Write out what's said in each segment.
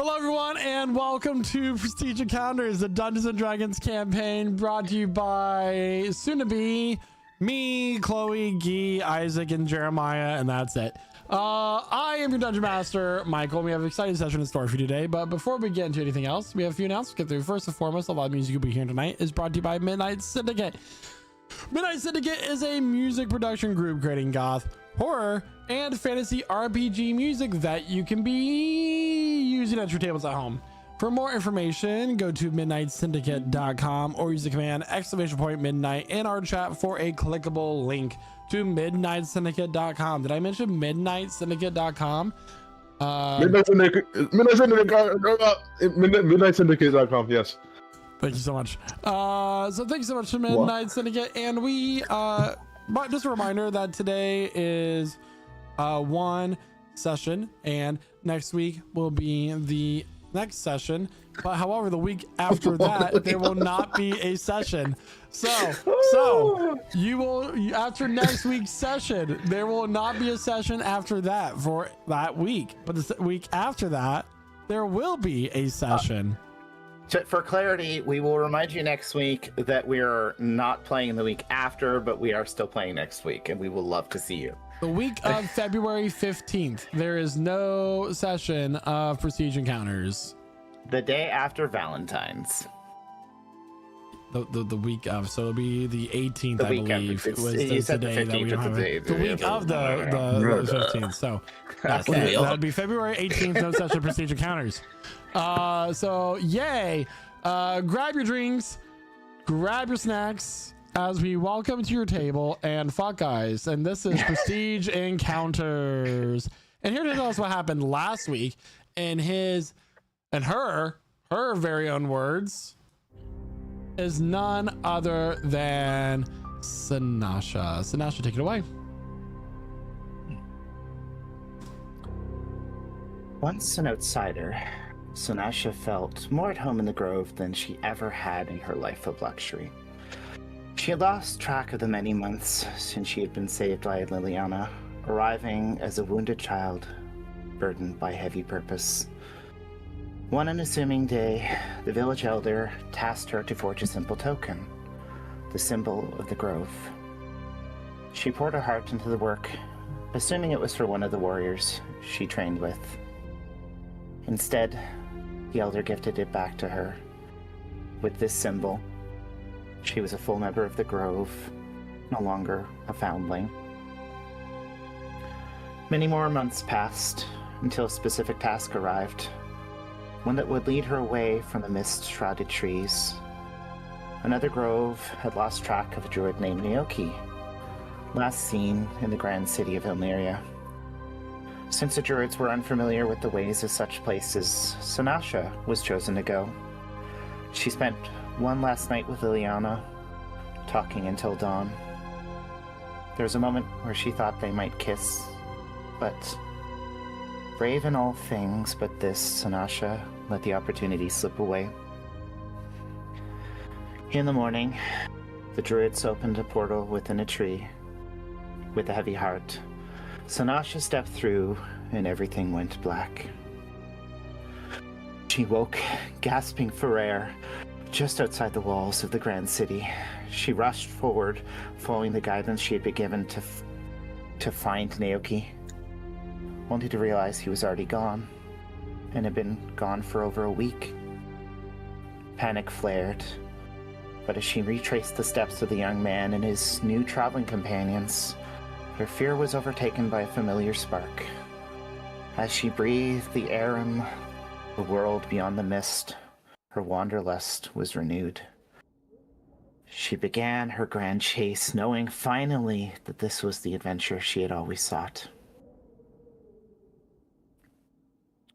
Hello, everyone, and welcome to Prestige Encounters, the Dungeons and Dragons campaign brought to you by soon-to-be me, Chloe, Guy, Isaac, and Jeremiah, and that's it. I am your Dungeon Master, Michael. We have an exciting session in store for you today, but before we get into anything else, we have a few announcements to get through. First and foremost, a lot of music you'll be hearing tonight is brought to you by Midnight Syndicate. Midnight Syndicate is a music production group creating goth, horror, and fantasy RPG music that you can be using at your tables at home. For more information, go to midnightsyndicate.com or use the command !midnight in our chat for a clickable link to midnightsyndicate.com. Did I mention midnightsyndicate.com? Midnightsyndicate.com, yes. Thank you so much. So thank you so much to Midnight Syndicate. And we, but just a reminder that today is one session and next week will be the next session. But however, the week after that, there will not be a session. So you will, after next week's session, there will not be a session after that for that week. But the week after that, there will be a session. For clarity, we will remind you next week that we are not playing the week after, but we are still playing next week, and we will love to see you. The week of February 15th, there is no session of Prestige Encounters. The day after Valentine's. The week of, so it'll be the 18th, I believe. You said the 15th. The week of the 15th. So that'd be February 18th, no session of Prestige Encounters. So yay! Grab your drinks, grab your snacks as we welcome to your table and fuck guys. And this is Prestige Encounters. And here to tell us what happened last week in his and her very own words is none other than Sanasha. Sanasha, take it away. Once an outsider, Sanasha felt more at home in the Grove than she ever had in her life of luxury. She had lost track of the many months since she had been saved by Liliana, arriving as a wounded child, burdened by heavy purpose. One unassuming day, the village elder tasked her to forge a simple token, the symbol of the Grove. She poured her heart into the work, assuming it was for one of the warriors she trained with. Instead, the elder gifted it back to her. With this symbol, she was a full member of the Grove, no longer a foundling. Many more months passed until a specific task arrived, one that would lead her away from the mist-shrouded trees. Another Grove had lost track of a druid named Naoki, last seen in the grand city of Ilmeria. Since the druids were unfamiliar with the ways of such places, Sanasha was chosen to go. She spent one last night with Liliana, talking until dawn. There was a moment where she thought they might kiss, but brave in all things but this, Sanasha let the opportunity slip away. In the morning, the druids opened a portal within a tree. With a heavy heart, Sanasha stepped through and everything went black. She woke, gasping for air, just outside the walls of the grand city. She rushed forward, following the guidance she had been given to find Naoki, only to realize he was already gone, and had been gone for over a week. Panic flared, but as she retraced the steps of the young man and his new traveling companions, her fear was overtaken by a familiar spark. As she breathed the Aram, the world beyond the mist, her wanderlust was renewed. She began her grand chase, knowing finally that this was the adventure she had always sought.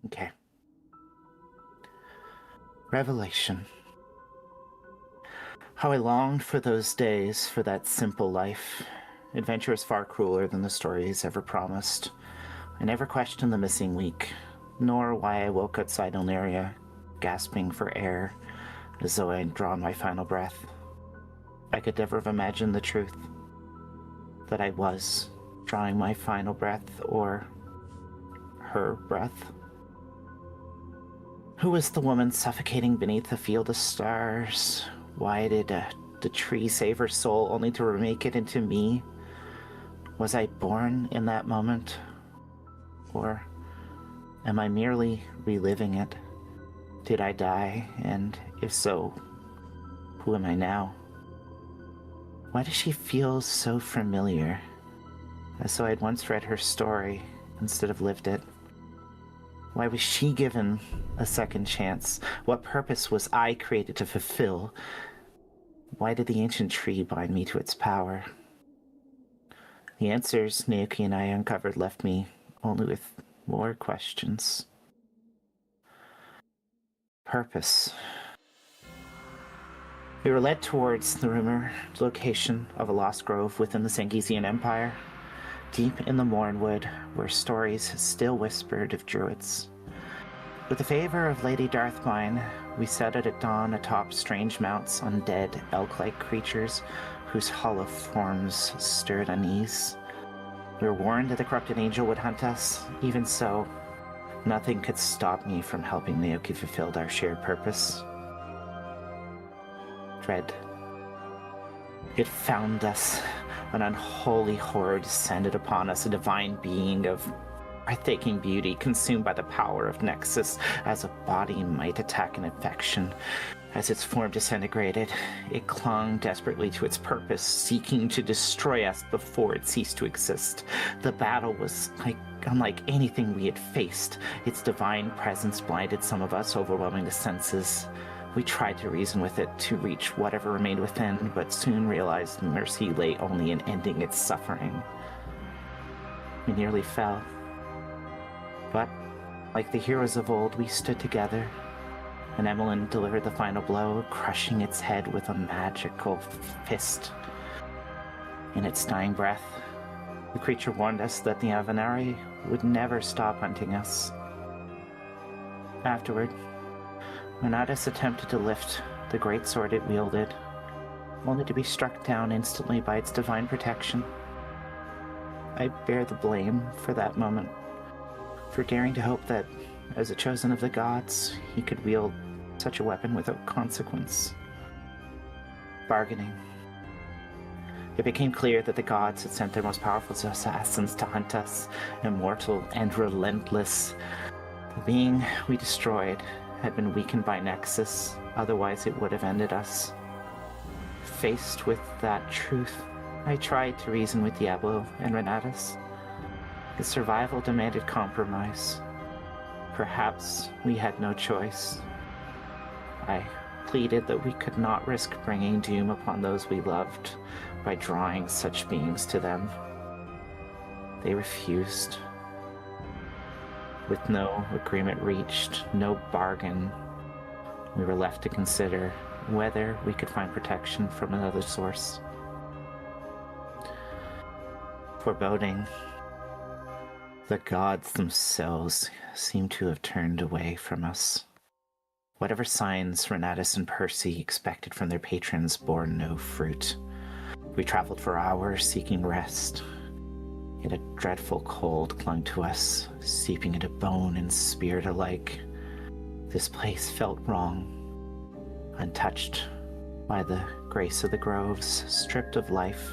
Okay. Revelation. How I longed for those days, for that simple life. Adventure is far crueler than the stories ever promised. I never questioned the missing week, nor why I woke outside Ilmeria, gasping for air, as though I had drawn my final breath. I could never have imagined the truth, that I was drawing my final breath, or her breath. Who was the woman suffocating beneath a field of stars? Why did the tree save her soul only to remake it into me? Was I born in that moment? Or am I merely reliving it? Did I die? And if so, who am I now? Why does she feel so familiar? As though I'd once read her story instead of lived it. Why was she given a second chance? What purpose was I created to fulfill? Why did the ancient tree bind me to its power? The answers Naoki and I uncovered left me only with more questions. Purpose. We were led towards the rumored location of a lost grove within the Sangesian Empire, deep in the Mornwood, where stories still whispered of druids. With the favor of Lady Darthmine, we set out at dawn atop strange mounts on dead elk-like creatures whose hollow forms stirred unease. We were warned that the corrupted angel would hunt us. Even so, nothing could stop me from helping Naoki fulfill our shared purpose. Dread. It found us. An unholy horror descended upon us, a divine being of breathtaking beauty, consumed by the power of Nexus, as a body might attack an infection. As its form disintegrated, it clung desperately to its purpose, seeking to destroy us before it ceased to exist. The battle was unlike anything we had faced. Its divine presence blinded some of us, overwhelming the senses. We tried to reason with it to reach whatever remained within, but soon realized mercy lay only in ending its suffering. We nearly fell. But, like the heroes of old, we stood together, and Emmeline delivered the final blow, crushing its head with a magical fist. In its dying breath, the creature warned us that the Avenari would never stop hunting us. Afterward, Renatus attempted to lift the great sword it wielded, only to be struck down instantly by its divine protection. I bear the blame for that moment, for daring to hope that, as a chosen of the gods, he could wield such a weapon without consequence. Bargaining. It became clear that the gods had sent their most powerful assassins to hunt us, immortal and relentless. The being we destroyed had been weakened by Nexus, otherwise it would have ended us. Faced with that truth, I tried to reason with Diablo and Renatus. His survival demanded compromise. Perhaps we had no choice. I pleaded that we could not risk bringing doom upon those we loved by drawing such beings to them. They refused. With no agreement reached, no bargain, we were left to consider whether we could find protection from another source. Foreboding. The gods themselves seemed to have turned away from us. Whatever signs Renatus and Percy expected from their patrons bore no fruit. We traveled for hours seeking rest. Yet a dreadful cold clung to us, seeping into bone and spirit alike. This place felt wrong, untouched by the grace of the groves, stripped of life.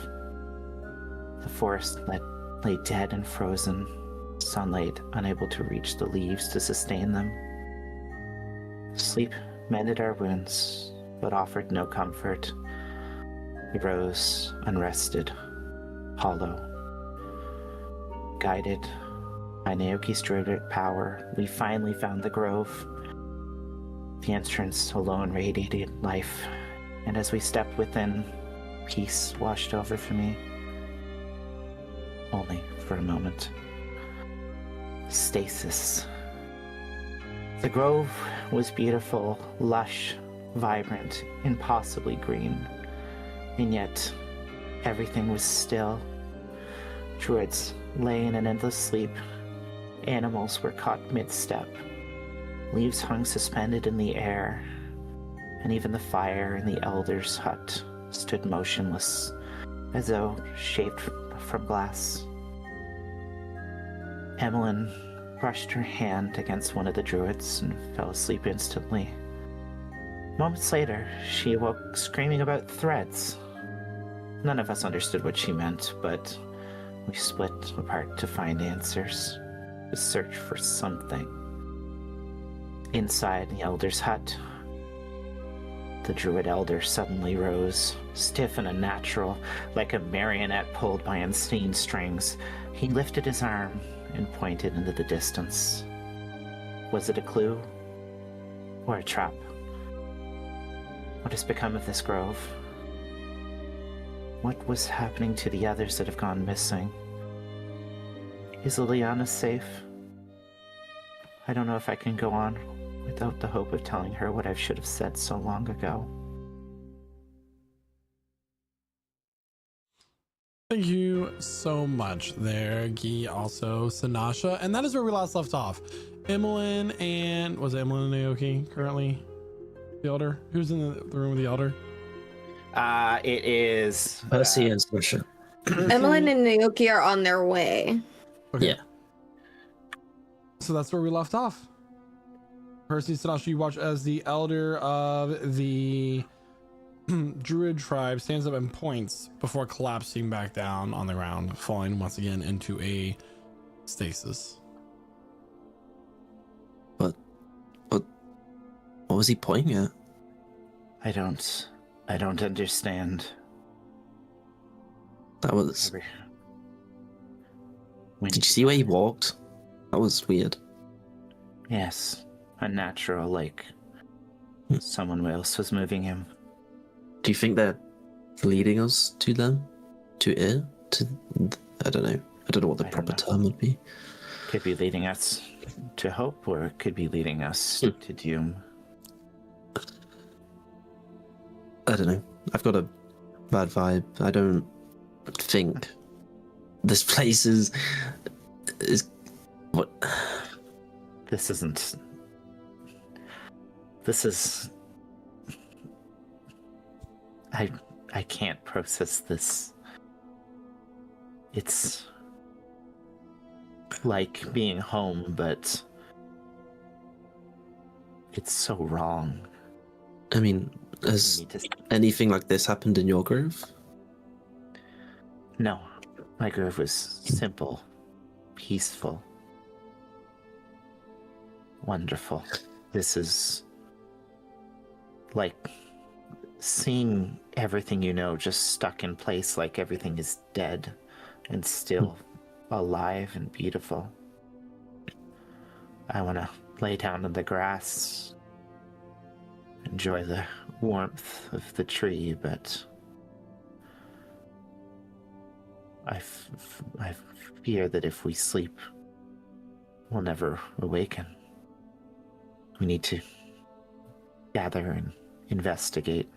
The forest lay dead and frozen, sunlight unable to reach the leaves to sustain them. Sleep mended our wounds, but offered no comfort. We rose, unrested, hollow. Guided by Naoki's druidic power, we finally found the grove. The entrance alone radiated life, and as we stepped within, peace washed over for me. Only for a moment. Stasis. The grove was beautiful, lush, vibrant, impossibly green, and yet everything was still. Druids lay in an endless sleep. Animals were caught mid-step. Leaves hung suspended in the air, and even the fire in the elder's hut stood motionless, as though shaped from glass. Emmeline brushed her hand against one of the druids and fell asleep instantly. Moments later, she awoke screaming about threads. None of us understood what she meant, but we split apart to find answers, to search for something. Inside the elder's hut, the druid elder suddenly rose, stiff and unnatural, like a marionette pulled by unseen strings. He lifted his arm and pointed into the distance. Was it a clue? Or a trap? What has become of this grove? What was happening to the others that have gone missing? Is Liliana safe? I don't know if I can go on without the hope of telling her what I should have said so long ago. Thank you so much there, Guy, also Sanasha. And that is where we last left off. Emmeline and... Was it Emmeline and Naoki currently? The Elder? Who's in the room with the Elder? It is... Percy and Sasha. Emmeline and Naoki are on their way. Okay. Yeah. So that's where we left off. Percy Sanasha, you watch as the Elder of the Druid tribe stands up and points before collapsing back down on the ground, falling once again into a stasis. What was he pointing at? I don't understand. That was... When... Did you see where he walked? That was weird. Yes, unnatural, like someone else was moving him. Do you think they're leading us to them? To it? To... I don't know. I don't know what the proper term would be. Could be leading us to hope, or it could be leading us to doom. I don't know. I've got a bad vibe. I don't think this place is what. This isn't. This is. I can't process this. It's like being home, but it's so wrong. I mean, has anything like this happened in your grove? No, my grove was simple, peaceful, wonderful. This is like seeing everything you know just stuck in place, like everything is dead and still alive and beautiful. I want to lay down in the grass, enjoy the warmth of the tree, but I fear that if we sleep, we'll never awaken. We need to gather and investigate,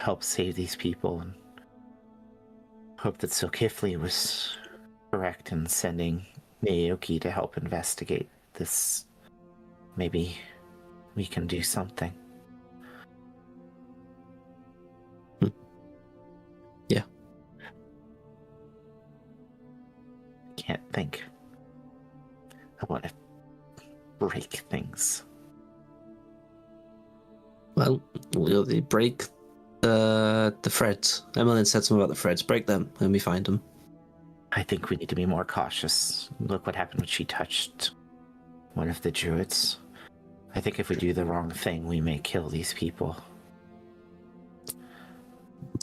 help save these people, and hope that Silkifli was correct in sending Naoki to help investigate this. Maybe we can do something. Yeah. Can't think. I want to break things. Well, we'll break the threads. Emmeline said something about the threads. Break them and we find them. I think we need to be more cautious. Look what happened when she touched one of the druids. I think if we do the wrong thing, we may kill these people.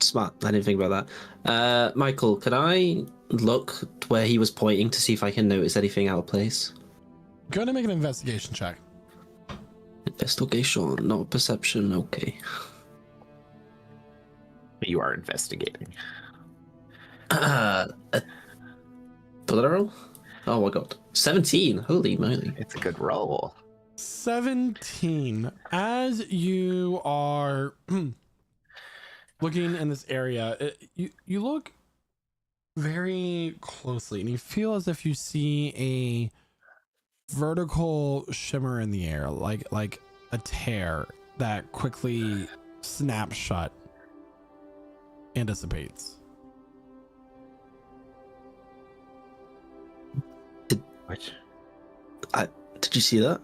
Smart. I didn't think about that. Michael, can I look where he was pointing to see if I can notice anything out of place? Go ahead and make an investigation check. Investigation, not perception. Okay. You are investigating. Plural? Oh my god. 17. Holy moly. It's a good roll. 17. As you are looking in this area, you look very closely and you feel as if you see a vertical shimmer in the air, like a tear that quickly snaps shut and dissipates. What? Did you see that?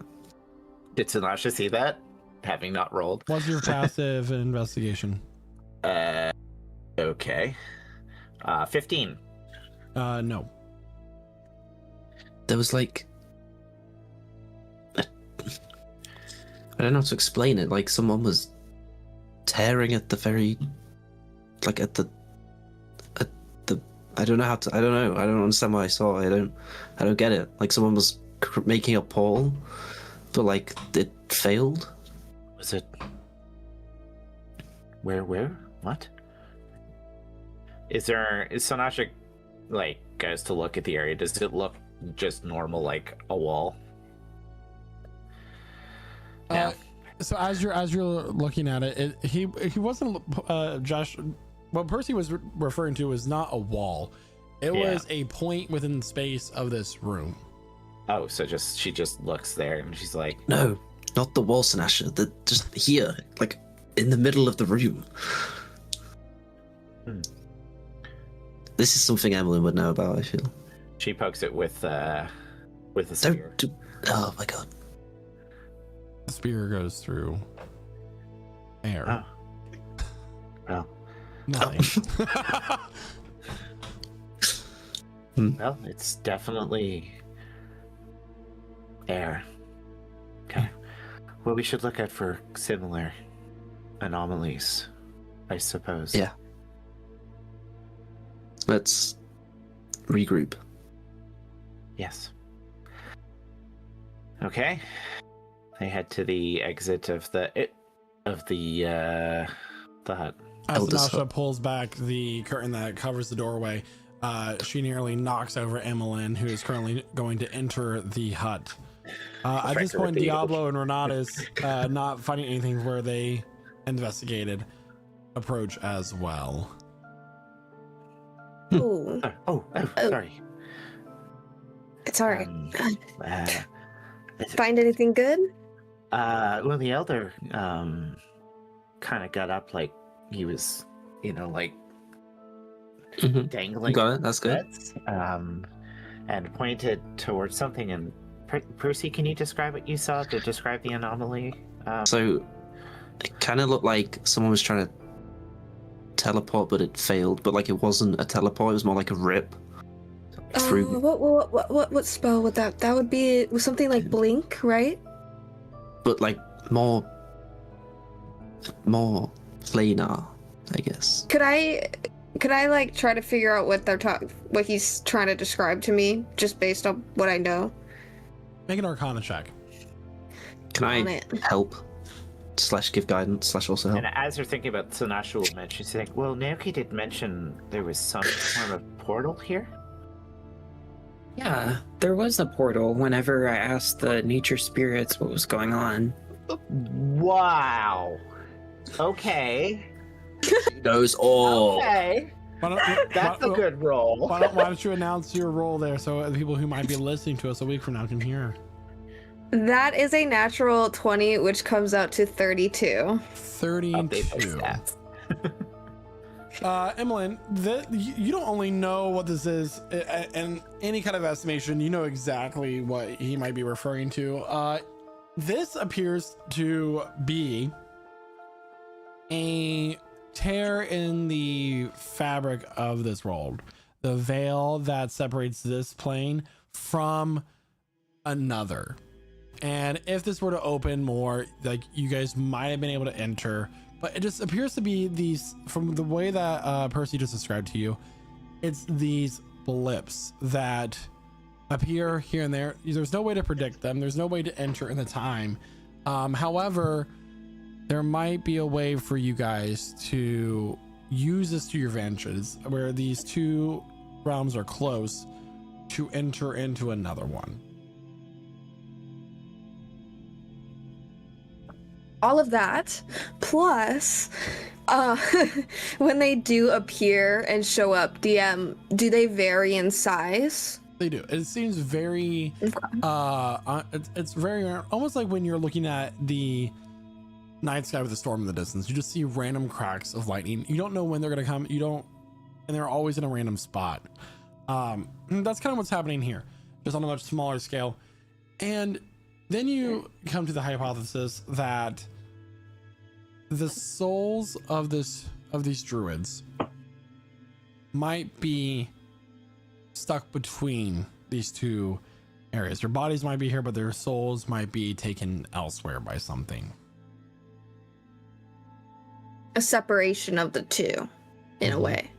Did Sanasha see that? Having not rolled. What's your passive investigation? Okay. 15. No. There was like, I don't know how to explain it. Like someone was tearing at the very, like at the. I don't know how to. I don't know. I don't understand what I saw. I don't get it. Like someone was making a pole, but like it failed. Was it? Where? What? Is Sanasha like goes to look at the area? Does it look just normal, like a wall? Yeah. So as you're looking at it, he wasn't Josh. What Percy was referring to was not a wall. It was a point within space of this room. Oh, so she just looks there and she's like, No, not the wall, Sanasha. Just here, like in the middle of the room. This is something Emily would know about, I feel. She pokes it with a spear. Oh my god. The spear goes through air. Oh. Well. Nothing. Well, it's definitely air. Okay. Well, we should look out for similar anomalies, I suppose. Yeah. Let's regroup. Yes. Okay. They head to the exit of the hut. As Eldest Nasha hut. pulls back the curtain that covers the doorway, she nearly knocks over Emmeline, who is currently going to enter the hut. At this point, Diablo and Renatus, not finding anything where they investigated, approach as well. Ooh, Oh, sorry. it's all right. Uh, Find anything good? well, the elder kind of got up like he was, like Mhm. dangling. Got it. That's good. threads, and pointed towards something. And Percy, can you describe what you saw to describe the anomaly? So it kind of looked like someone was trying to teleport, but it failed. But like it wasn't a teleport; it was more like a rip through. What spell would that? That would be something like blink, right? But like more planar, I guess. Could I like try to figure out what he's trying to describe to me, just based on what I know? Make an Arcana check. Can On I it. help? / give guidance / also help. And as you're thinking about Sanasha will mention, she's like, well, Naoki did mention there was some form of portal here. Yeah, there was a portal whenever I asked the nature spirits what was going on. Wow. Okay. He knows all. Okay. That's a good roll. Why don't you announce your role there so the people who might be listening to us a week from now can hear? That is a natural 20, which comes out to 32. 32. Update those stats. Emmeline, you don't only know what this is, and any kind of estimation, you know exactly what he might be referring to. This appears to be a tear in the fabric of this world, the veil that separates this plane from another. And if this were to open more, like you guys might have been able to enter, but it just appears to be these, from the way that Percy just described to you, it's these blips that appear here and there. There's no way to predict them. There's no way to enter in the time. However, there might be a way for you guys to use this to your advantage, where these two realms are close, to enter into another one. All of that, plus, when they do appear and show up, DM, do they vary in size? They do. It seems very, it's very almost like when you're looking at the night sky with a storm in the distance. You just see random cracks of lightning. You don't know when they're gonna come. And they're always in a random spot. That's kind of what's happening here, just on a much smaller scale. And then you come to the hypothesis that the souls of these druids might be stuck between these two areas. Their bodies might be here, but their souls might be taken elsewhere by something. A separation of the two, in a way.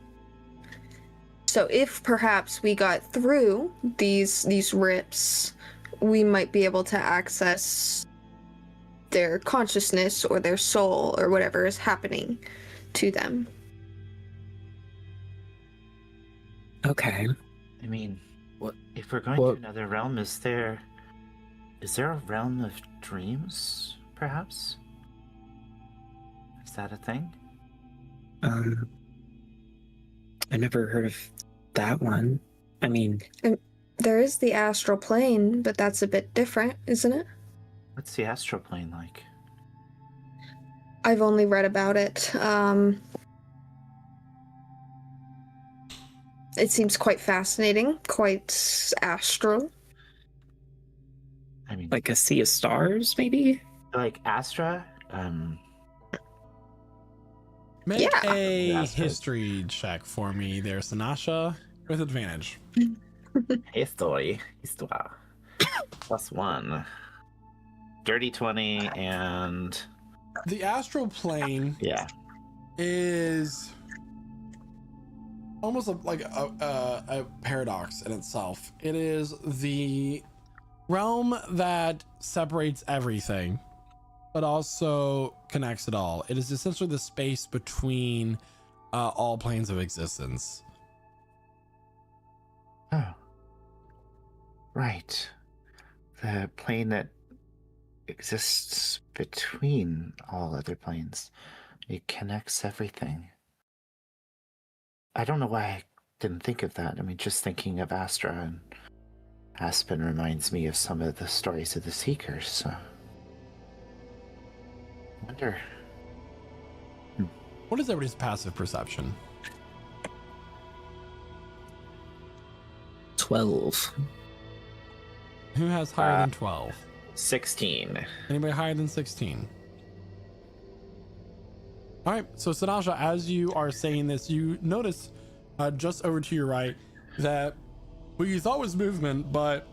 So if perhaps we got through these rips, we might be able to access their consciousness or their soul or whatever is happening to them. Okay. I mean, What- if we're going what- to another realm, is there a realm of dreams, perhaps? Is that a thing? I never heard of that one. I mean, There is the astral plane, but that's a bit different, isn't it? What's the astral plane like? I've only read about it. It seems quite fascinating, quite astral. I mean, like a sea of stars, maybe? like Astra. Make Yeah. a That's good. history check for me there, Sanasha, with advantage. History. +1. Dirty 20 and The astral plane yeah. is almost like a paradox in itself. It is the realm that separates everything, but also connects it all. It is essentially the space between all planes of existence. Oh. Right. The plane that exists between all other planes. It connects everything. I don't know why I didn't think of that. I mean, just thinking of Astra and Aspen reminds me of some of the stories of the Seekers, so. I wonder. What is everybody's passive perception? 12. Who has higher than 12? 16. Anybody higher than 16? All right, so Sanasha, as you are saying this, you notice just over to your right that what you thought was movement, but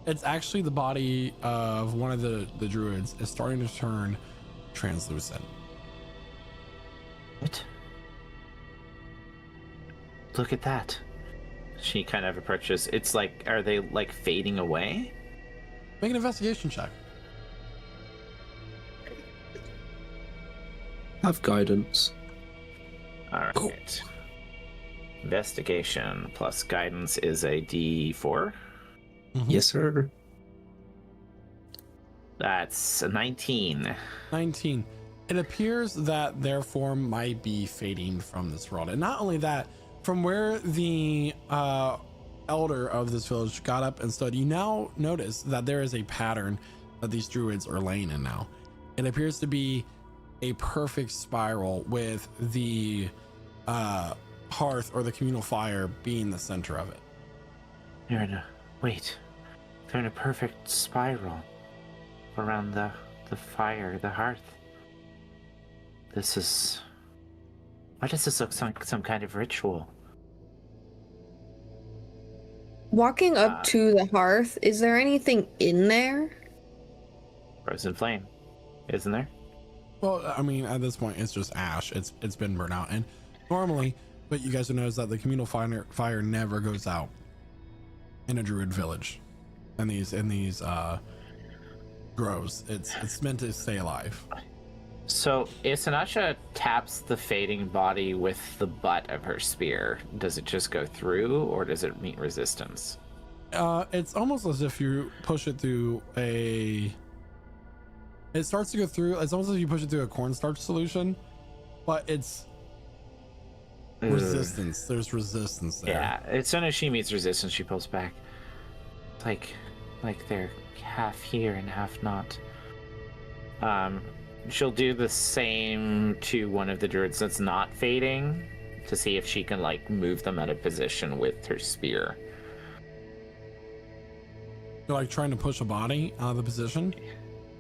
it's actually the body of one of the druids is starting to turn translucent. What? Look at that. She kind of approaches. It's like, are they like fading away? Make an investigation check. Have guidance. Alright. Investigation plus guidance is a D4. Yes, sir. That's a 19. 19. It appears that their form might be fading from this world. And not only that, from where the elder of this village got up and stood, you now notice that there is a pattern that these druids are laying in now. It appears to be a perfect spiral with the hearth or the communal fire being the center of it. They're in a... Wait. They're in a perfect spiral around the fire, the hearth. This is... Why does this look like some kind of ritual? Walking up to the hearth, is there anything in there? Frozen flame, isn't there? Well, I mean, at this point, it's just ash. It's been burnt out. And normally, what you guys will know is that the communal fire never goes out in a druid village. In these groves, it's meant to stay alive. So, if Sanasha taps the fading body with the butt of her spear, does it just go through, or does it meet resistance? It's almost as if you push it through it starts to go through. It's almost as if you push it through a cornstarch solution, but it's resistance. There's resistance there. Yeah, as soon as she meets resistance, she pulls back. It's like they're half here and half not. She'll do the same to one of the druids that's not fading to see if she can like move them out of position with her spear. You're like trying to push a body out of the position.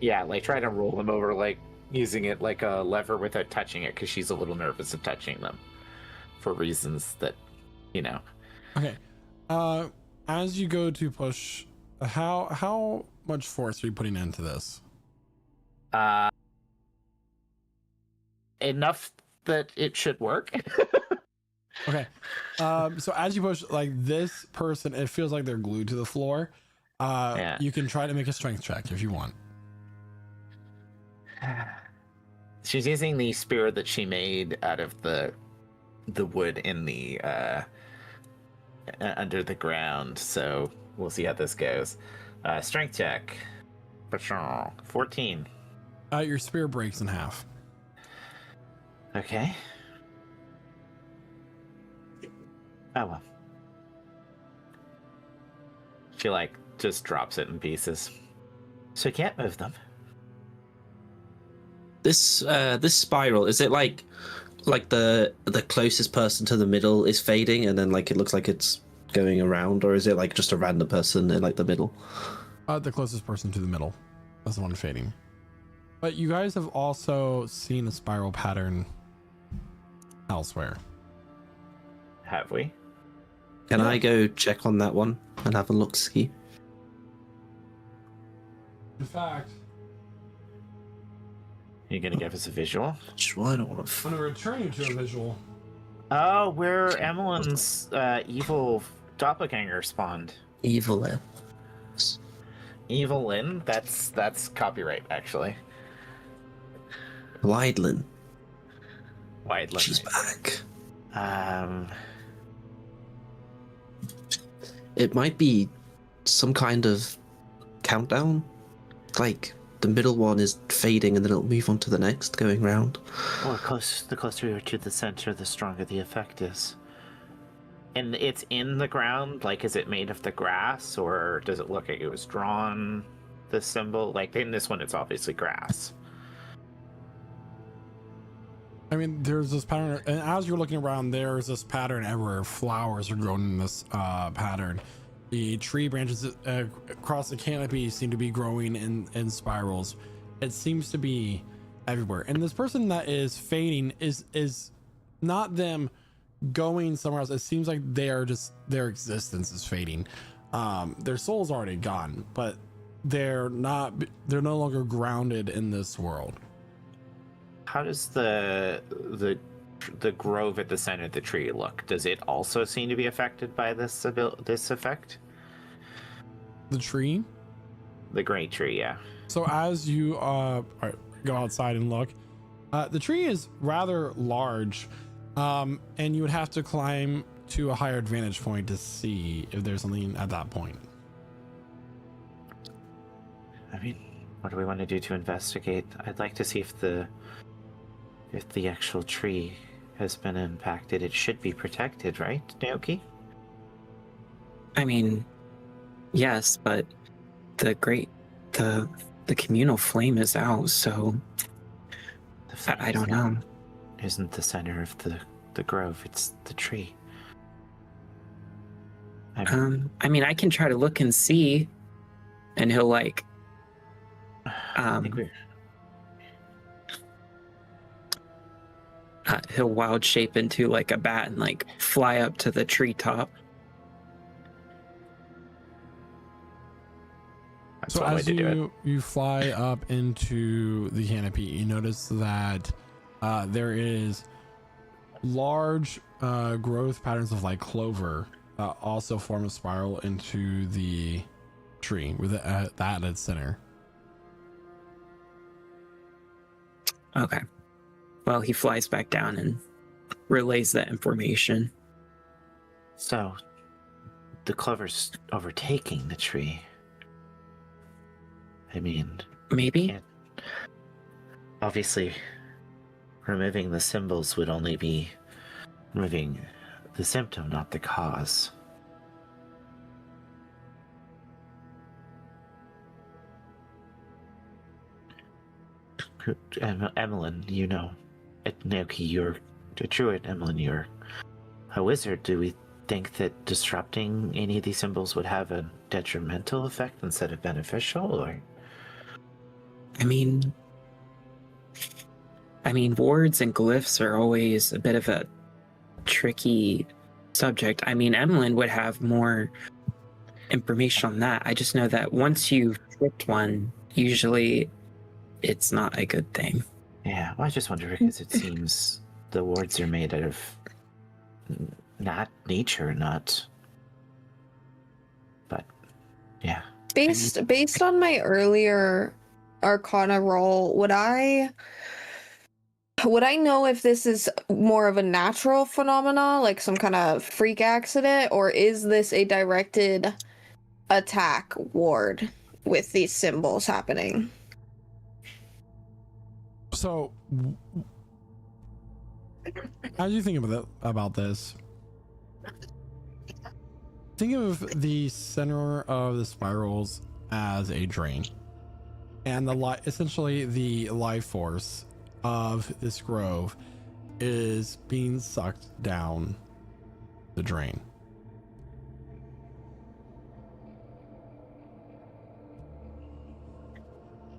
Yeah, like try to roll them over, like using it like a lever without touching it, because she's a little nervous of touching them for reasons that, you know. Okay. As you go to push, how much force are you putting into this? Enough that it should work. Okay. So as you push, like this person, it feels like they're glued to the floor. Yeah. You can try to make a strength check if you want. She's using the spear that she made out of the wood in the under the ground, so we'll see how this goes. Strength check. 14. Your spear breaks in half. Okay. Oh well. She like just drops it in pieces. So you can't move them. This spiral, is it like the closest person to the middle is fading and then like it looks like it's going around, or is it like just a random person in like the middle? The closest person to the middle. That's the one fading. But you guys have also seen a spiral pattern elsewhere. Have we? Can Yeah. I go check on that one and have a look see? In fact, You gonna give us a visual? Sure, I don't want I'm going to return you to a visual. Oh, where Emmeline's evil doppelganger spawned. evil. Evil Lynn? That's copyright, actually. Wideland. Wide Lynn. She's back. It might be some kind of countdown. Like the middle one is fading and then it'll move on to the next, going round. Well, the closer you are to the center, the stronger the effect is. And it's in the ground? Like, is it made of the grass, or does it look like it was drawn, the symbol? Like, in this one, it's obviously grass. I mean, there's this pattern, and as you're looking around, there's this pattern everywhere. Flowers are grown in this pattern. The tree branches across the canopy seem to be growing in spirals. It seems to be everywhere. And this person that is fading is not them going somewhere else. It seems like they are just, their existence is fading. Their soul's already gone, but they're no longer grounded in this world. How does the grove at the center of the tree look? Does it also seem to be affected by this effect? The tree. The great tree, yeah. So as you go outside and look, the tree is rather large, and you would have to climb to a higher vantage point to see if there's something at that point. I mean, what do we want to do to investigate? I'd like to see if the actual tree has been impacted. It should be protected, right, Naoki? I mean, yes, but the communal flame is out, so I don't know. Isn't the center of the grove? It's the tree. I mean, I can try to look and see, and he'll like, I think we're... he'll wild shape into like a bat and like fly up to the treetop. That's So one way as to do it. you fly up into the canopy, you notice that there is large growth patterns of like clover also form a spiral into the tree with that at its center. Okay. Well, he flies back down and relays that information. So, the clover's overtaking the tree. I mean, Maybe? obviously, removing the symbols would only be removing the symptom, not the cause. Emmeline, you know, Naoki, you're a druid. Emmeline, you're a wizard. Do we think that disrupting any of these symbols would have a detrimental effect instead of beneficial, or? I mean, wards and glyphs are always a bit of a tricky subject. I mean, Emlyn would have more information on that. I just know that once you've tripped one, usually it's not a good thing. Yeah, well, I just wonder because it seems the wards are made out of not nature, not. But yeah. Based on my earlier Arcana roll, would I know if this is more of a natural phenomena, like some kind of freak accident, or is this a directed attack ward with these symbols happening? So, as you think about this, think of the center of the spirals as a drain, and essentially the life force of this grove is being sucked down the drain.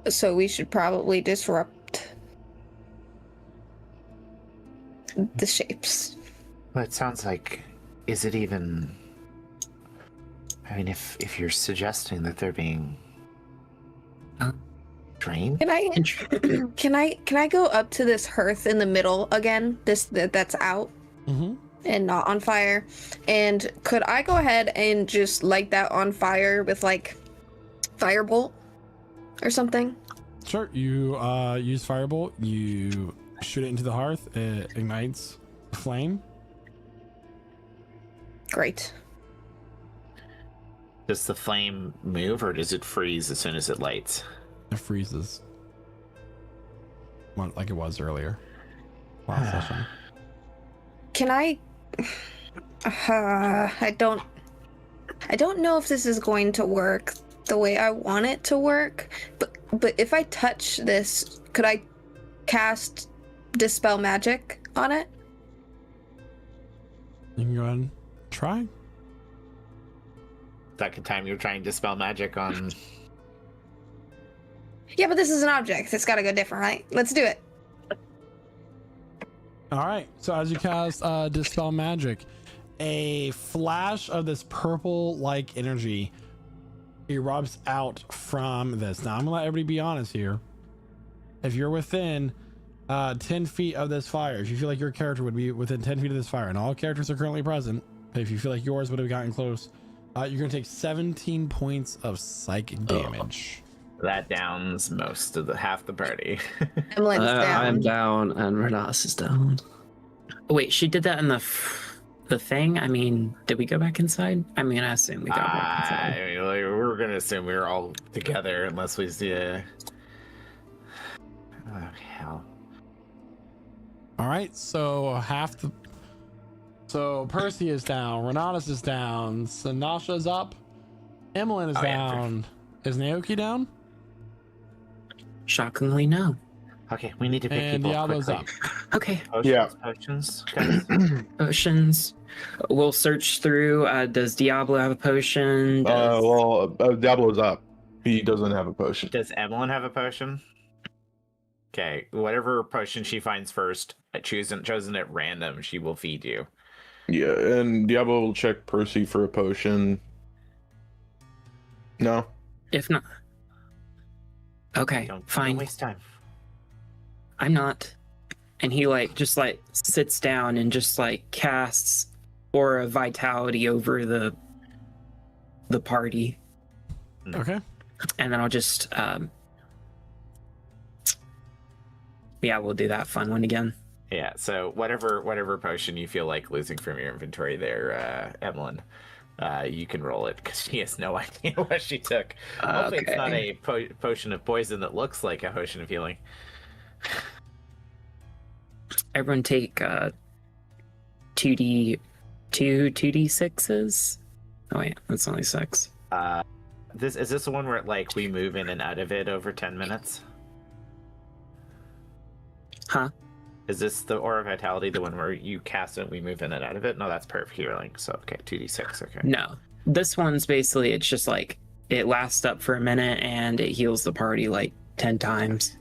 So we should probably disrupt the shapes. Well, it sounds like, is it even? I mean, if you're suggesting that they're being drained, Can I go up to this hearth in the middle again? That's out and not on fire. And could I go ahead and just light that on fire with like firebolt or something? Sure. You use firebolt. You shoot it into the hearth. It ignites the flame. Great. does the flame move or does it freeze as soon as it lights? It freezes. Like it was earlier. Last session. Can I? I don't know if this is going to work the way I want it to work. But if I touch this, could I cast Dispel Magic on it? You can go ahead and try. Second time you're trying to dispel magic on. Yeah, but this is an object. It's got to go different, right? Let's do it. All right. So as you cast Dispel Magic, a flash of this purple-like energy erupts out from this. Now I'm gonna let everybody be honest here. If you're within 10 feet of this fire, if you feel like your character would be within 10 feet of this fire, and all characters are currently present, but if you feel like yours would have gotten close, you're gonna take 17 points of psychic damage. That downs most of half the party. Emily's down. I'm down and Renatus is down. Wait, she did that in the thing? I mean, did we go back inside? I mean, I assume we got back inside. I mean, like, we're gonna assume we were all together unless we see a. Oh hell! All right, so So Percy is down, Renatus is down, Sanasha's up, Emlyn is down. Is Naoki down? Shockingly, no. Okay, we need to pick And people Diablo's quickly. up. Okay. Potions, guys. Potions. We'll search through. Does Diablo have a potion? Diablo's up. He doesn't have a potion. Does Emlyn have a potion? Okay, whatever potion she finds first, chosen at random, she will feed you. Yeah, and Diablo will check Percy for a potion. No. If not. Okay, Don't fine. waste time. I'm not. And he just sits down and just casts Aura Vitality over the party. Okay. And then I'll just yeah, we'll do that fun one again. Yeah, so whatever potion you feel like losing from your inventory there, Emlyn, you can roll it because she has no idea what she took. Hopefully it's not a potion of poison that looks like a potion of healing. Everyone take 2d6s. Oh wait, that's only 6. Is this the one where we move in and out of it over 10 minutes? Huh? Is this the Aura of Vitality, the one where you cast it, we move in and out of it? No, that's Perf Healing. So, okay, 2d6, okay. No. This one's basically, it's just like, it lasts up for a minute and it heals the party like 10 times.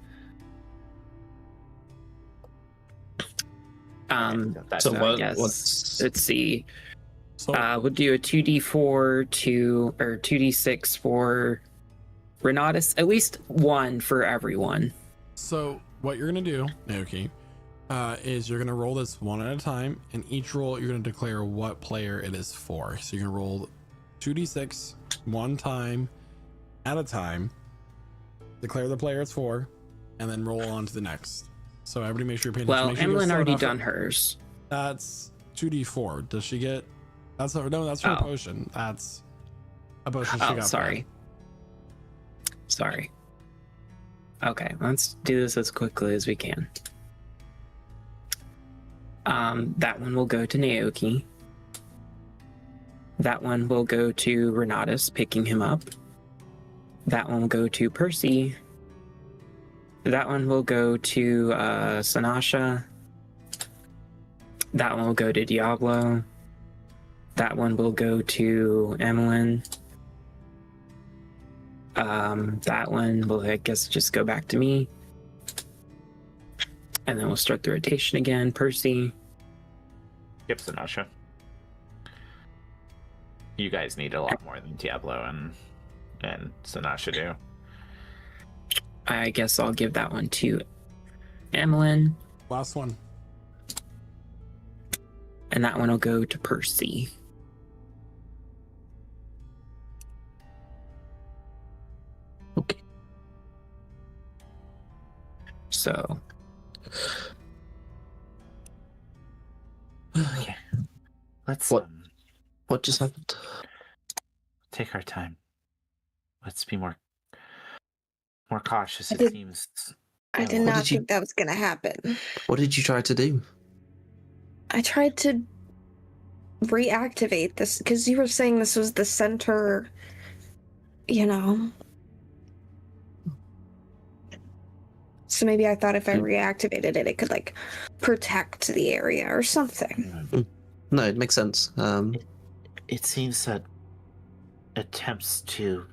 That's So not- what? Yes. What's Let's see. So We'll do a 2d4 or 2d6 for Renatus. At least one for everyone. So what you're gonna do, Naoki, is you're gonna roll this one at a time, and each roll you're gonna declare what player it is for. So you're gonna roll 2d6 one time at a time, declare the player it's for, and then roll on to the next. So everybody make sure you're paying Well, attention. Make sure Emlyn you're already slow done enough. hers. That's 2d4. Does she get? That's her Oh. potion. That's a potion she Oh, got. sorry. Sorry. Okay, let's do this as quickly as we can. That one will go to Naoki. That one will go to Renatus, picking him up. That one will go to Percy. That one will go to Sanasha. That one will go to Diablo. That one will go to Emlyn. That one will, I guess, just go back to me. And then we'll start the rotation again. Percy. Yep, Sanasha. You guys need a lot more than Diablo and Sanasha do. I guess I'll give that one to Emlyn. Last one. And that one will go to Percy. okay? So, Okay. Let's What? What just happened? take our time. Let's be more cautious. I It did- seems. I did What not did you- think that was going to happen. What did you try to do? I tried to reactivate this because you were saying this was the center, you know. So maybe I thought if I reactivated it, it could like protect the area or something. No, it makes sense. It seems that attempts to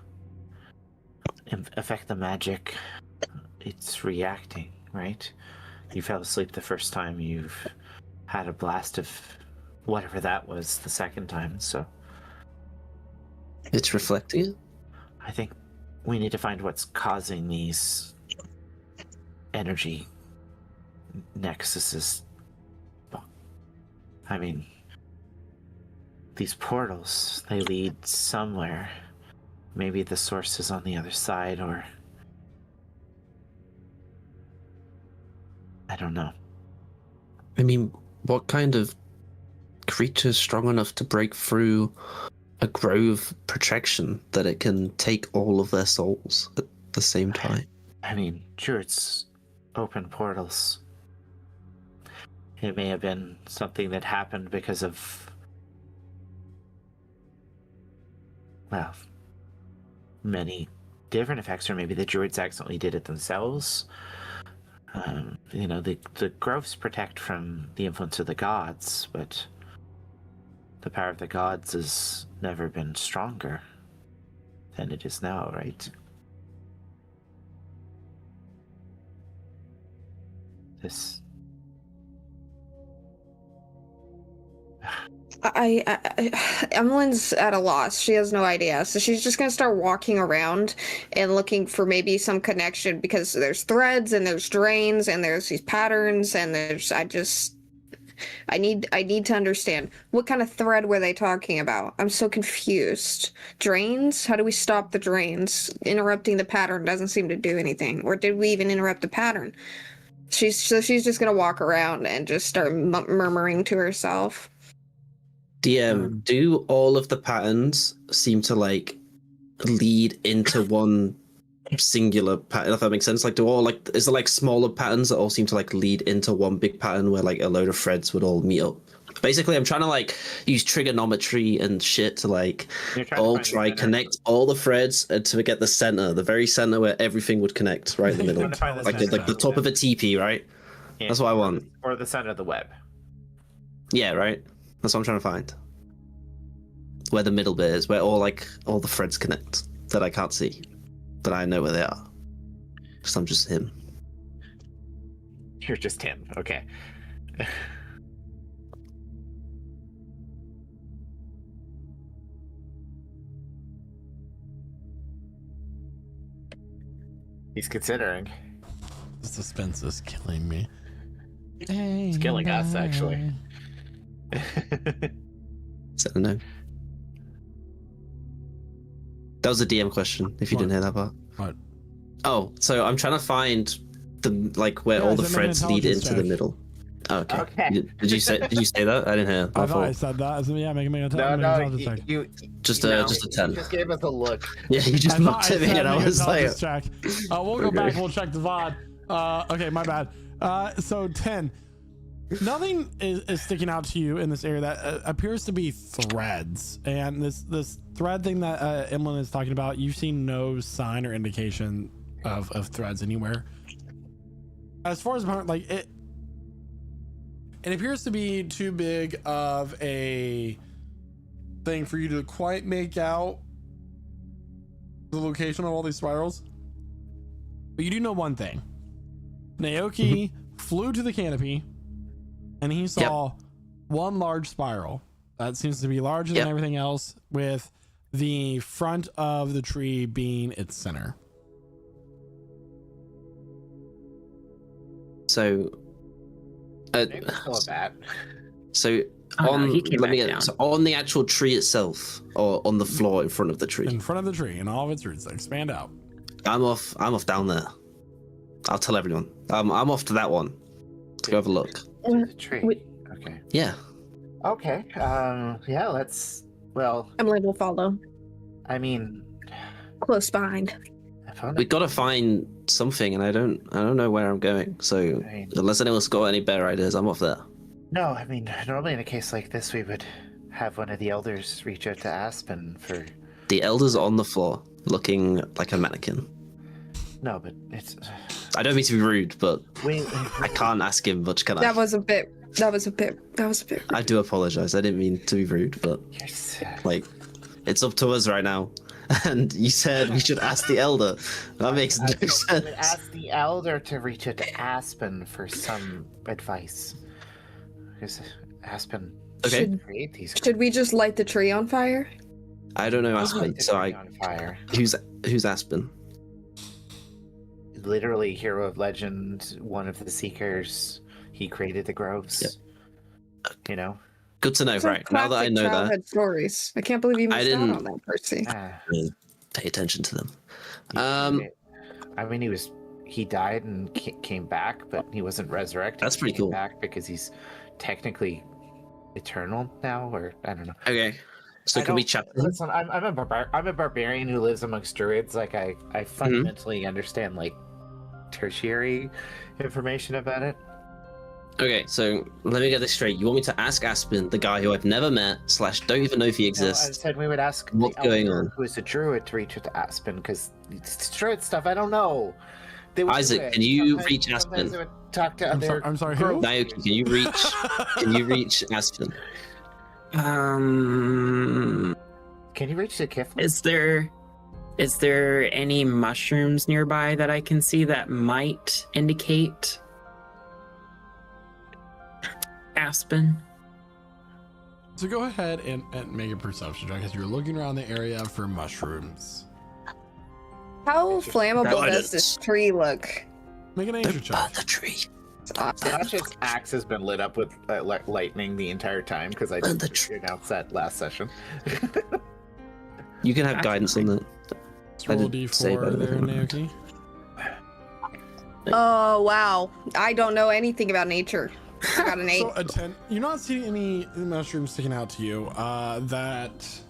affect the magic, it's reacting, right? You fell asleep the first time, you've had a blast of whatever that was the second time, so It's reflecting it. I think we need to find what's causing these energy nexuses. Well, I mean, these portals, they lead somewhere. Maybe the source is on the other side, or I don't know. I mean, what kind of creature is strong enough to break through a grove protection that it can take all of their souls at the same time? I mean, sure, it's open portals. It may have been something that happened because of, well, many different effects, or maybe the druids accidentally did it themselves. You know, the groves protect from the influence of the gods, but the power of the gods has never been stronger than it is now, right? This. Emily's at a loss. She has no idea. So she's just gonna start walking around and looking for maybe some connection because there's threads and there's drains and there's these patterns and I need to understand what kind of thread were they talking about? I'm so confused. Drains? How do we stop the drains? Interrupting the pattern doesn't seem to do anything. Or did we even interrupt the pattern? She's just gonna walk around and just start murmuring to herself. DM, do all of the patterns seem to like lead into one singular pattern, if that makes sense? Like, do all like, is there like smaller patterns that all seem to like lead into one big pattern where like a load of threads would all meet up? Basically, I'm trying to like use trigonometry and shit to like You're trying to all find the try center. connect all the threads to get the center, the very center where everything would connect, right in the middle, Trying to find the like center. the top of a teepee, right? That's what I want. Or the center of the web. Yeah, right. That's what I'm trying to find. Where the middle bit is, where all the threads connect that I can't see, but I know where they are. Because I'm just him. You're just him. Okay. He's considering. The suspense is killing me. It's killing us, actually. Is that a no? That was a DM question. If you What? didn't hear that part. What? Oh, so I'm trying to find where Yeah, all the is it make an threads lead intelligence into the check? middle. Oh, okay. Okay. Did you say that? I didn't hear. I My thought I fault. said that. So, yeah, make a No, intelligence check. you Just no, a 10. You just gave us a look. Yeah, you just I looked thought at me said and I make an was like, intelligence check. We'll go Okay. back. We'll check the VOD. Okay, my bad. So 10. Nothing is sticking out to you in this area that appears to be threads, and this thread thing that Emlyn is talking about. You've seen no sign or indication of threads anywhere. As far as like it appears to be too big of a thing for you to quite make out the location of all these spirals. But you do know one thing. Naoki flew to the canopy and he saw one large spiral that seems to be larger than everything else, with the front of the tree being its center. so. Maybe still a bat. So Oh, no, he came let me back get down. so on the actual tree itself, or on the floor in front of the tree. In front of the tree and all of its roots that expand out. I'm off down there. I'll tell everyone. I'm off to that one to go have a look. To the tree. Wait. Okay. Yeah. Okay. Yeah. Let's. Well, Emily will follow I mean, close behind. I found We gotta find something, and I don't know where I'm going. So I mean, unless anyone's got any better ideas, I'm off there. no, I mean, normally in a case like this, we would have one of the elders reach out to Aspen for. The elder's on the floor, looking like a mannequin. No, but it's. I don't mean to be rude, but We. I can't ask him much, can I? That was a bit. I do apologize. I didn't mean to be rude, but You're sad. like, it's up to us right now. And you said we should ask the elder. That makes no I would sense. ask the elder to reach out to Aspen for some advice. Because Aspen Okay. create these. Should we just light the tree on fire? I don't know Light Aspen, the so tree I on fire. who's Aspen? Literally, hero of legend, one of the seekers. He created the groves. Yep. You know. Good to know. Some Right now that I classic know that, childhood stories. I can't believe you I missed out didn't- on that, Percy. pay attention to them. I mean, he died and came back, but he wasn't resurrected. That's pretty He came cool. Back because he's technically eternal now, or I don't know. Okay. So I can we don't- chat? Listen, I'm a barbarian who lives amongst druids. Like I fundamentally understand like tertiary information about it. Okay, so let me get this straight. You want me to ask Aspen, the guy who I've never met / don't even know if he No, I exists? said we would ask What's the going elder on? who is a druid to reach out to Aspen because it's druid stuff. I don't know. They would do Isaac, it. can you Sometimes- reach sometimes Aspen? they would talk to I'm other. sorry, who? groups. Naoki, can you reach? Can you reach Aspen? Can you reach the Kiflin? Is there any mushrooms nearby that I can see that might indicate Aspen? So go ahead and make a perception check as you're looking around the area for mushrooms. How flammable does this tree look? Make an nature Burn check. the tree. Sasha's axe has been lit up with lightning the entire time because I Burn just the tree. announced that last session. You can have guidance on that. Let's I roll didn't say D4 there, anything. Naoki. Oh wow! I don't know anything about nature. I got an 8. So a 10. You're not seeing any mushrooms sticking out to you that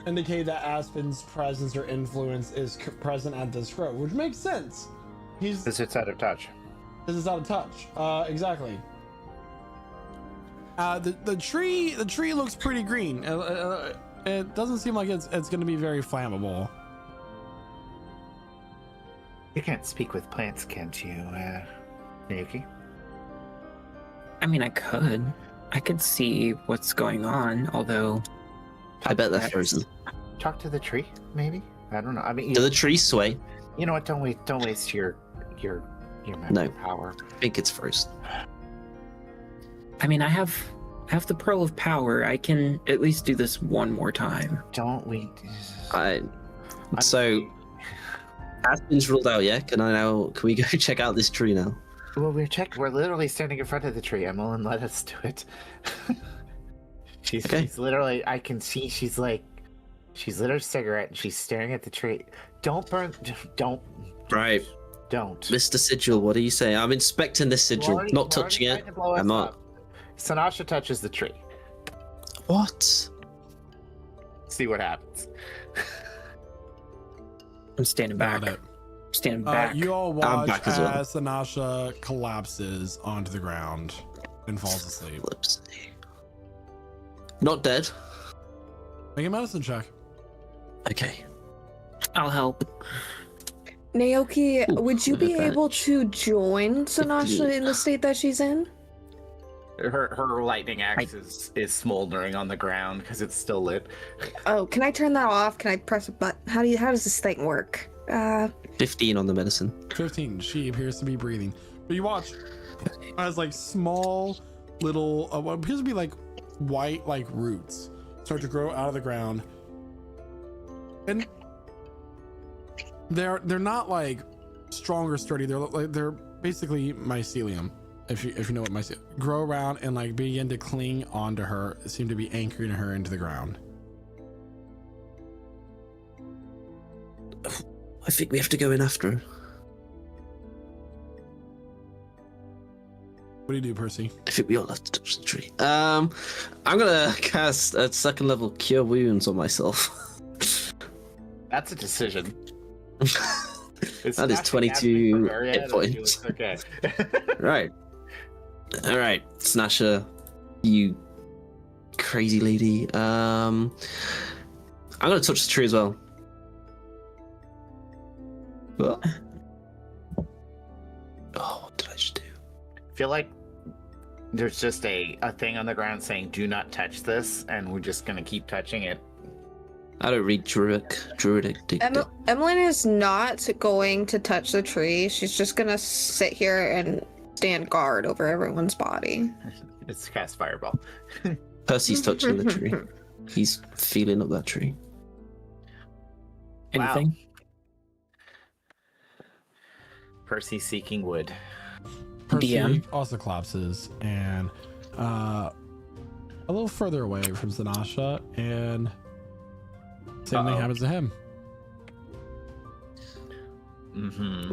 indicate that Aspen's presence or influence is present at this grove, which makes sense. Because it's out of touch. This is out of touch. Exactly. The tree looks pretty green. It doesn't seem like it's going to be very flammable. You can't speak with plants, can't you, Naoki? I mean, I could see what's going on, although I bet they're that's- frozen. Talk to the tree, maybe. I don't know. I mean, Do the trees sway? you know what? Don't waste your magic No. power. I think it's frozen. I mean, I have the pearl of power. I can at least do this one more time. Don't we? So, Aspen's ruled out, yeah? Can we go check out this tree now? Well, we're literally standing in front of the tree. Emmeline, let us do it. Okay. She's literally. I can see. She's lit a cigarette and she's staring at the tree. Don't burn. Don't. Right. Don't. Mr. Sigil, what do you say? I'm inspecting this sigil, not touching it. I'm not. Sanasha touches the tree. What? See what happens. I'm standing back. Got it. Standing back. You all I'm watch back as well. as Sanasha collapses onto the ground and falls asleep. Let's see. Not dead. Make a medicine check. Okay. I'll help. Naoki, Ooh, would you be advantage. able to join Sanasha in the state that she's in? Her lightning axe is smoldering on the ground because it's still lit. Oh, can I turn that off? Can I press a button? How does this thing work? 15 on the medicine. 15. She appears to be breathing. But you watch as like small little, what appears to be like white like roots start to grow out of the ground. And they're not like strong or sturdy. They're basically mycelium. If you know what mycelium, grow around and like begin to cling onto her, seem to be anchoring her into the ground. I think we have to go in after her. What do you do, Percy? I think we all have to touch the tree. I'm gonna cast a 2nd level Cure Wounds on myself. That's a decision. That is 22 hit points. Okay. Right. All right, Snasher, you crazy lady. I'm gonna touch the tree as well. What? Oh, what did I just do? I feel like there's just a thing on the ground saying "Do not touch this," and we're just gonna keep touching it. I don't read druidic. Emmeline is not going to touch the tree. She's just gonna sit here and stand guard over everyone's body. It's cast fireball. Percy's touching the tree. He's feeling up that tree. Anything? Percy seeking wood. Percy DM. also collapses and a little further away from Zanasha, and same thing happens to him. Mm-hmm.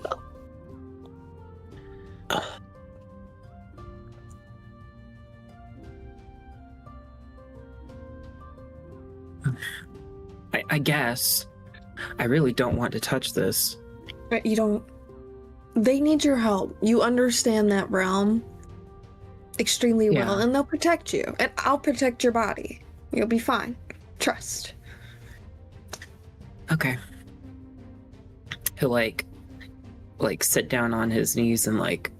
I guess. I really don't want to touch this. You don't. They need your help. You understand that realm extremely well, Yeah. and they'll protect you. And I'll protect your body. You'll be fine. Trust. Okay. He'll like sit down on his knees and like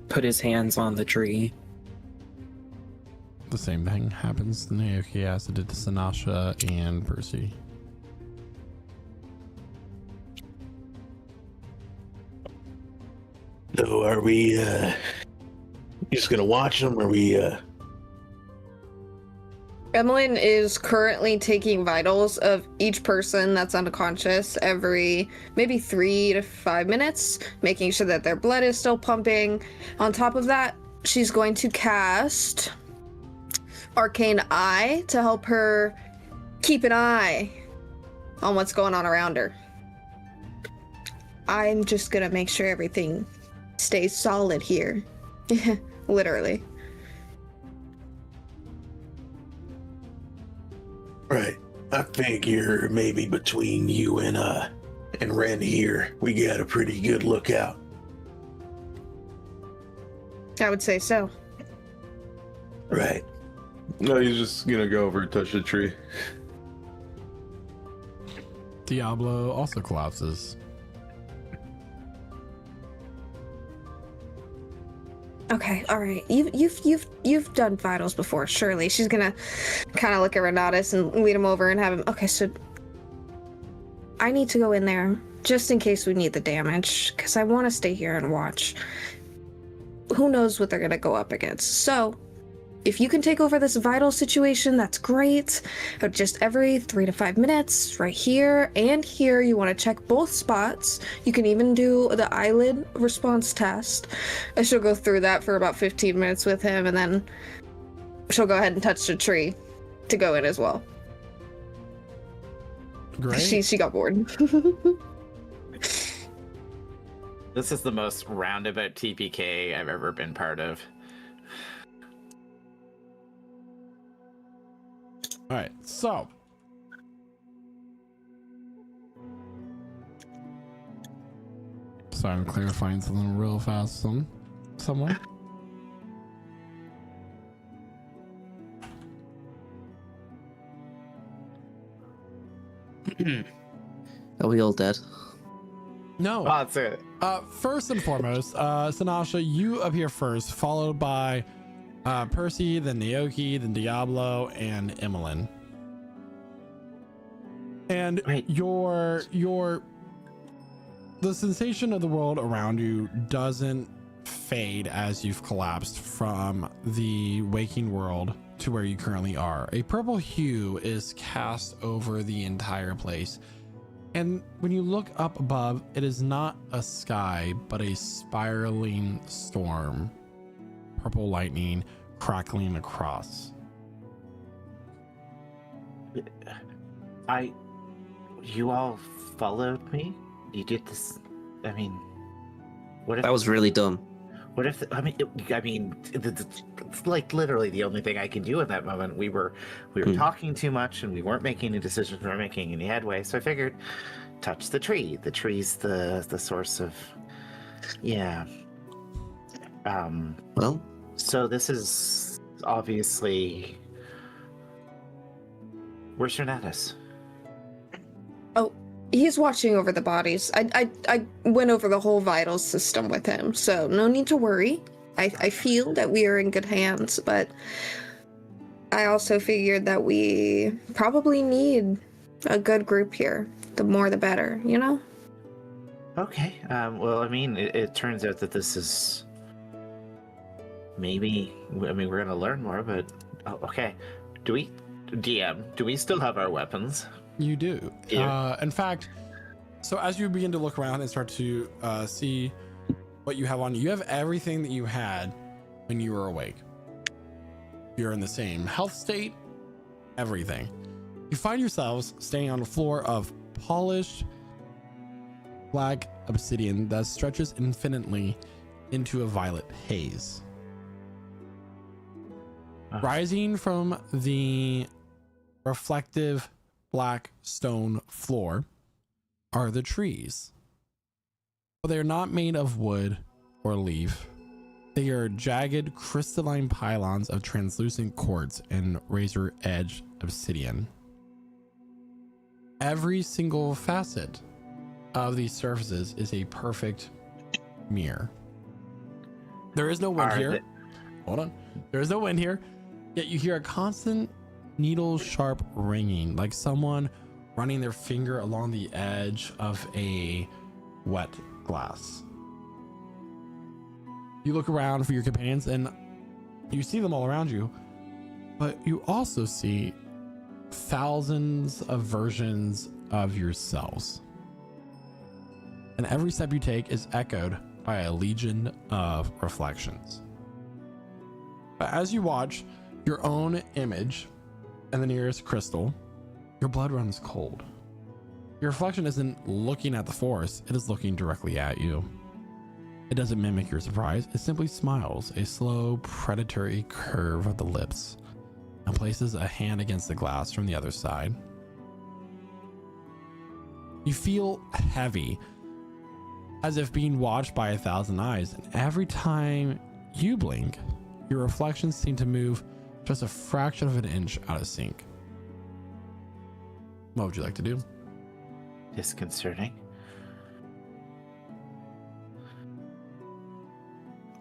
put his hands on the tree. The same thing happens to Naoki as it did to Sanasha and Percy. So are we just gonna watch them? Are we Emmeline is currently taking vitals of each person that's unconscious every maybe 3 to 5 minutes, making sure that their blood is still pumping. On top of that, she's going to cast Arcane Eye to help her keep an eye on what's going on around her. I'm just gonna make sure everything stays solid here. Literally. right? I figure maybe between you and Ren here, we got a pretty good lookout. I would say so. Right. No, he's just gonna go over and touch the tree. Diablo also collapses. Okay, all right. You've done vitals before, surely. She's gonna kind of look at Renatus and lead him over and have him. Okay, so I need to go in there just in case we need the damage, because I want to stay here and watch. Who knows what they're gonna go up against? So, if you can take over this vital situation, that's great. But just every 3 to 5 minutes, right here and here, you want to check both spots. You can even do the eyelid response test. I she'll go through that for about 15 minutes with him, and then she'll go ahead and touch the tree to go in as well. Great. She got bored. This is the most roundabout TPK I've ever been part of. All right, so I'm clarifying something real fast. Someone. Are we all dead? No. Oh, that's it. First and foremost, Sanasha, you appear first, followed by Percy, then Naoki, then Diablo, and Emmeline. And Wait. the sensation of the world around you doesn't fade as you've collapsed from the waking world to where you currently are. A purple hue is cast over the entire place. And when you look up above, it is not a sky, but a spiraling storm. Purple lightning crackling across. You all followed me? You did this? I mean, what if That was really dumb. What if? It's like literally the only thing I can do in that moment. We were talking too much, and we weren't making any decisions. We weren't making any headway. So I figured, touch the tree. The tree's the source of, yeah. Well, So this is obviously. Where's Renatus? Oh, he's watching over the bodies. I went over the whole vital system with him, so no need to worry. I feel that we are in good hands, but I also figured that we probably need a good group here. The more the better, you know? Okay. Well, I mean, it turns out that this is maybe. I mean, we're gonna learn more, but okay. Do we still have our weapons? You do. Yeah. In fact, so as you begin to look around and start to see what you have on you, have everything that you had when you were awake. You're in the same health state, everything. You find yourselves standing on a floor of polished black obsidian that stretches infinitely into a violet haze. Rising from the reflective black stone floor are the trees. But they are not made of wood or leaf. They are jagged crystalline pylons of translucent quartz and razor edge obsidian. Every single facet of these surfaces is a perfect mirror. There is no wind here. Hold on. There is no wind here, yet you hear a constant needle sharp ringing, like someone running their finger along the edge of a wet glass. You look around for your companions and you see them all around you, but you also see thousands of versions of yourselves. And every step you take is echoed by a legion of reflections. But as you watch your own image and the nearest crystal, your blood runs cold. Your reflection isn't looking at the forest, it is looking directly at you. It doesn't mimic your surprise, it simply smiles, a slow, predatory curve of the lips, and places a hand against the glass from the other side. You feel heavy, as if being watched by 1,000 eyes, and every time you blink, your reflections seem to move just a fraction of an inch out of sync. What would you like to do? Disconcerting.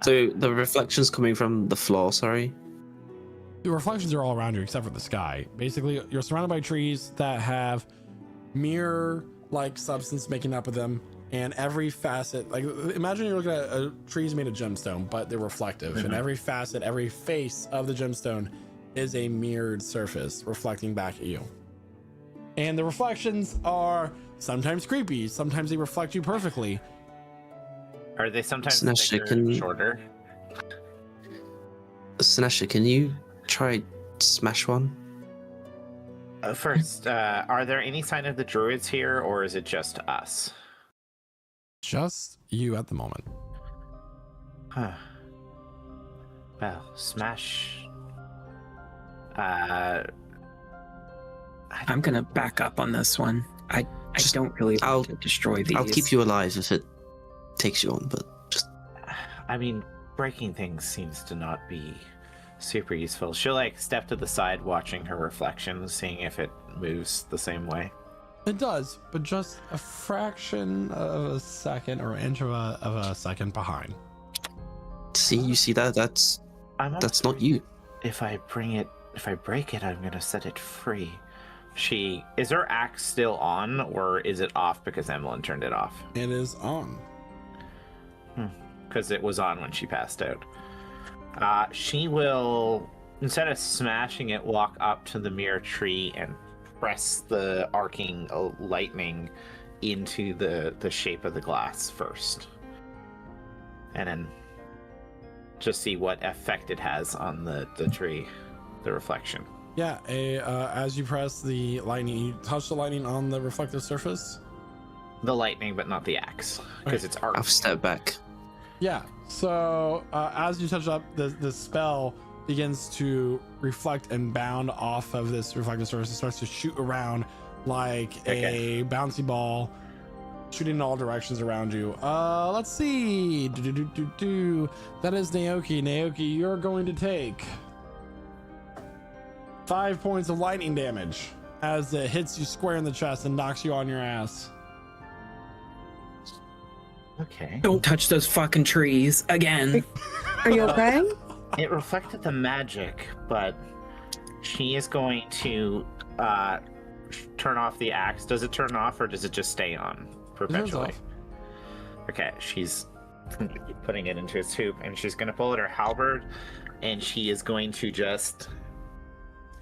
So the reflections coming from the floor, sorry. The reflections are all around you except for the sky. Basically, you're surrounded by trees that have mirror-like substance making up of them, and every facet, like imagine you're looking at a trees made of gemstone, but they're reflective, and every facet, every face of the gemstone is a mirrored surface reflecting back at you. And the reflections are sometimes creepy, sometimes they reflect you perfectly. Are they sometimes Sinesha, thicker, shorter? Sinesha, can you try smash one? First, are there any sign of the druids here, or is it just us? Just you at the moment. Huh. Well, smash. I'm gonna back up on this one. I don't really want to destroy these. I'll keep you alive if it takes you on, but just... I mean, breaking things seems to not be super useful. She'll like step to the side watching her reflection, seeing if it moves the same way. It does, but just a fraction of a second or an inch of a second behind. See, you see that? That's not you. If I break it, I'm gonna set it free. Is her axe still on, or is it off because Emmeline turned it off? It is on. Because it was on when she passed out. She will, instead of smashing it, walk up to the mirror tree and press the arcing lightning into the shape of the glass first. And then just see what effect it has on the tree, the reflection. Yeah, as you press the lightning, you touch the lightning on the reflective surface? The lightning, but not the axe, because it's arc. I'll step back. Yeah, so as you touch up, the spell begins to reflect and bound off of this reflective surface. It starts to shoot around like a bouncy ball, shooting in all directions around you. Let's see. That is Naoki. Naoki, you're going to take 5 points of lightning damage as it hits you square in the chest and knocks you on your ass. Okay. Don't touch those fucking trees again. Are you okay? It reflected the magic, but she is going to turn off the axe. Does it turn off, or does it just stay on perpetually? Okay, she's putting it into its tube, and she's going to pull out her halberd, and she is going to just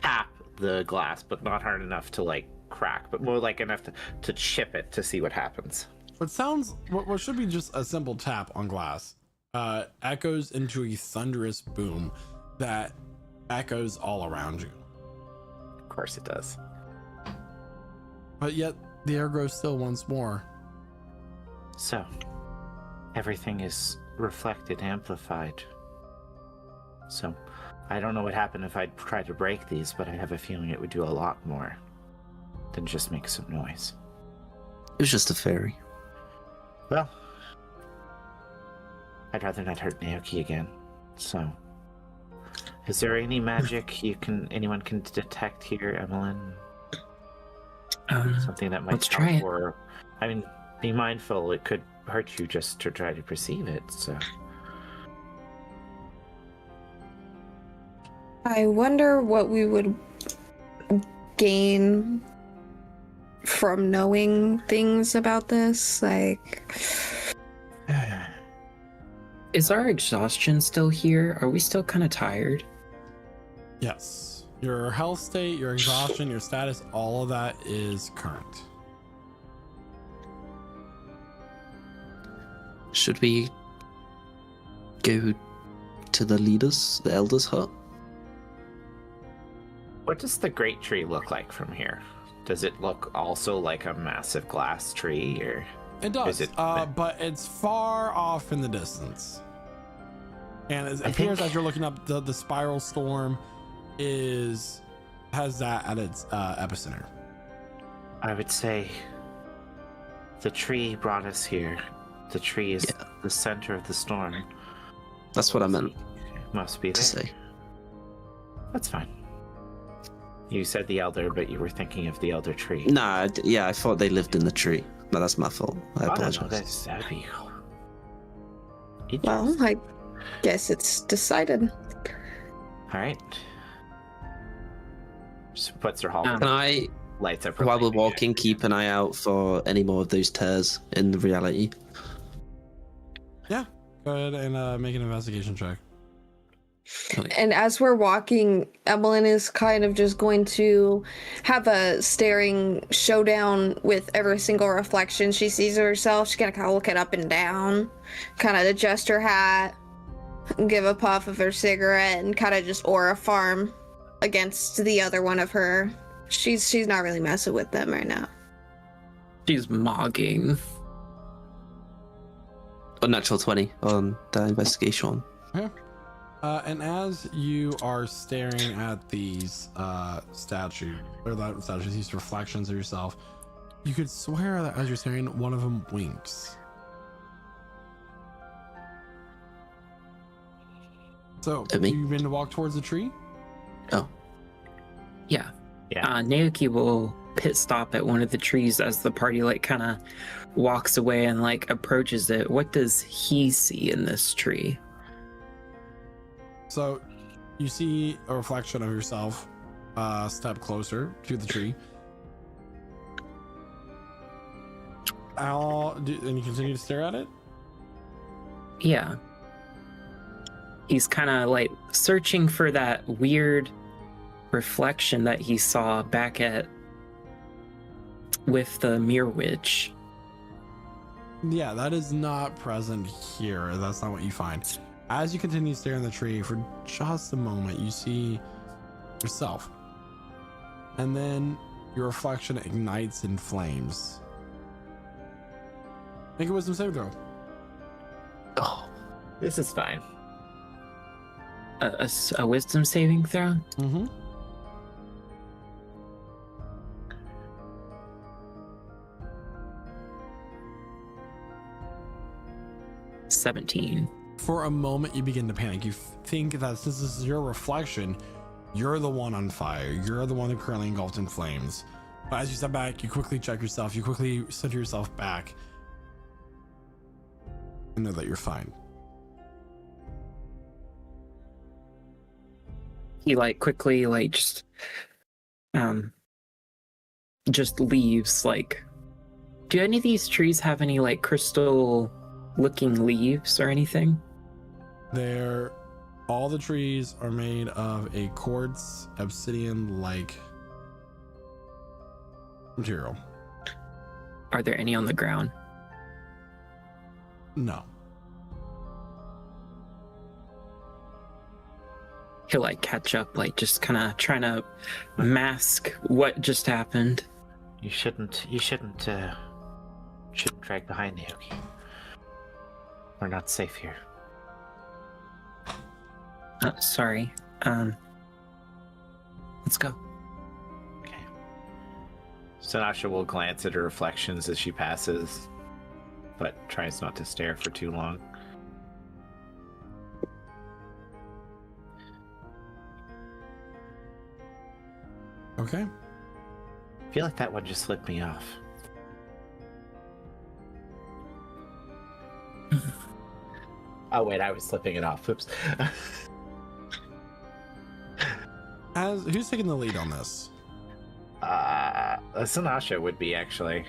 tap the glass, but not hard enough to like crack, but more like enough to chip it to see what happens. What sounds, what should be just a simple tap on glass, echoes into a thunderous boom that echoes all around you. Of course it does. But yet the air grows still once more. So, everything is reflected, amplified. So, I don't know what happened if I tried to break these, but I have a feeling it would do a lot more than just make some noise. It was just a fairy. Well, I'd rather not hurt Naoki again. So, is there any magic anyone can detect here, Emmeline? Something that might let's try it. Or, I mean, be mindful. It could hurt you just to try to perceive it. So, I wonder what we would gain from knowing things about this. Like, Is our exhaustion still here? Are we still kind of tired? Yes. Your health state, your exhaustion, your status, all of that is current. Should we go to the elders' hut? what does the great tree look like from here? Does it look also like a massive glass tree, or It does, is it? but it's far off in the distance. And it appears as you're looking up, the spiral storm has that at its epicenter. I would say the tree brought us here. The tree is the center of the storm. That's what I meant Must be to there. say. That's fine. You said the elder, but you were thinking of the elder tree. Nah, yeah, I thought they lived in the tree. No, that's my fault. I Oh, no, apologize. that'd be. well, I Guess it's decided. All right. Just puts her halberd. Can I, Lights up. her while we're lightning walking, keep an eye out for any more of those tears in the reality? Yeah. Go ahead and make an investigation check. And as we're walking, Evelyn is kind of just going to have a staring showdown with every single reflection she sees of herself. She's gonna kind of look it up and down, kind of adjust her hat, give a puff of her cigarette, and kind of just aura farm against the other one of her. She's not really messing with them right now. She's mogging. Unnatural 20 on the investigation. Okay. And as you are staring at these these reflections of yourself, you could swear that as you're staring, one of them winks. So, At me? you begin to walk towards the tree? Oh. Yeah. Yeah. Naoki will pit stop at one of the trees as the party like kind of walks away and like approaches it. What does he see in this tree? So, you see a reflection of yourself step closer to the tree. And you continue to stare at it? Yeah. He's kind of like searching for that weird reflection that he saw back at with the Mirror Witch. Yeah, that is not present here. That's not what you find. As you continue staring at the tree for just a moment, you see yourself. And then your reflection ignites in flames. Make a wisdom saving throw. Oh. This is fine. A wisdom saving throw? Mm-hmm. $17. For a moment, you begin to panic. You think that since this is your reflection, you're the one on fire. You're the one that currently engulfed in flames. But as you step back, you quickly check yourself. You quickly center yourself back. And know that you're fine. He like quickly like just leaves. Like, do any of these trees have any like crystal looking leaves or anything? All the trees are made of a quartz obsidian like material. Are there any on the ground? No. He'll like catch up, like just kind of trying to mask what just happened. You shouldn't drag behind Naoki. We're not safe here. Sorry. Let's go. Okay. Sanasha will glance at her reflections as she passes, but tries not to stare for too long. Okay. I feel like that one just flipped me off. Oh wait, I was slipping it off. Oops. Who's taking the lead on this? Sanasha would be actually.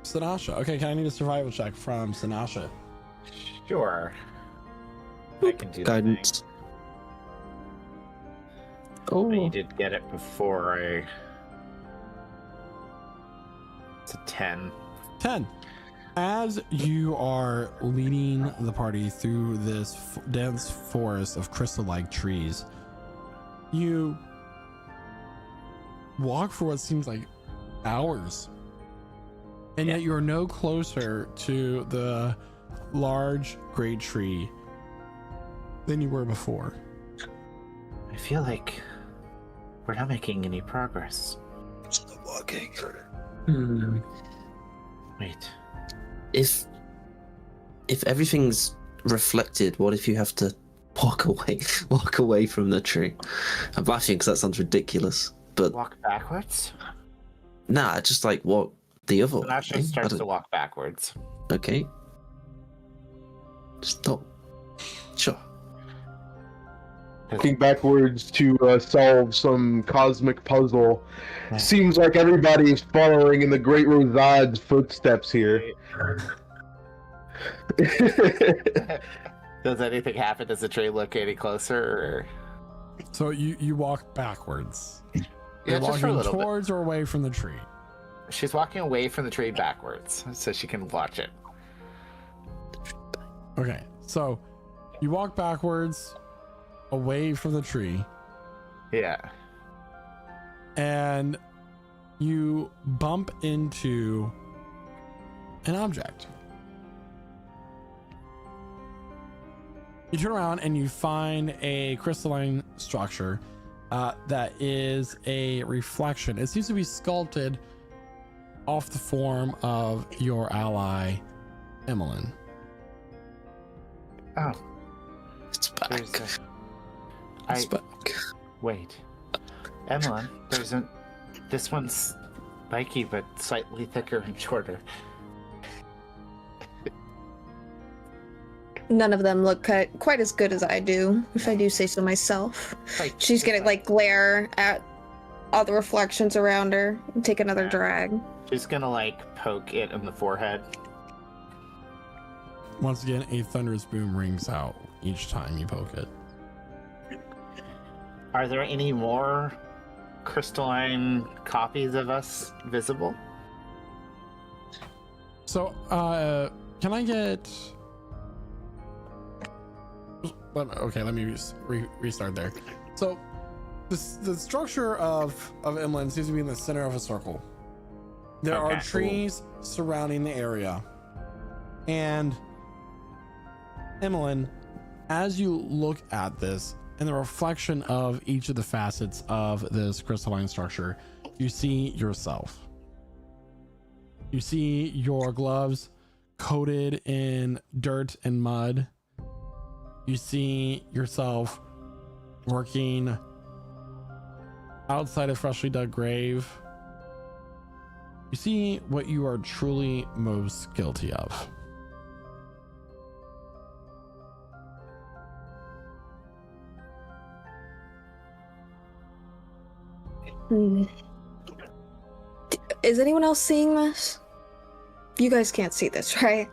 Sanasha. Okay, can I need a survival check from Sanasha? Sure. I can do that. Guidance. But you Oh. did get it before It's a 10. 10. As you are leading the party through this dense forest of crystal-like trees, you walk for what seems like hours, and yet you are no closer to the large great tree than you were before. I feel like we're not making any progress. Still walking. Wait. If everything's reflected, what if you have to walk away from the tree? I'm laughing because that sounds ridiculous, but Walk backwards? nah, just like walk the other way. Sanasha I starts don't- to walk backwards. Okay. Stop. Sure. Looking backwards to solve some cosmic puzzle. Yeah. Seems like everybody is following in the Great Rosad's footsteps here. Does anything happen? Does the tree look any closer? Or... So you walk backwards. Yeah, You're just for a walking little bit. towards or away from the tree. She's walking away from the tree backwards so she can watch it. Okay, so you walk backwards away from the tree Yeah. and you bump into an object. You turn around and you find a crystalline structure that is a reflection. It seems to be sculpted off the form of your ally, Emmeline. Oh, It's back. there's a... It's back. Wait. Emmeline, there's a... This one's spiky, but slightly thicker and shorter. None of them look quite as good as I do, if I do say so myself. Like, She's gonna like glare at all the reflections around her and take another drag. She's gonna like poke it in the forehead. Once again, a thunderous boom rings out each time you poke it. Are there any more crystalline copies of us visible? So, can I get... Okay, let me restart there. So, the structure of Emlyn seems to be in the center of a circle. There are trees surrounding the area. And Emlyn, as you look at this, and the reflection of each of the facets of this crystalline structure, you see yourself. You see your gloves coated in dirt and mud. You see yourself working outside a freshly dug grave. You see what you are truly most guilty of. Is anyone else seeing this? You guys can't see this, right?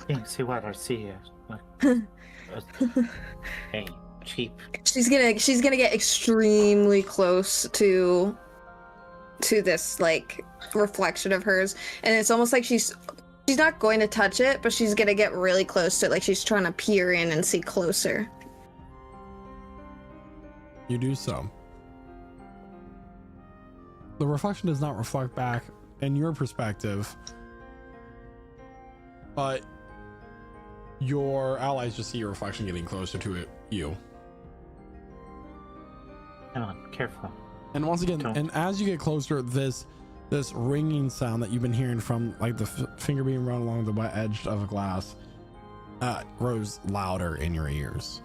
Yeah, see what I see hey, cheap. She's gonna get extremely close to this like reflection of hers, and it's almost like she's not going to touch it, but she's gonna get really close to it, like she's trying to peer in and see closer. You do so. The reflection does not reflect back in your perspective, but your allies just see your reflection getting closer to you. Come on, careful. And once again, Don't. and as you get closer, this ringing sound that you've been hearing from like the finger being run along the wet edge of a glass grows louder in your ears.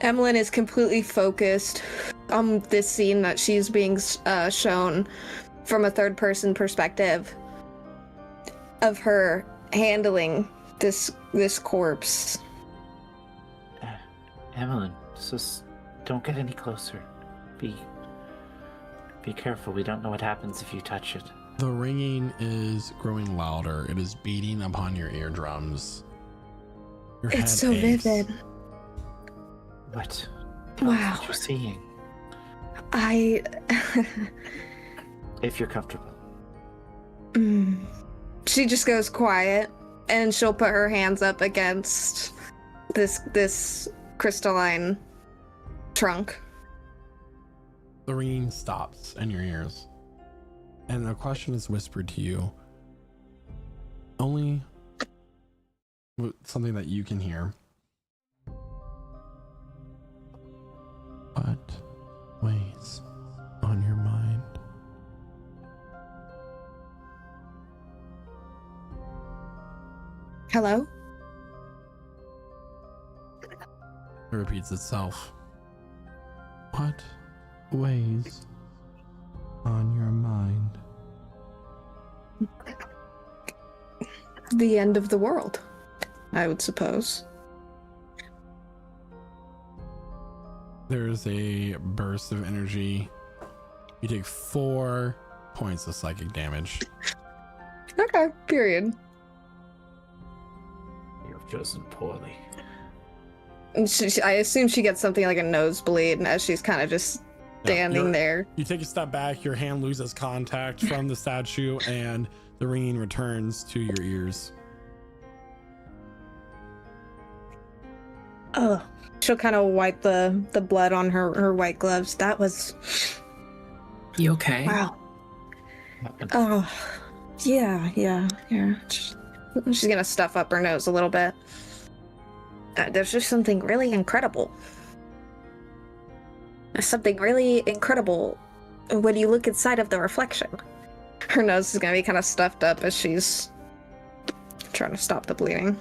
Emmeline is completely focused on this scene that she's being shown from a third-person perspective of her handling this corpse. Emmeline, don't get any closer. Be careful. We don't know what happens if you touch it. The ringing is growing louder. It is beating upon your eardrums. Your head It's so aches. vivid. What? Wow. What you're seeing? If you're comfortable. She just goes quiet, and she'll put her hands up against this crystalline trunk. The ringing stops in your ears, and a question is whispered to you. Only something that you can hear. What weighs on your mind? Hello? It repeats itself. What weighs on your mind? The end of the world, I would suppose. There's a burst of energy. You take 4 points of psychic damage. Okay, period. You have chosen poorly. And I assume she gets something like a nosebleed as she's kind of just standing there. You take a step back, your hand loses contact from the statue, and the ringing returns to your ears. Oh, she'll kind of wipe the blood on her white gloves. That was... You okay? Wow. Oh, yeah. She's gonna stuff up her nose a little bit. There's just something really incredible. There's something really incredible when you look inside of the reflection. Her nose is gonna be kind of stuffed up as she's trying to stop the bleeding.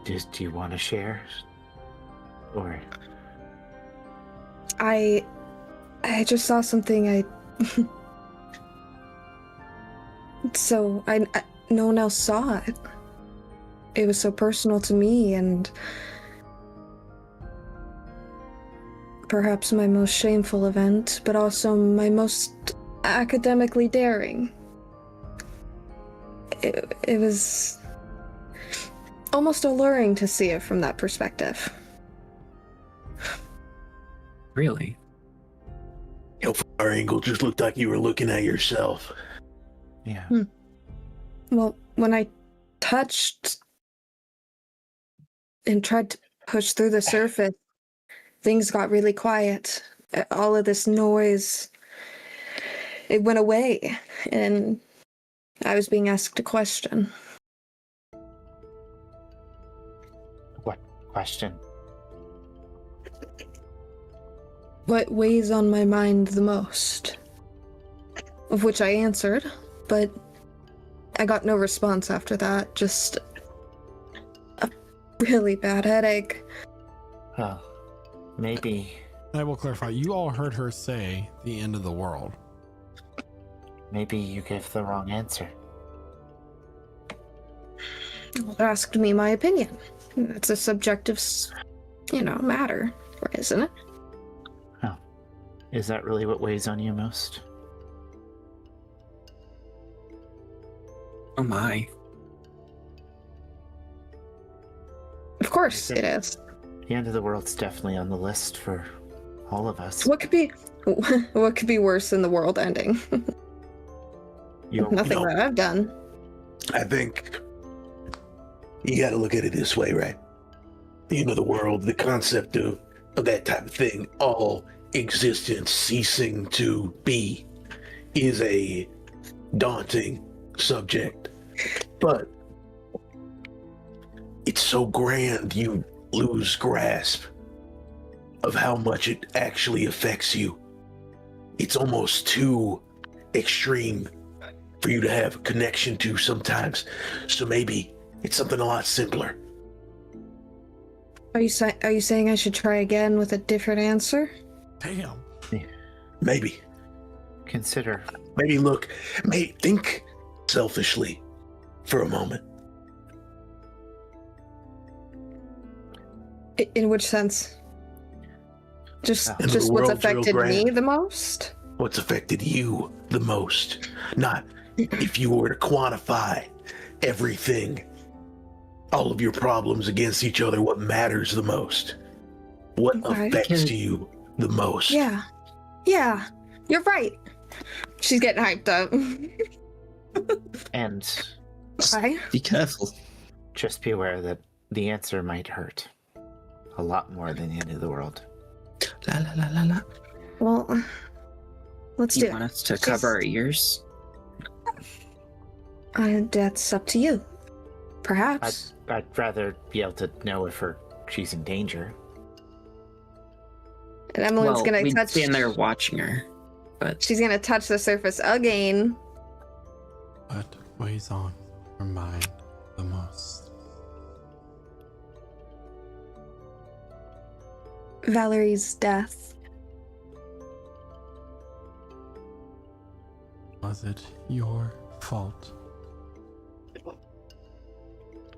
Do you want to share? Or... I just saw something. So no one else saw it. It was so personal to me, and perhaps my most shameful event, but also my most academically daring. It was almost alluring to see it from that perspective. Really? From our angle, just looked like you were looking at yourself. Yeah. Well, when I touched and tried to push through the surface, things got really quiet. All of this noise, it went away, and I was being asked a question. What question? What weighs on my mind the most? Of which I answered, but I got no response after that, just a really bad headache. Well, maybe... I will clarify, you all heard her say the end of the world. Maybe you gave the wrong answer. Well, asked me my opinion. It's a subjective, matter, isn't it? Oh. Is that really what weighs on you most? Oh my. Of course it is. The end of the world's definitely on the list for all of us. What could be worse than the world ending? Nothing that I've done. I think you got to look at it this way, right? The end of the world, the concept of that type of thing, all existence ceasing to be, is a daunting subject. But it's so grand you lose grasp of how much it actually affects you. It's almost too extreme for you to have a connection to sometimes. So maybe it's something a lot simpler. Are you saying I should try again with a different answer? Damn. Maybe. Consider. Maybe think selfishly for a moment. In which sense? Just End of the what's world's affected real me grand. the most? What's affected you the most? Not if you were to quantify everything, all of your problems against each other, what matters the most? What Okay. affects you the most? Yeah, you're right. She's getting hyped up. And Right? Be careful. just be aware that the answer might hurt a lot more than the end of the world. La la la la la. Well, let's do You want it. us to cover our ears? That's up to you. Perhaps. I'd rather be able to know if she's in danger. And Emmeline's gonna we'd touch. stand there watching her, but She's gonna touch the surface again. What weighs on your mind the most? Valerie's death. Was it your fault?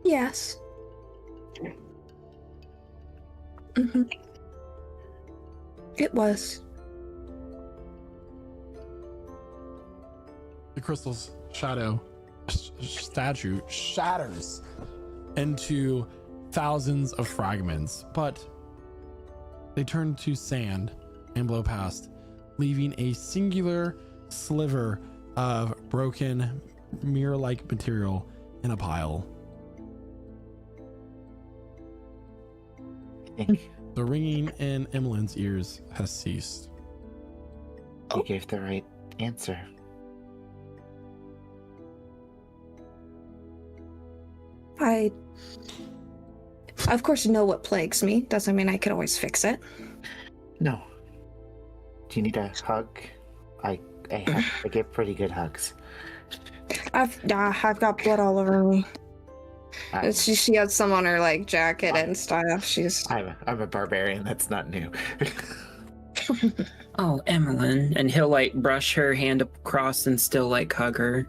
Yes. Mm-hmm. It was. The crystal's statue shatters into thousands of fragments, but they turn to sand and blow past, leaving a singular sliver of broken mirror-like material in a pile. I think The ringing in Emmeline's ears has ceased. you gave the right answer. I, of course, know what plagues me. Doesn't mean I could always fix it. No. Do you need a hug? I give pretty good hugs. I've got blood all over me. I- She has some on her like jacket and stuff. She's I'm a barbarian. That's not new. Oh, Emmeline. And he'll like brush her hand across and still like hug her.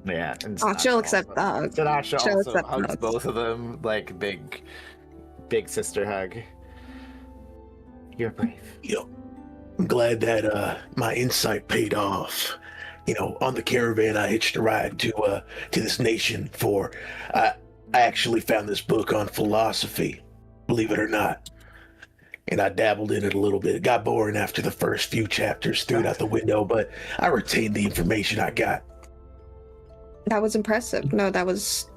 Yeah. And oh, Sinasha she'll accept also- the hug. Sinasha She'll also accept the hugs hugs. both of them like big sister hug. You're brave. I'm glad that my insight paid off. On the caravan I hitched a ride to this nation for. I actually found this book on philosophy, believe it or not. And I dabbled in it a little bit. It got boring after the first few chapters, threw it out the window, but I retained the information I got. That was impressive. No, that was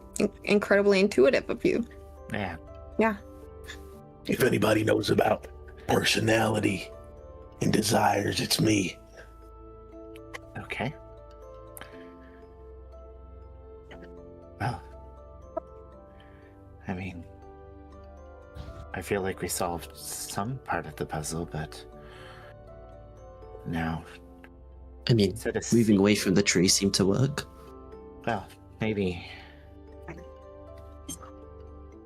incredibly intuitive of you. Yeah. Yeah. If anybody knows about personality and desires, it's me. Okay. Well, I mean, I feel like we solved some part of the puzzle, but now, I mean, instead of moving away from the tree seemed to work. well, maybe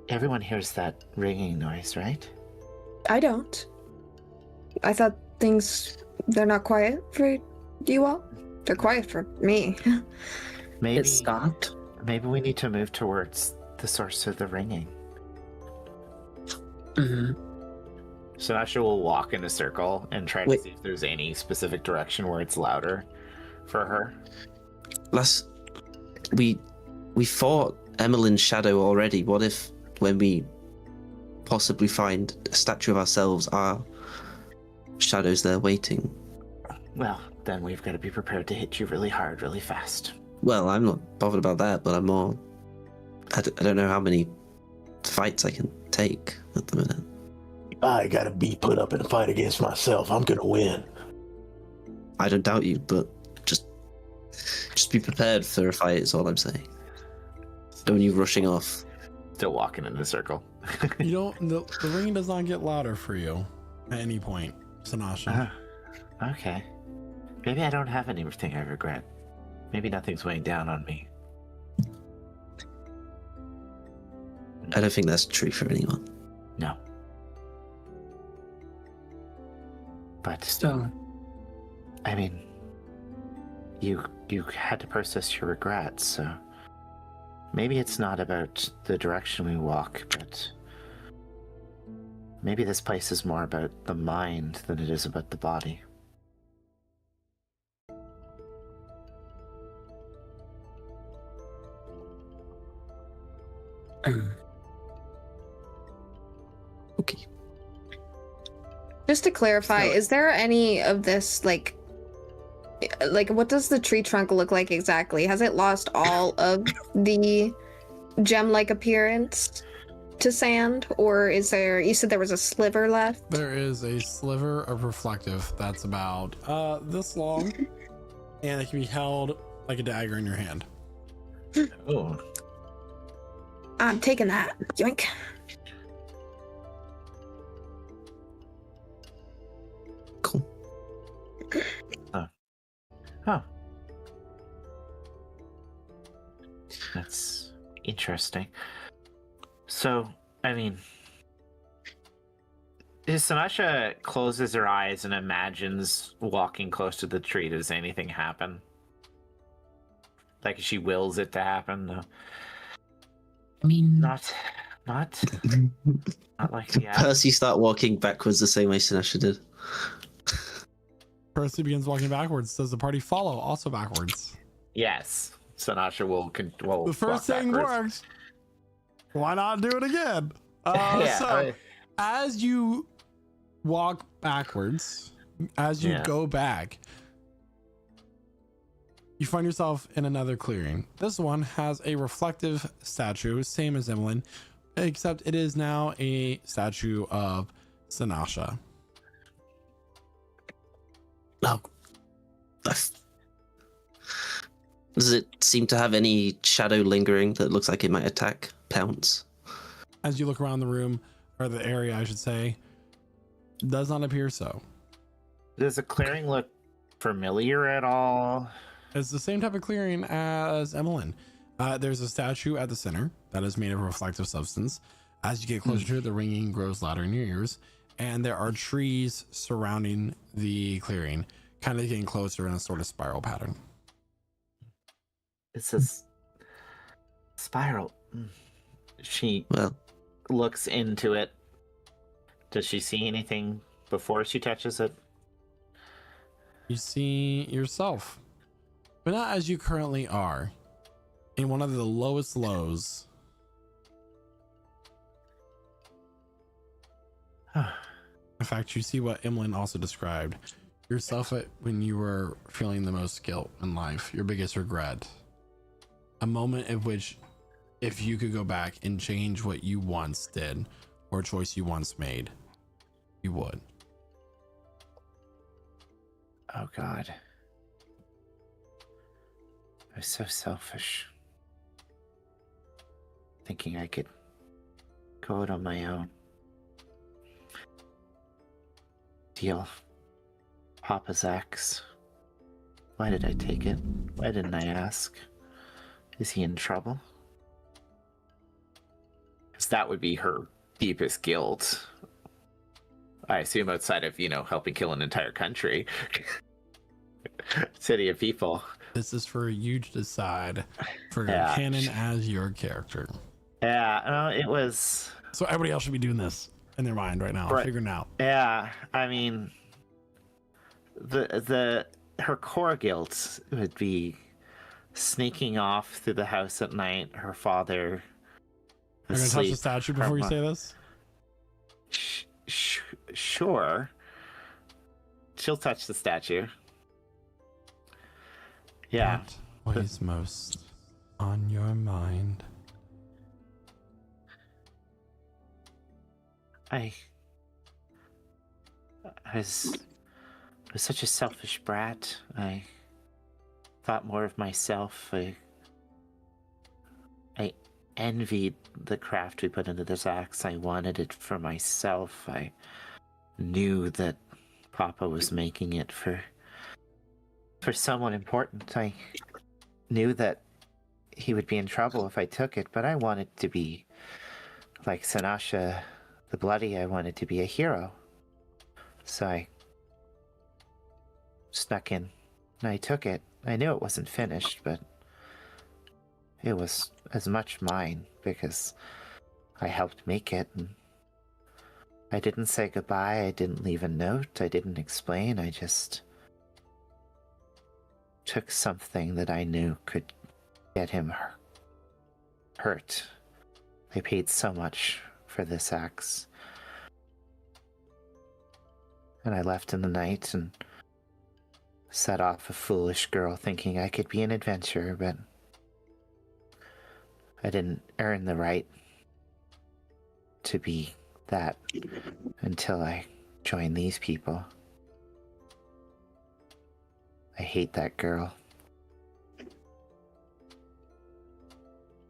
everyone hears that ringing noise, right? I don't. I thought they're not quiet for you all. They're quiet for me. Maybe It stopped. Maybe we need to move towards the source of the ringing. Hmm. So Asha will walk in a circle and try to Wait. see if there's any specific direction where it's louder for her. We fought Emmeline's shadow already. What if when we possibly find a statue of ourselves, our shadows there waiting? Well, then we've got to be prepared to hit you really hard, really fast. Well, I'm not bothered about that, but I'm more... I don't know how many fights I can take at the minute. I gotta be put up in a fight against myself. I'm gonna win. I don't doubt you, but just be prepared for a fight is all I'm saying. Don't you rushing off. Still walking in the circle. You don't. The ringing does not get louder for you at any point, Sinasha. Okay. Maybe I don't have anything I regret. Maybe nothing's weighing down on me. I don't think that's true for anyone. No. But So, I mean, you had to process your regrets, so maybe it's not about the direction we walk, but maybe this place is more about the mind than it is about the body. Okay. Just to clarify, So- is there any of this like what does the tree trunk look like exactly? Has it lost all of the gem-like appearance to sand, or is there? You said there was a sliver left. There is a sliver of reflective that's about this long, and it can be held like a dagger in your hand. Oh, I'm taking that. Yoink. Cool. oh. That's interesting. So, I mean, if Sinasha closes her eyes and imagines walking close to the tree, does anything happen? Like she wills it to happen? No. I mean, Not Not like the axe. Percy start walking backwards the same way Sinasha did. Percy begins walking backwards. Does the party follow also backwards? Yes. Sinasha will The first walk thing backwards. worked. Why not do it again? Yeah, So as you walk backwards, as you go back, you find yourself in another clearing. This one has a reflective statue, same as Emlyn, except it is now a statue of Sinasha. Oh, does it seem to have any shadow lingering that looks like it might attack, pounce? As you look around the room, or the area, I should say, does not appear so. Does the clearing look familiar at all? It's the same type of clearing as Emmeline. There's a statue at the center that is made of a reflective substance. As you get closer to it, the ringing grows louder in your ears, and there are trees surrounding the clearing, kind of getting closer in a sort of spiral pattern. It's a spiral. She looks into it. Does she see anything before she touches it? You see yourself, but not as you currently are, in one of the lowest lows. In fact, you see what Emlyn also described. Yourself when you were feeling the most guilt in life, your biggest regret. A moment of which, if you could go back and change what you once did or a choice you once made, you would. Oh God. I was so selfish. Thinking I could go out on my own. Steal Papa's axe. Why did I take it? Why didn't I ask? Is he in trouble? Because that would be her deepest guilt. I assume outside of, helping kill an entire country. City of people. This is for you to decide for canon as your character. Yeah, it was... So everybody else should be doing this in their mind right now, figuring out. Yeah, I mean... Her core guilt would be sneaking off through the house at night, her father You're gonna touch the statue before you say this? Sure. She'll touch the statue. Yeah. What is most on your mind? I was such a selfish brat. I thought more of myself. I envied the craft we put into this axe. I wanted it for myself. I knew that Papa was making it for someone important. I knew that he would be in trouble if I took it, but I wanted to be like Sinasha the Bloody. I wanted to be a hero. So I snuck in and I took it. I knew it wasn't finished, but it was as much mine because I helped make it. And I didn't say goodbye. I didn't leave a note. I didn't explain. I just took something that I knew could get him hurt. I paid so much for this axe. And I left in the night and set off a foolish girl thinking I could be an adventurer, but I didn't earn the right to be that until I joined these people. I hate that girl.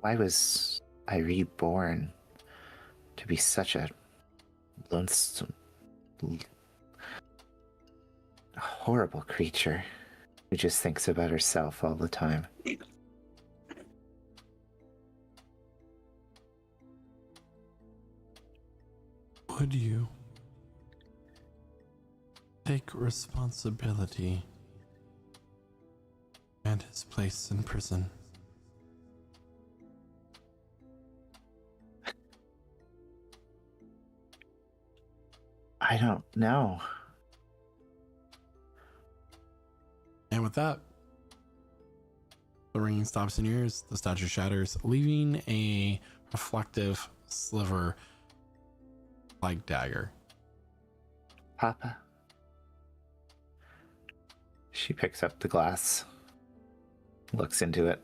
Why was I reborn to be such a lonesome, horrible creature who just thinks about herself all the time? Would you take responsibility and his place in prison? I don't know. And with that, the ringing stops in your ears, the statue shatters, leaving a reflective sliver like dagger. Papa. She picks up the glass, looks into it,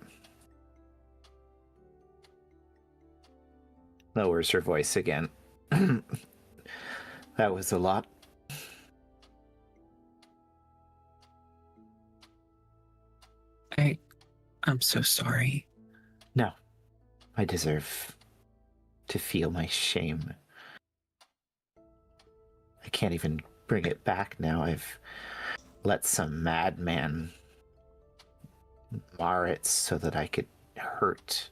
lowers her voice again. That was a lot. I'm so sorry. No, I deserve to feel my shame. I can't even bring it back now. I've let some madman mar it so that I could hurt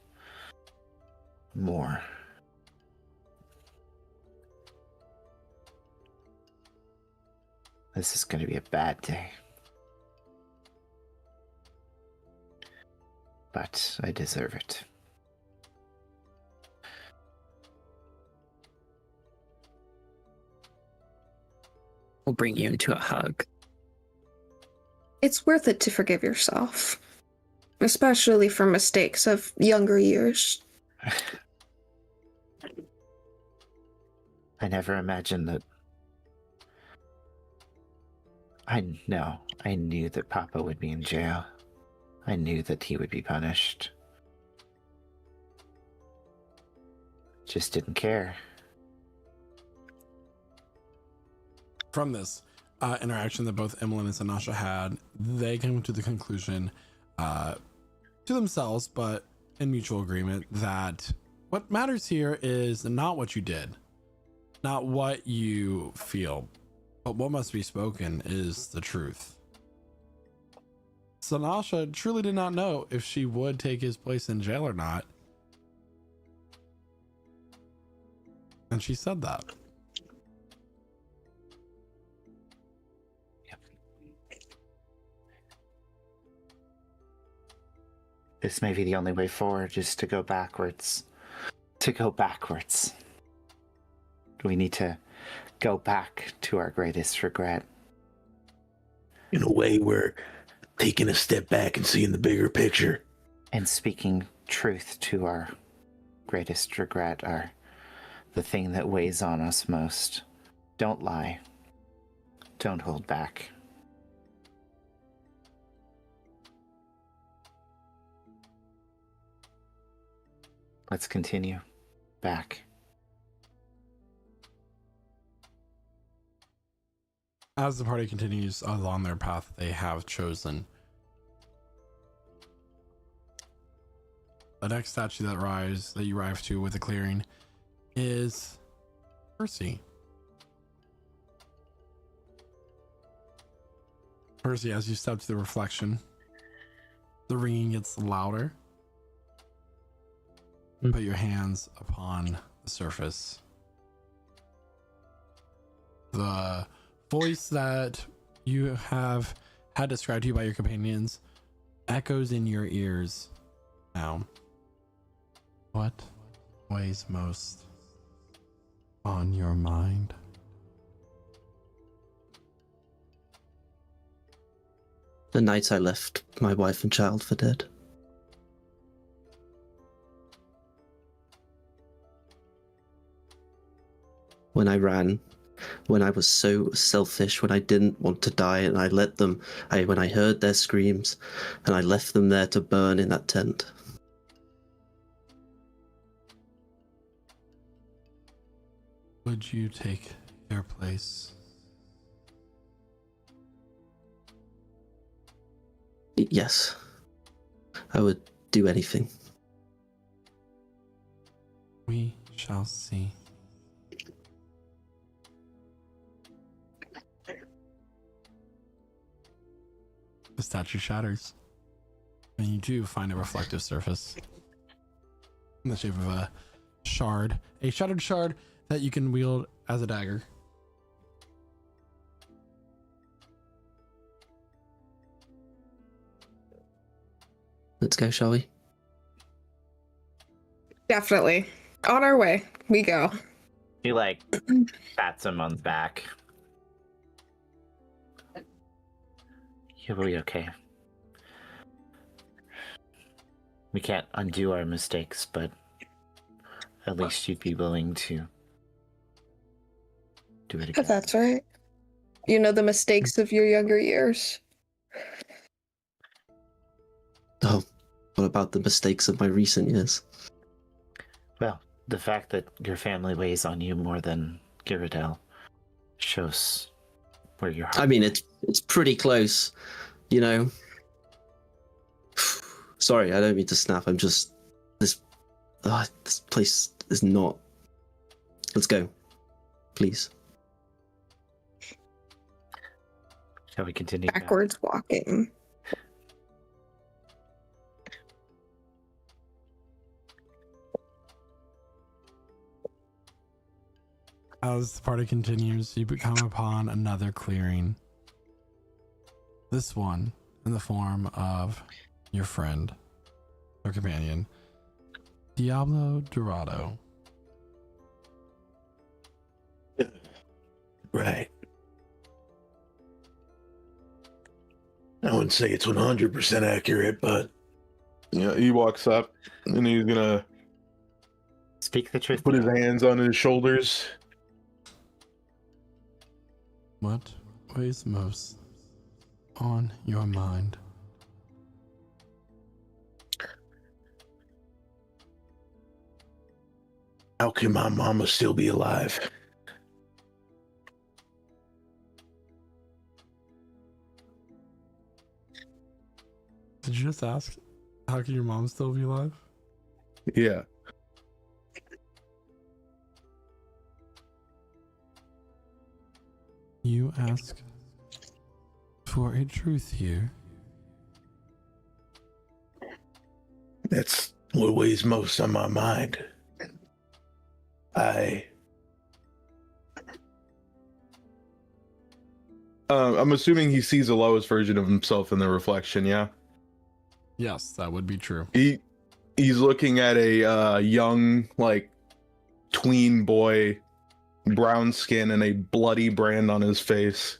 more. This is going to be a bad day. But I deserve it. We'll bring you into a hug. It's worth it to forgive yourself, especially for mistakes of younger years. I never imagined that. I knew that Papa would be in jail. I knew that he would be punished. Just didn't care. From this interaction that both Emmeline and Sanasha had, they came to the conclusion to themselves, but in mutual agreement, that what matters here is not what you did, not what you feel, but what must be spoken is the truth. Sanasha truly did not know if she would take his place in jail or not. And she said that. Yep. This may be the only way forward, just to go backwards. To go backwards. We need to go back to our greatest regret. In a way, we're taking a step back and seeing the bigger picture. And speaking truth to our greatest regret, the thing that weighs on us most. Don't lie. Don't hold back. Let's continue back. As the party continues along their path they have chosen, the next statue that you arrive to with the clearing is Percy. Percy, as you step to the reflection, the ringing gets louder. Put your hands upon the surface. The voice that you have had described to you by your companions echoes in your ears now. What weighs most on your mind? The night I left my wife and child for dead. When I ran, when I was so selfish, when I didn't want to die, and I let them, when I heard their screams, and I left them there to burn in that tent. Would you take their place? Yes. I would do anything. We shall see. The statue shatters, and you do find a reflective surface in the shape of a shattered shard that you can wield as a dagger. Let's go, shall we? Definitely. On our way. We go. He pats him on the back. You'll be okay. We can't undo our mistakes, but at least you'd be willing to do it again. That's right. You know the mistakes of your younger years. Oh, what about the mistakes of my recent years? Well, the fact that your family weighs on you more than Girardel shows where your heart. I mean, it's pretty close, you know. Sorry, I don't mean to snap. I'm just this place is not. Let's go, please. Shall we continue? Backwards walking. As the party continues, you come upon another clearing. This one in the form of your friend or companion, Diablo Dorado. Right. I wouldn't say it's 100% accurate, but Yeah, he walks up and he's gonna Speak the truth. put his hands on his shoulders. What weighs most on your mind? how can my mama still be alive? Did you just ask, how can your mom still be alive? Yeah. You ask for a truth here. That's what weighs most on my mind. I'm assuming he sees the lowest version of himself in the reflection. Yeah. Yes, that would be true. He's looking at a young, like, tween boy, brown skin and a bloody brand on his face.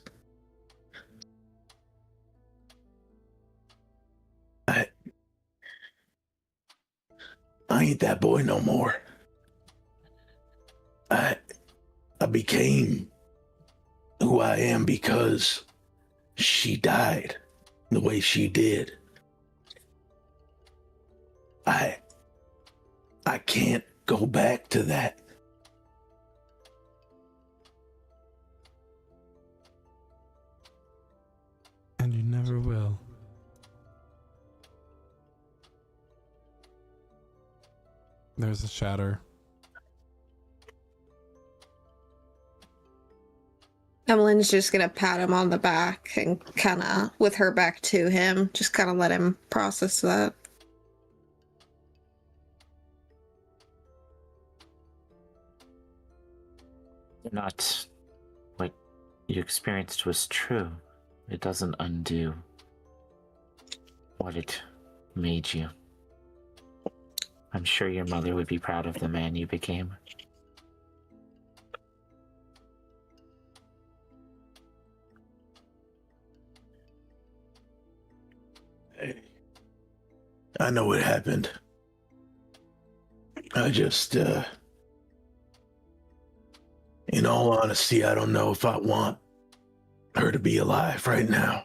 I ain't that boy no more. I became who I am because she died the way she did. I can't go back to that. And you never will. There's a shatter. Emmeline's just gonna pat him on the back and kind of, with her back to him, just kind of let him process that. Not what you experienced was true. It doesn't undo what it made you. I'm sure your mother would be proud of the man you became. I know what happened. I just, in all honesty, I don't know if I want her to be alive right now.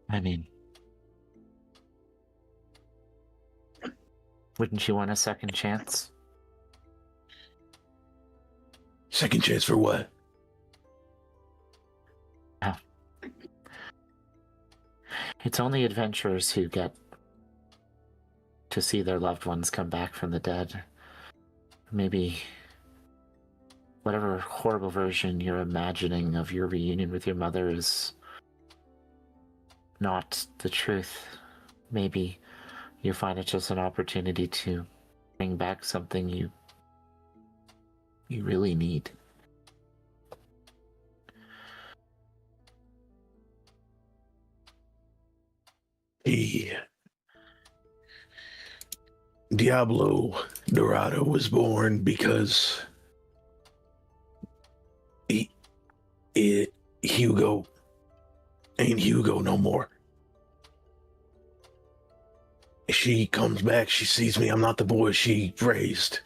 I mean, wouldn't you want a second chance? Second chance for what? It's only adventurers who get to see their loved ones come back from the dead. Maybe whatever horrible version you're imagining of your reunion with your mother is not the truth. Maybe you find it just an opportunity to bring back something you really need. Diablo Dorado was born because Hugo ain't Hugo no more. She comes back, she sees me, I'm not the boy she raised.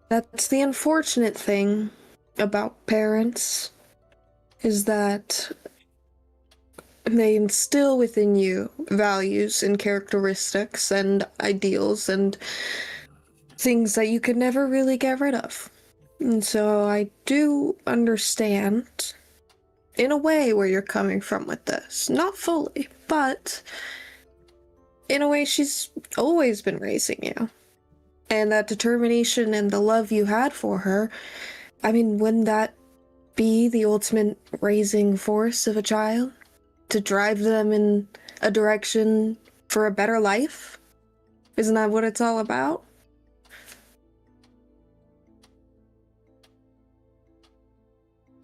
That's the unfortunate thing about parents, is that they instill within you values and characteristics and ideals and things that you could never really get rid of. And so I do understand, in a way, where you're coming from with this. Not fully, but in a way, she's always been raising you. And that determination and the love you had for her, I mean, wouldn't that be the ultimate raising force of a child? To drive them in a direction for a better life? Isn't that what it's all about?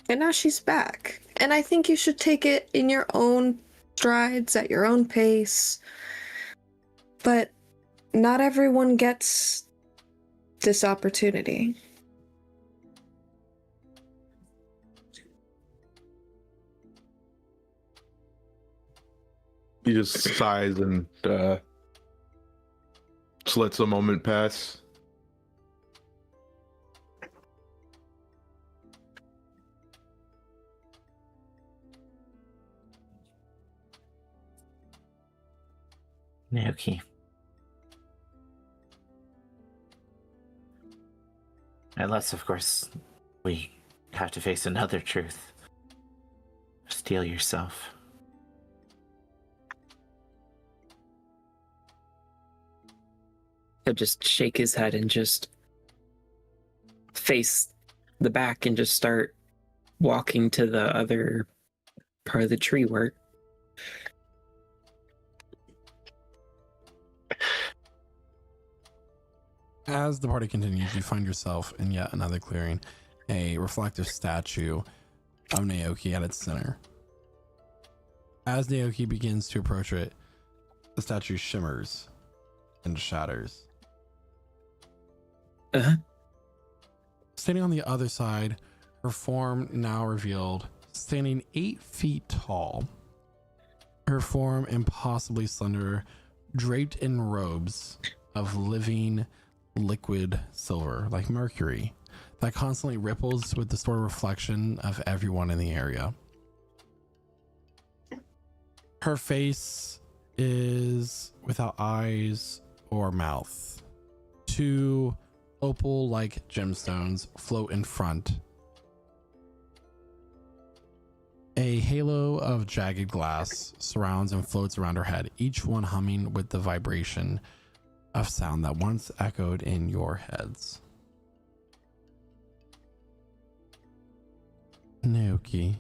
And now she's back. And I think you should take it in your own strides, at your own pace. But not everyone gets this opportunity. He just sighs and just lets a moment pass. Naoki. Unless, of course, we have to face another truth. Steal yourself. He'll just shake his head and just face the back and just start walking to the other part of the tree work. As the party continues, you find yourself in yet another clearing, a reflective statue of Naoki at its center. As Naoki begins to approach it, the statue shimmers and shatters. Standing on the other side, her form now revealed, standing 8 feet tall. Her form impossibly slender, draped in robes of living liquid silver, like mercury, that constantly ripples with the distorted reflection of everyone in the area. Her face is without eyes or mouth. 2 opal-like gemstones float in front. A halo of jagged glass surrounds and floats around her head, each one humming with the vibration of sound that once echoed in your heads. Naoki,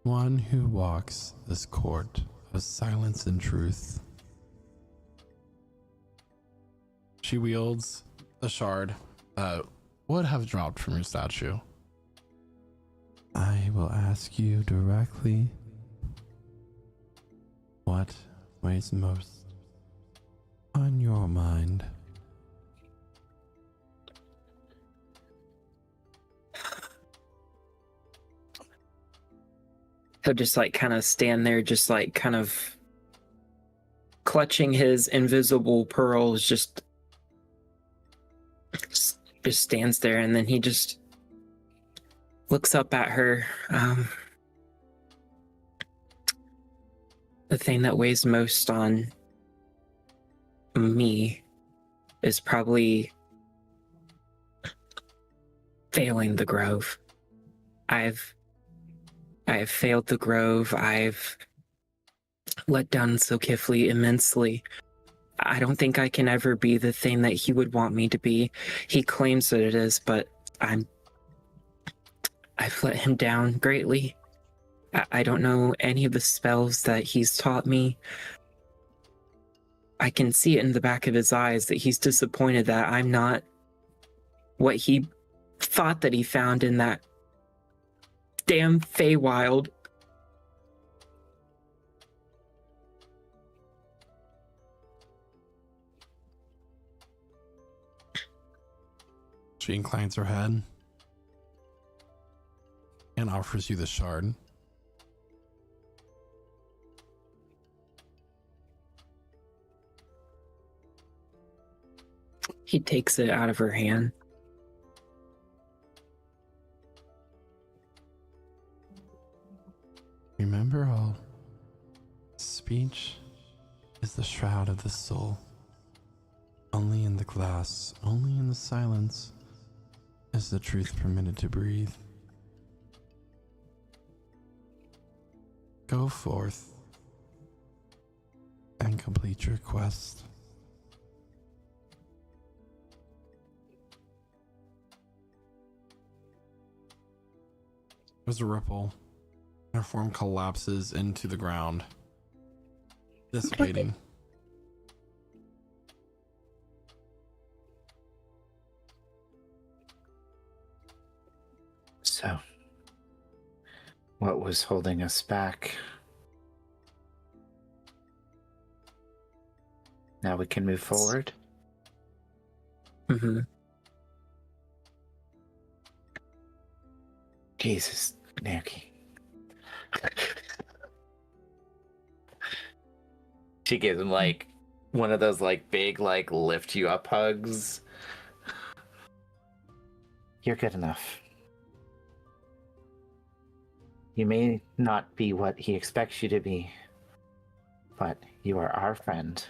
one who walks this court of silence and truth. She wields the shard that would have dropped from your statue. I will ask you directly, what weighs most on your mind? He'll just like kind of stand there, just like kind of clutching his invisible pearls, just stands there, and then he just looks up at her. The thing that weighs most on me is probably failing the Grove. I have failed the Grove. I've let down Silkifli immensely. I don't think I can ever be the thing that he would want me to be. He claims that it is, but I've let him down greatly. I don't know any of the spells that he's taught me. I can see it in the back of his eyes that he's disappointed that I'm not what he thought that he found in that damn Feywild. She inclines her head and offers you the shard. He takes it out of her hand. Remember all, speech is the shroud of the soul. Only in the glass, only in the silence is the truth permitted to breathe. Go forth and complete your quest. There's a ripple. Her form collapses into the ground, dissipating. So, what was holding us back? Now we can move forward. Mm-hmm. Jesus, Naoki. She gives him like one of those like big like lift you up hugs. You're good enough. You may not be what he expects you to be, but you are our friend.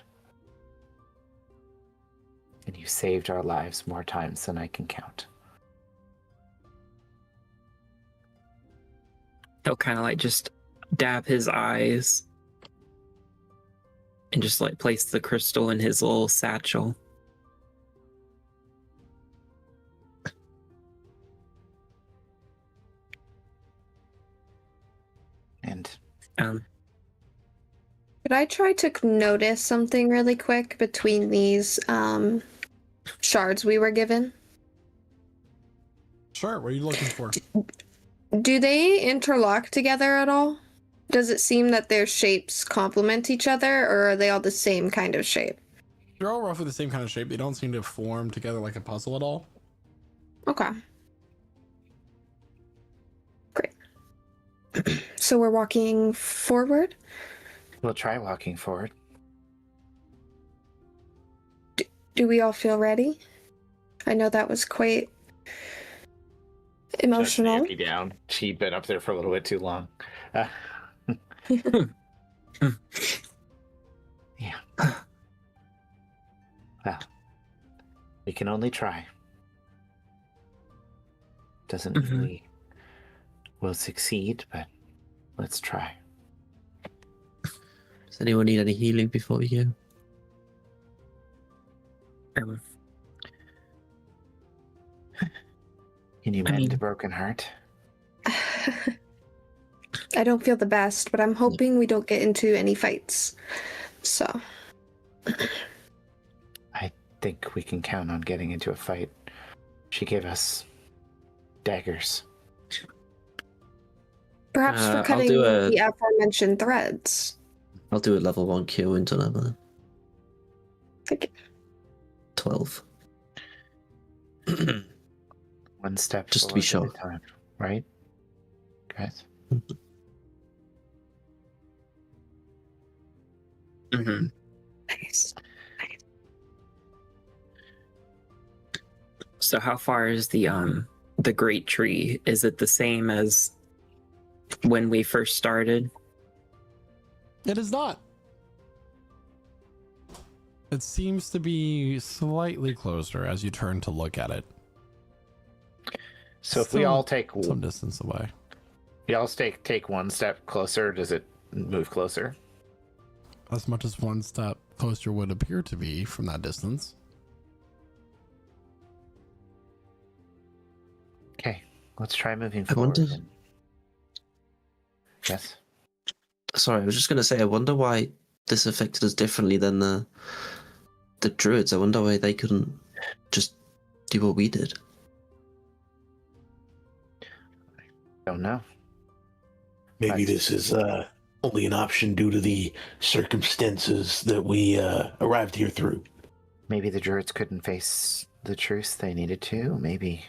And you saved our lives more times than I can count. He'll kind of like just dab his eyes and just like place the crystal in his little satchel. And Could I try to notice something really quick between these shards we were given? Sure, what are you looking for? Do they interlock together at all? Does it seem that their shapes complement each other, or are they all the same kind of shape? They're all roughly the same kind of shape. They don't seem to form together like a puzzle at all. Okay. Great. So we're walking forward? we'll try walking forward. Do we all feel ready? I know that was quite emotional. Just Naoki down. She'd been up there for a little bit too long. Yeah. Well, we can only try. Doesn't mean we will succeed, but let's try. Does anyone need any healing before we go? Can you mend a broken heart? I don't feel the best, but I'm hoping we don't get into any fights. So. I think we can count on getting into a fight. She gave us daggers. Perhaps for I'll cutting do the aforementioned threads. I'll do a level 1 cure into another. Okay. 12. One step Just to be forward sure. at a time, right? Guys? Nice. So how far is the great tree? Is it the same as when we first started? It is not. It seems to be slightly closer as you turn to look at it. So if we all take Some distance away. we all take one step closer, does it move closer? As much as one step closer would appear to be from that distance. Okay, let's try moving I forward. wonder- then. Yes? Sorry, I was just going to say, I wonder why this affected us differently than the druids. I wonder why they couldn't just do what we did. Don't know. Maybe this is only an option due to the circumstances that we arrived here through. Maybe the druids couldn't face the truce they needed to. Maybe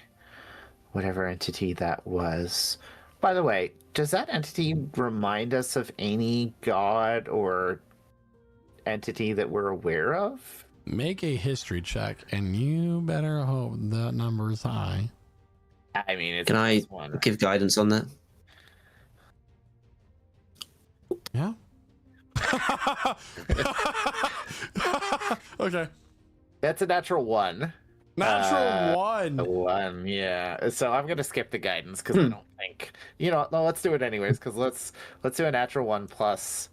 whatever entity that was. By the way, does that entity remind us of any god or entity that we're aware of? Make a history check, and you better hope that number is high. I mean, it's Can I one. give guidance on that? Yeah. Okay. That's a natural one. Natural one. A one, yeah. So I'm gonna skip the guidance because I don't think. No, let's do it anyways. Because let's do a natural one plus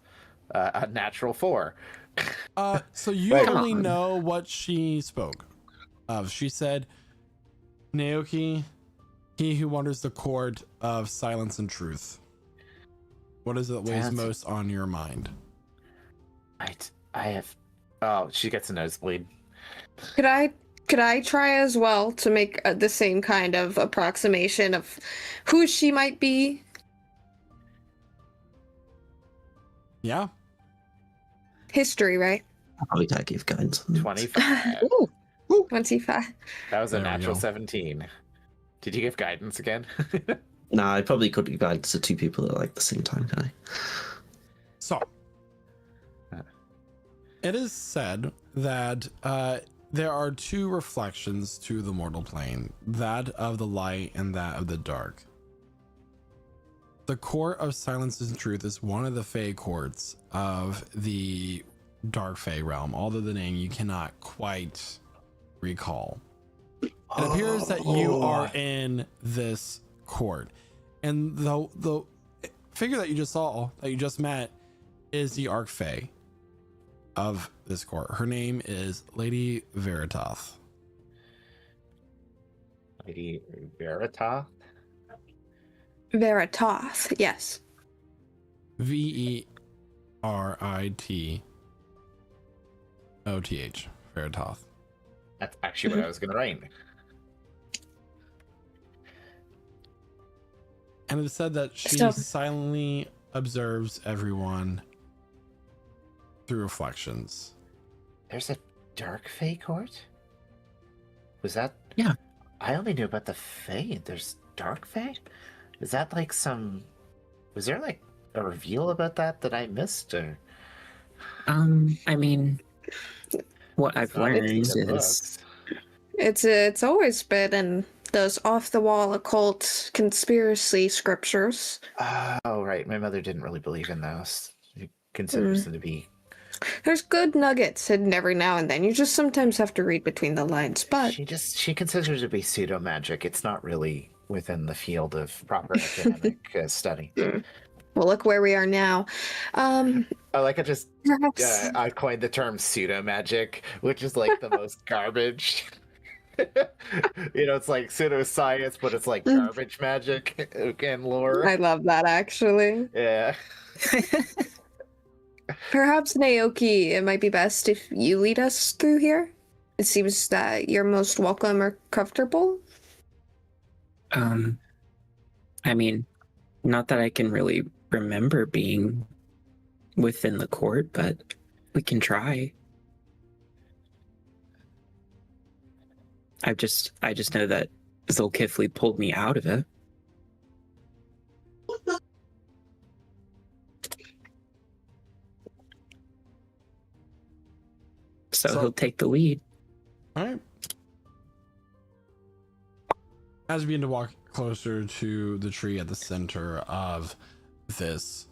a natural 4. So you Wait, only know what she spoke of. She said, Naoki, he who wanders the court of silence and truth. What is it that weighs Silence. most on your mind? I have. Oh, she gets a nosebleed. Could I try as well to make the same kind of approximation of who she might be? Yeah. History, right? I probably can't give guidance on that. 25. Ooh, 25. That was a There we natural go. 17. Did you give guidance again? Nah, I probably could give guidance to 2 people at like the same time, can I? So, it is said that there are 2 reflections to the mortal plane, that of the light and that of the dark. The court of silence and truth is one of the Fey courts of the dark Fey realm, although the name you cannot quite recall. It appears that you are in this court, and the figure that you just saw, that you just met, is the Archfey of this court. Her name is Lady Veritoth. Lady Verita? Veritoth, yes. Veritoth. Veritoth. That's actually what I was going to write. And it is said that she So- silently observes everyone through reflections. There's a dark Fae court? Was that? Yeah. I only knew about the Fae. There's dark Fae? Is that like some. Was there like a reveal about that I missed? Or. I mean, what I've Not in learned the is books. It's always been in those off the wall occult conspiracy scriptures. Oh, right. My mother didn't really believe in those. She considers them to be. There's good nuggets hidden every now and then. You just sometimes have to read between the lines. But She considers it to be pseudo magic. It's not really within the field of proper academic study. well, look where we are now. I like I just Perhaps I coined the term pseudo magic, which is like the most garbage. It's like pseudoscience, but it's like garbage magic and lore. I love that actually. Yeah. Perhaps Naoki, it might be best if you lead us through here. It seems that you're most welcome or comfortable. I mean, not that I can really remember being within the court, but we can try. I just know that Zulkifli pulled me out of it. So he'll take the lead. All right. As we begin to walk closer to the tree at the center of this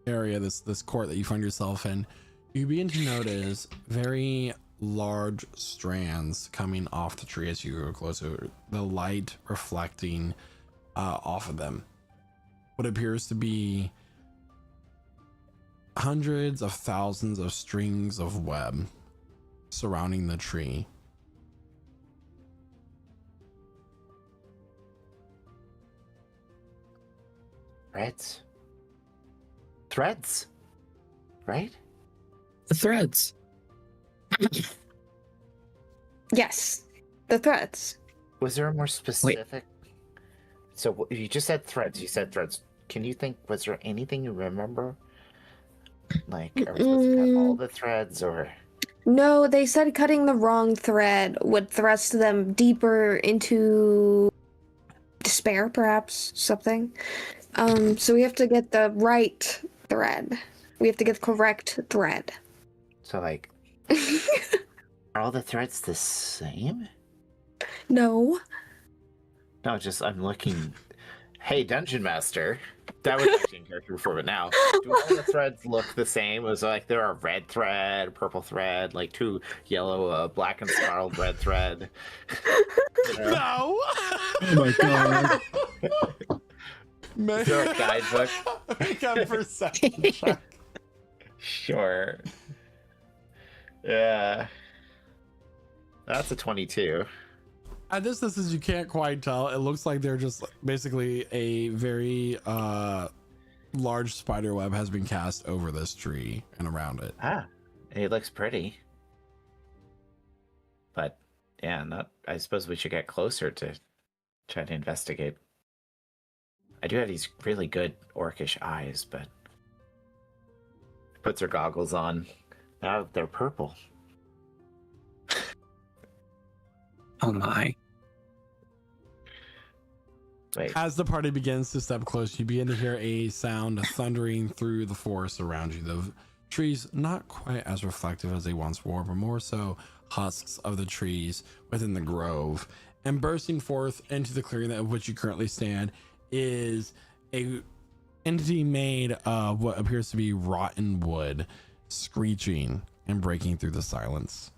area, this court that you find yourself in, you begin to notice very large strands coming off the tree as you go closer, the light reflecting off of them. What appears to be hundreds of thousands of strings of web surrounding the tree. Threads? Right? The threads. Yes, the threads. Was there a more specific? So you just said threads. You said threads. Can you think? Was there anything you remember? Like, are we supposed to cut all the threads, or? No, they said cutting the wrong thread would thrust them deeper into despair, perhaps, something. So we have to get the right thread. We have to get the correct thread. So, like, are all the threads the same? No. No, just I'm looking. Hey, Dungeon Master. That was actually in character before, but now do all the threads look the same? Was like there are red thread, purple thread, like two yellow, black and scarlet red thread. You know? No. Oh my god. Is there a guidebook? Make a perception check. Sure. Yeah. That's a 22. At this distance, you can't quite tell. It looks like they're just basically a very large spider web has been cast over this tree and around it. Ah, it looks pretty. But yeah, I suppose we should get closer to try to investigate. I do have these really good orcish eyes, but puts her goggles on. Now they're purple. Oh my. Wait. As the party begins to step close, you begin to hear a sound thundering through the forest around you. The trees not quite as reflective as they once were, but more so husks of the trees within the grove. And bursting forth into the clearing of which you currently stand is a entity made of what appears to be rotten wood, screeching and breaking through the silence.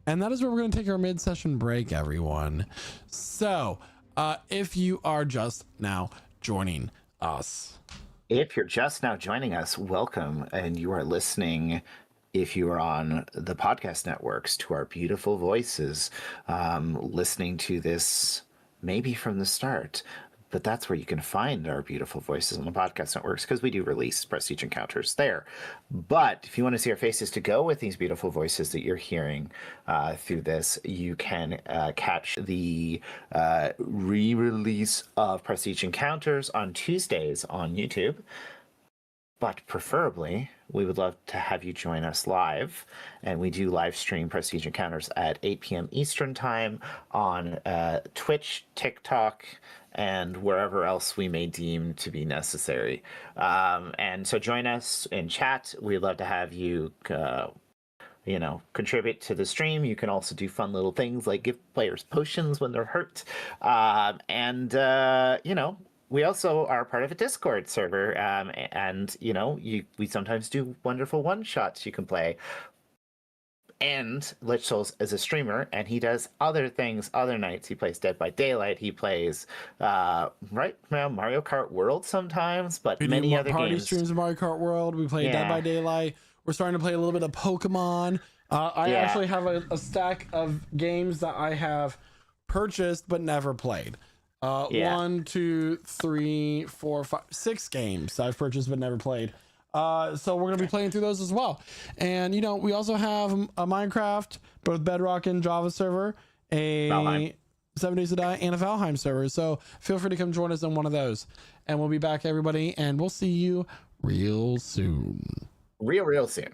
And that is where we're going to take our mid-session break, everyone. So if you are just now joining us. If you're just now joining us, welcome. And you are listening, if you are on the podcast networks, to our beautiful voices, listening to this maybe from the start. But that's where you can find our beautiful voices on the podcast networks, because we do release Prestige Encounters there. But if you want to see our faces to go with these beautiful voices that you're hearing through this, you can catch the re-release of Prestige Encounters on Tuesdays on YouTube. But preferably, we would love to have you join us live. And we do live stream Prestige Encounters at 8 p.m. Eastern Time on Twitch, TikTok, and wherever else we may deem to be necessary. And so join us in chat. We'd love to have you, contribute to the stream. You can also do fun little things like give players potions when they're hurt. We also are part of a Discord server, we sometimes do wonderful one-shots you can play. And Lich Souls is a streamer, and he does other things other nights. He plays Dead by Daylight. He plays right now Mario Kart World sometimes, but We many do other party games. streams of Mario Kart World. We play Dead Yeah. by Daylight. We're starting to play a little bit of Pokemon. I actually have a stack of games that I have purchased but never played. 1, 2, 3, 4, 5, 6 games I've purchased but never played. So we're gonna be playing through those as well. And we also have a Minecraft, both Bedrock and Java server, a Valheim. 7 Days to Die, and a Valheim server. So feel free to come join us in one of those. And we'll be back, everybody, and we'll see you real soon. Real soon.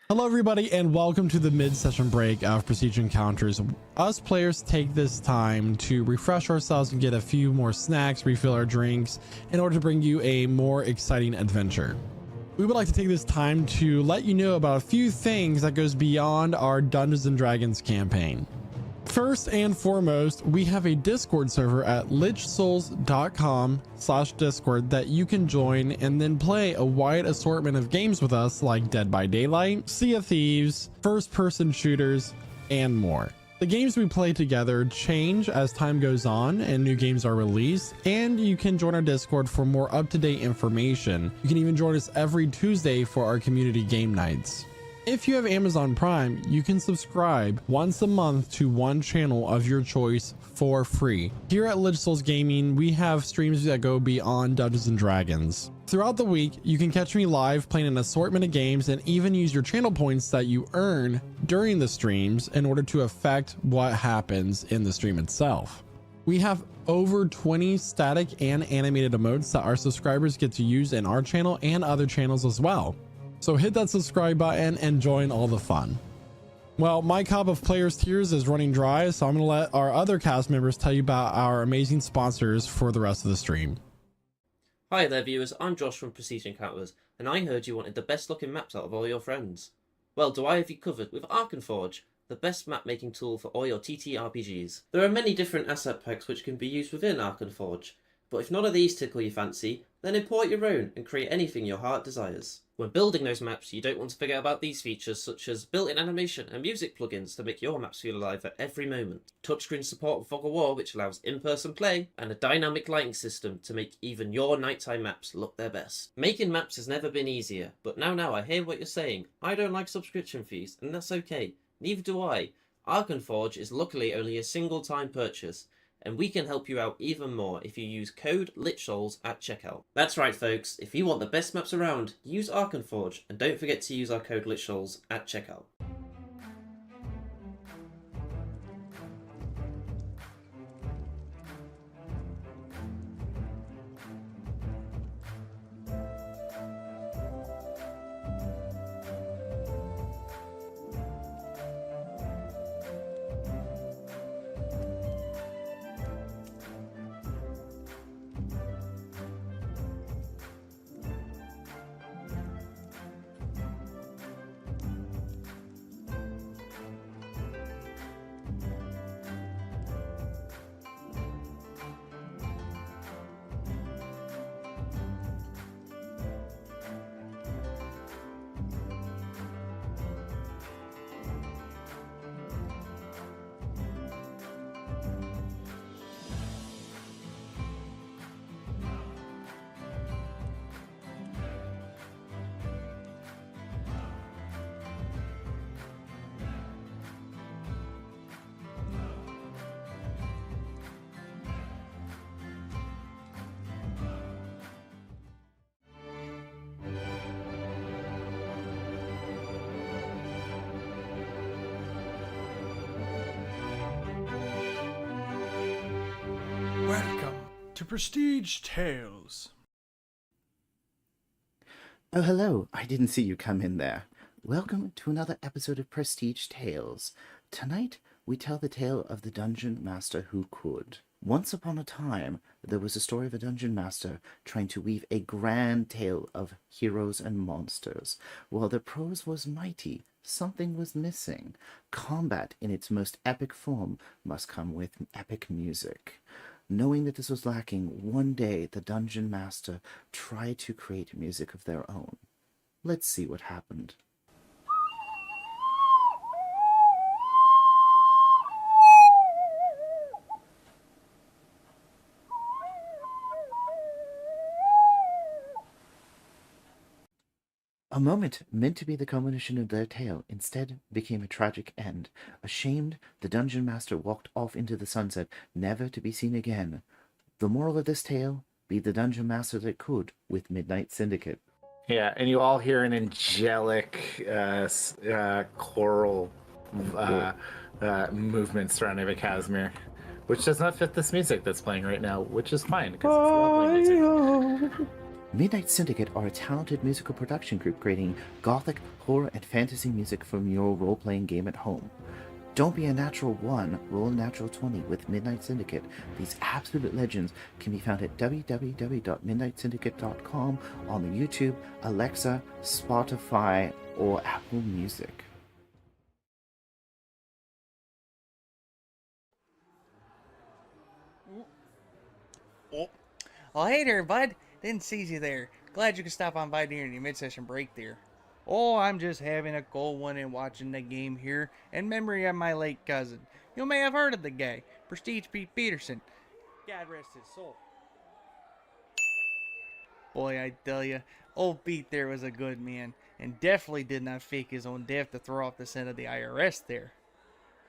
Hello, everybody, and welcome to the mid-session break of Prestige Encounters. Us players take this time to refresh ourselves and get a few more snacks, refill our drinks, in order to bring you a more exciting adventure. We would like to take this time to let you know about a few things that goes beyond our Dungeons & Dragons campaign. First and foremost, we have a Discord server at lichsouls.com/discord that you can join and then play a wide assortment of games with us, like Dead by Daylight, Sea of Thieves, first-person shooters, and more. The games we play together change as time goes on and new games are released, and you can join our Discord for more up-to-date information. You can even join us every Tuesday for our community game nights. If you have Amazon Prime, you can subscribe once a month to one channel of your choice for free. Here at Lich Souls Gaming, we have streams that go beyond Dungeons & Dragons. Throughout the week, you can catch me live playing an assortment of games and even use your channel points that you earn during the streams in order to affect what happens in the stream itself. We have over 20 static and animated emotes that our subscribers get to use in our channel and other channels as well. So hit that subscribe button and join all the fun. Well, my cup of players tears is running dry, so I'm going to let our other cast members tell you about our amazing sponsors for the rest of the stream. Hi there viewers, I'm Josh from Prestige Encounters, and I heard you wanted the best looking maps out of all your friends. Well, do I have you covered with Arkenforge, the best map making tool for all your TTRPGs. There are many different asset packs which can be used within Arkenforge, but if none of these tickle your fancy, then import your own and create anything your heart desires. When building those maps, you don't want to forget about these features such as built-in animation and music plugins to make your maps feel alive at every moment, touchscreen support with Fog of War which allows in-person play, and a dynamic lighting system to make even your nighttime maps look their best. Making maps has never been easier, but now I hear what you're saying. I don't like subscription fees, and that's okay. Neither do I. Arkenforge is luckily only a single time purchase, and we can help you out even more if you use code LITSHOLS at checkout. That's right folks, if you want the best maps around, use Arkenforge, and don't forget to use our code LITSHOLS at checkout. Welcome to Prestige Tales. Oh, hello. I didn't see you come in there. Welcome to another episode of Prestige Tales. Tonight, we tell the tale of the dungeon master who could. Once upon a time, there was a story of a dungeon master trying to weave a grand tale of heroes and monsters. While the prose was mighty, something was missing. Combat in its most epic form must come with epic music. Knowing that this was lacking, one day the dungeon master tried to create music of their own. Let's see what happened. A moment meant to be the culmination of their tale instead became a tragic end. Ashamed, the dungeon master walked off into the sunset, never to be seen again. The moral of this tale: be the dungeon master that could with Midnight Syndicate. Yeah, and you all hear an angelic choral movement surrounding Casimir, which does not fit this music that's playing right now, which is fine because it's lovely music. Midnight Syndicate are a talented musical production group creating gothic, horror, and fantasy music from your role-playing game at home. Don't be a natural 1, roll a natural 20 with Midnight Syndicate. These absolute legends can be found at www.midnightsyndicate.com on the YouTube, Alexa, Spotify, or Apple Music. Oh, hey there, bud. Didn't see you there. Glad you could stop on by during your mid-session break there. Oh, I'm just having a cold one and watching the game here in memory of my late cousin. You may have heard of the guy, Prestige Pete Peterson. God rest his soul. Boy, I tell ya, old Pete there was a good man, and definitely did not fake his own death to throw off the scent of the IRS there.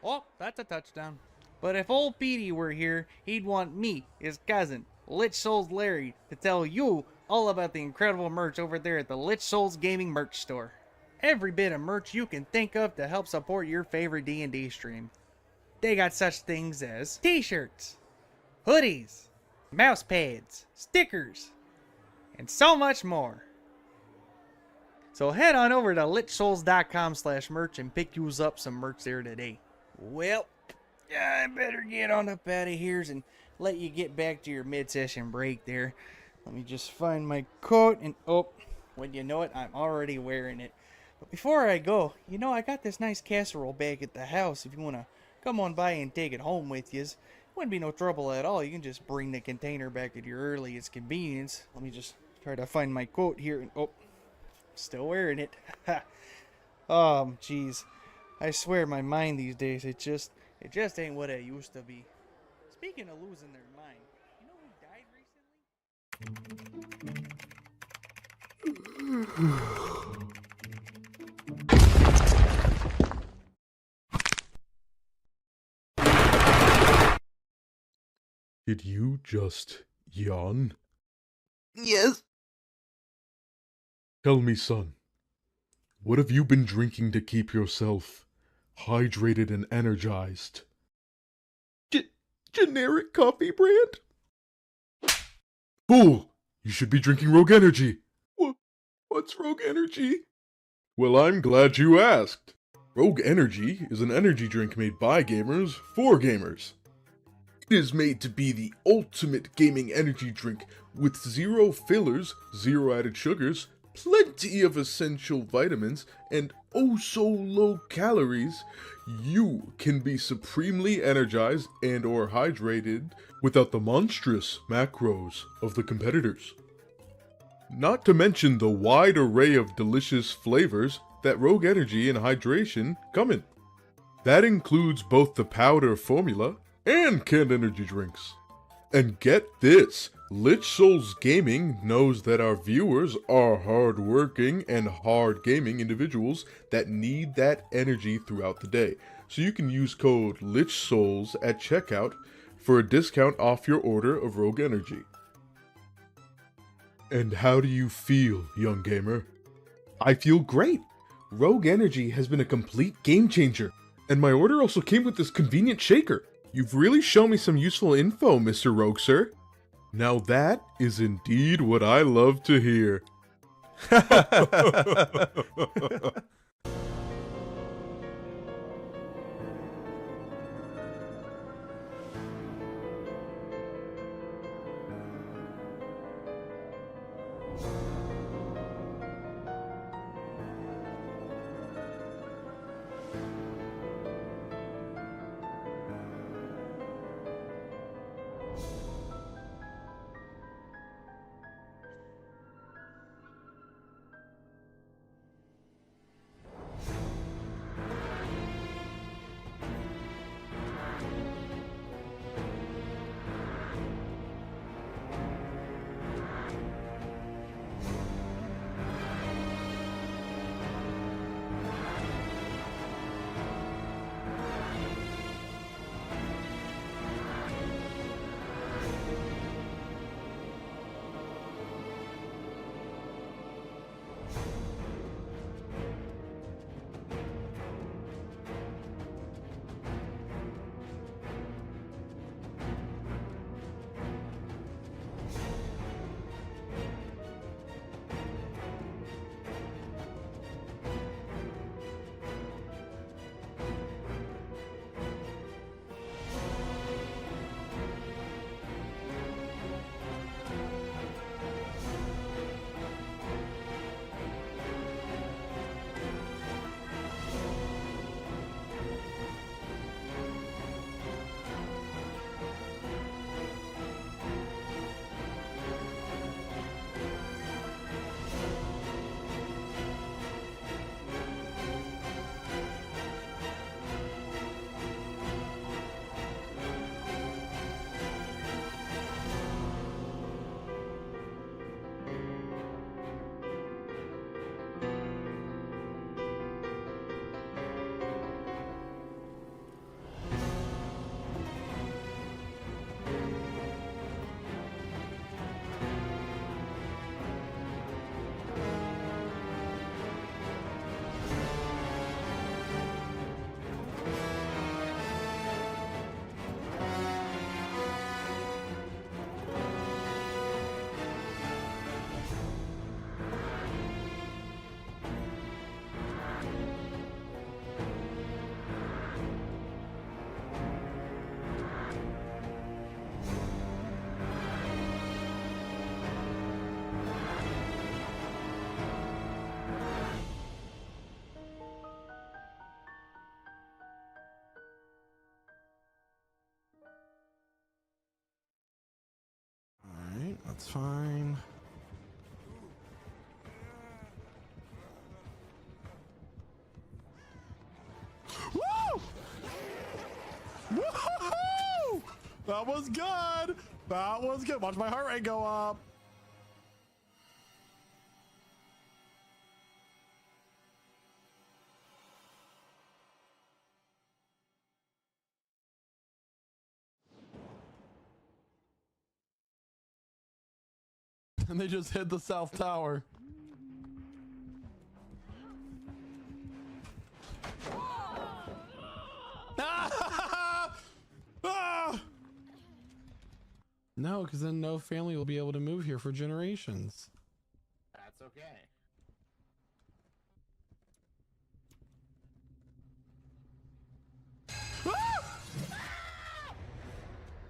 Oh, that's a touchdown. But if old Petey were here, he'd want me, his cousin, Lich Souls Larry, to tell you all about the incredible merch over there at the Lich Souls Gaming merch store. Every bit of merch you can think of to help support your favorite D&D stream. They got such things as t-shirts, hoodies, mouse pads, stickers, and so much more. So head on over to lichsouls.com/merch and pick yous up some merch there today. Well, I better get on up out of here and let you get back to your mid-session break there. Let me just find my coat and when you know it, I'm already wearing it. But before I go, I got this nice casserole back at the house if you want to come on by and take it home with you. Wouldn't be no trouble at all. You can just bring the container back at your earliest convenience. Let me just try to find my coat here. And still wearing it. Oh, jeez. I swear my mind these days, it just ain't what it used to be. Speaking of losing their mind, you know who died recently? Did you just yawn? Yes. Tell me, son, what have you been drinking to keep yourself hydrated and energized? Generic coffee brand? Fool! You should be drinking Rogue Energy. What's Rogue Energy? Well, I'm glad you asked. Rogue Energy is an energy drink made by gamers for gamers. It is made to be the ultimate gaming energy drink with 0 fillers, 0 added sugars, plenty of essential vitamins, and oh so low calories. You can be supremely energized and or hydrated without the monstrous macros of the competitors. Not to mention the wide array of delicious flavors that Rogue Energy and Hydration come in. That includes both the powder formula and canned energy drinks. And get this, Lich Souls Gaming knows that our viewers are hard-working and hard-gaming individuals that need that energy throughout the day. So you can use code Lich Souls at checkout for a discount off your order of Rogue Energy. And how do you feel, young gamer? I feel great! Rogue Energy has been a complete game changer, and my order also came with this convenient shaker. You've really shown me some useful info, Mr. Rogue, sir. Now that is indeed what I love to hear. It's fine. Woo! Woo-hoo-hoo! That was good. That was good. Watch my heart rate go up. And they just hit the South Tower. No, because then no family will be able to move here for generations. That's okay.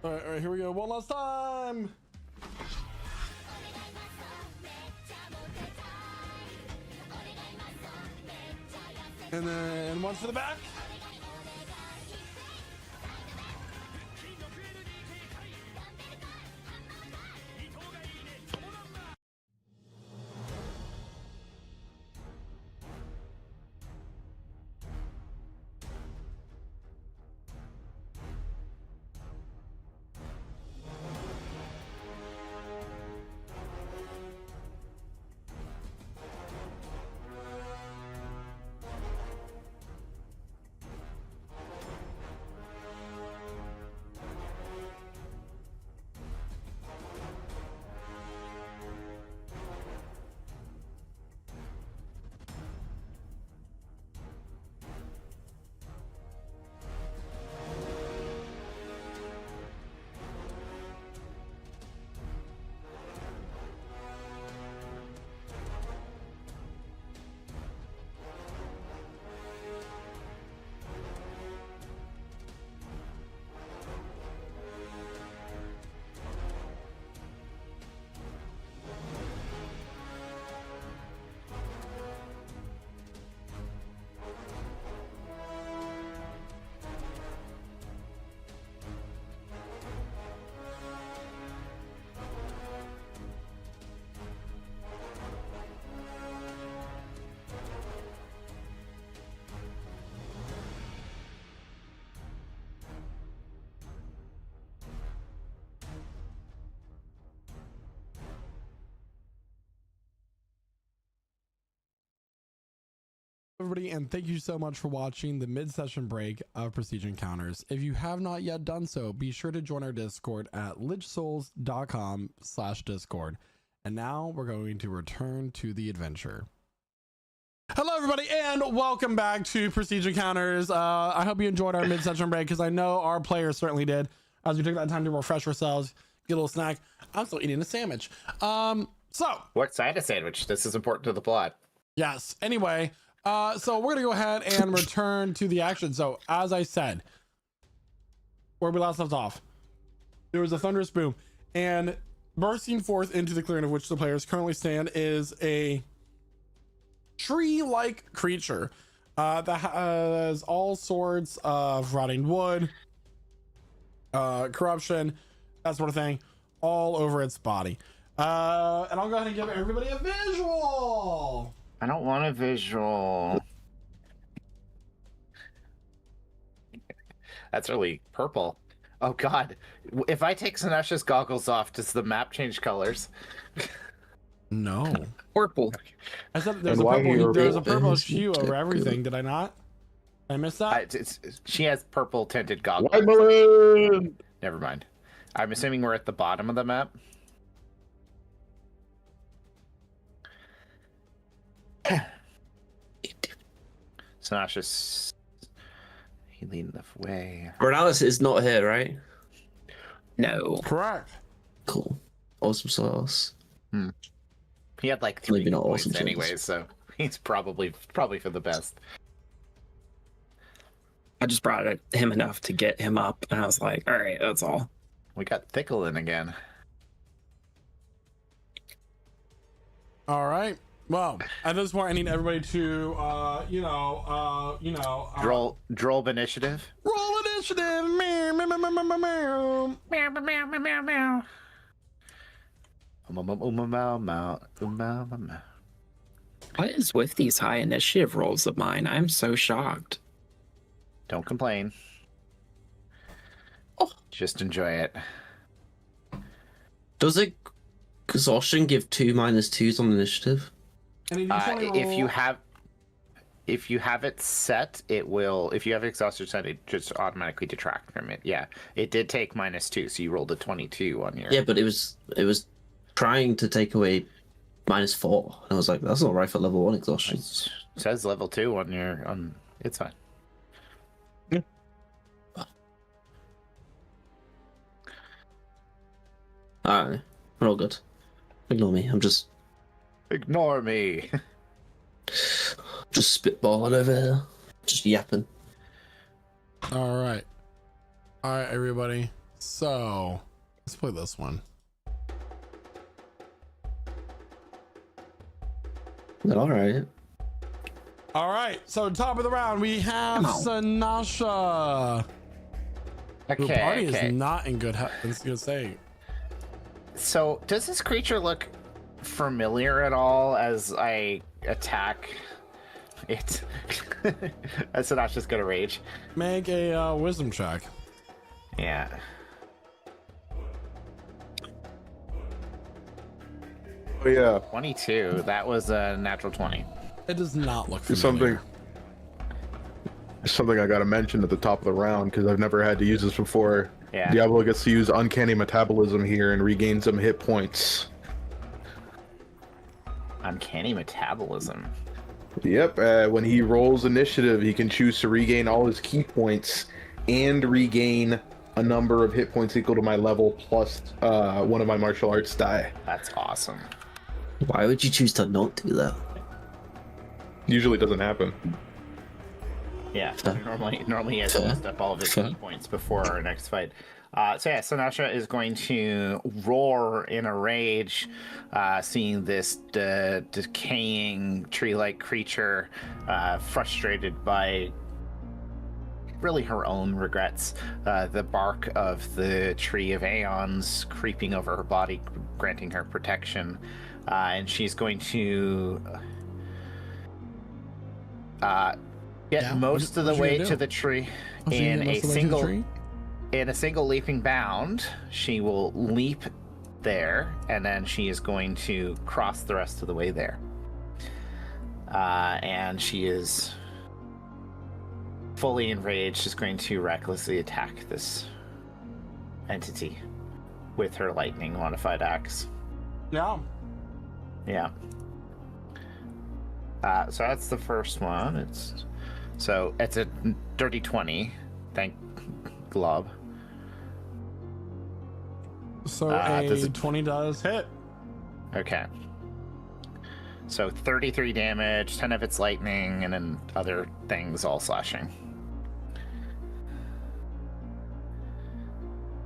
All right, here we go. One last time. And then once to the back. Everybody, and thank you so much for watching the mid-session break of Prestige Encounters. If you have not yet done so, be sure to join our Discord at lichsouls.com/discord. And now we're going to return to the adventure. Hello everybody, and welcome back to Prestige Encounters. I hope you enjoyed our mid-session break, because I know our players certainly did, as we took that time to refresh ourselves, get a little snack. I'm still eating a sandwich. So What side of sandwich? This is important to the plot. yes, anyway, so we're gonna go ahead and return to the action. So as I said, where we last left off, there was a thunderous boom, and bursting forth into the clearing of which the players currently stand is a tree-like creature that has all sorts of rotting wood, corruption, that sort of thing, all over its body. And I'll go ahead and give everybody a visual. I don't want a visual. That's really purple. Oh god. If I take Sinasha's goggles off, does the map change colors? No. Purple. I said there's And why you're- there's a purple hue over everything. Did I not? Did I miss that? She has purple tinted goggles. White balloon! Never mind. I'm assuming we're at the bottom of the map. Sinasha's he leading the way. Morales is not here, right? No. Correct. Cool. Awesome sauce. He had like 3 Maybe not points awesome anyway, so he's probably for the best. I just brought him enough to get him up, and I was like, all right, that's all. We got Thickle in again. All right. Well, at this point, I need everybody to, Droll initiative. roll initiative. Meow, meow, meow, meow, meow, meow. What is with these high initiative rolls of mine? I'm so shocked. Don't complain. Just enjoy it. Does exhaustion give 2 -2s on initiative? If you have it set, it will. If you have exhaustion set, it just automatically detract from it. Yeah, it did take -2, so you rolled a 22 on your. Yeah, but it was trying to take away -4. And I was like, that's not right for level 1 exhaustion. It says level 2 on your It's fine. Yeah. Alright, we're all good. Ignore me. Ignore me. Just spitballing over here. Just yapping. All right, everybody. So let's play this one. All right. All right. So top of the round, we have Sanasha. The party is not in good health. Let's go say. So, does this creature look familiar at all as I attack it? That's not just gonna rage. Make a wisdom check. Yeah. Oh yeah. 22. That was a natural 20. It does not look familiar. Something I gotta mention at the top of the round because I've never had to use this before. Yeah. Diablo gets to use uncanny metabolism here and regain some hit points. Uncanny metabolism. Yep, when he rolls initiative, he can choose to regain all his key points and regain a number of hit points equal to my level plus one of my martial arts die. That's awesome. Why would you choose to not do that? Usually doesn't happen. Yeah, normally he has to list up all of his key points before our next fight. Sanasha is going to roar in a rage, seeing this decaying tree-like creature, frustrated by really her own regrets. The bark of the Tree of Aeons creeping over her body, granting her protection, and she's going to get most of the way to the tree in a single leaping bound. She will leap there, and then she is going to cross the rest of the way there. And she is fully enraged, is going to recklessly attack this entity with her lightning modified axe. Yeah. Yeah. So that's the first one. It's a dirty 20. Thank Glob. So a 20 does hit. Okay. So 33 damage, 10 of it's lightning, and then other things all slashing.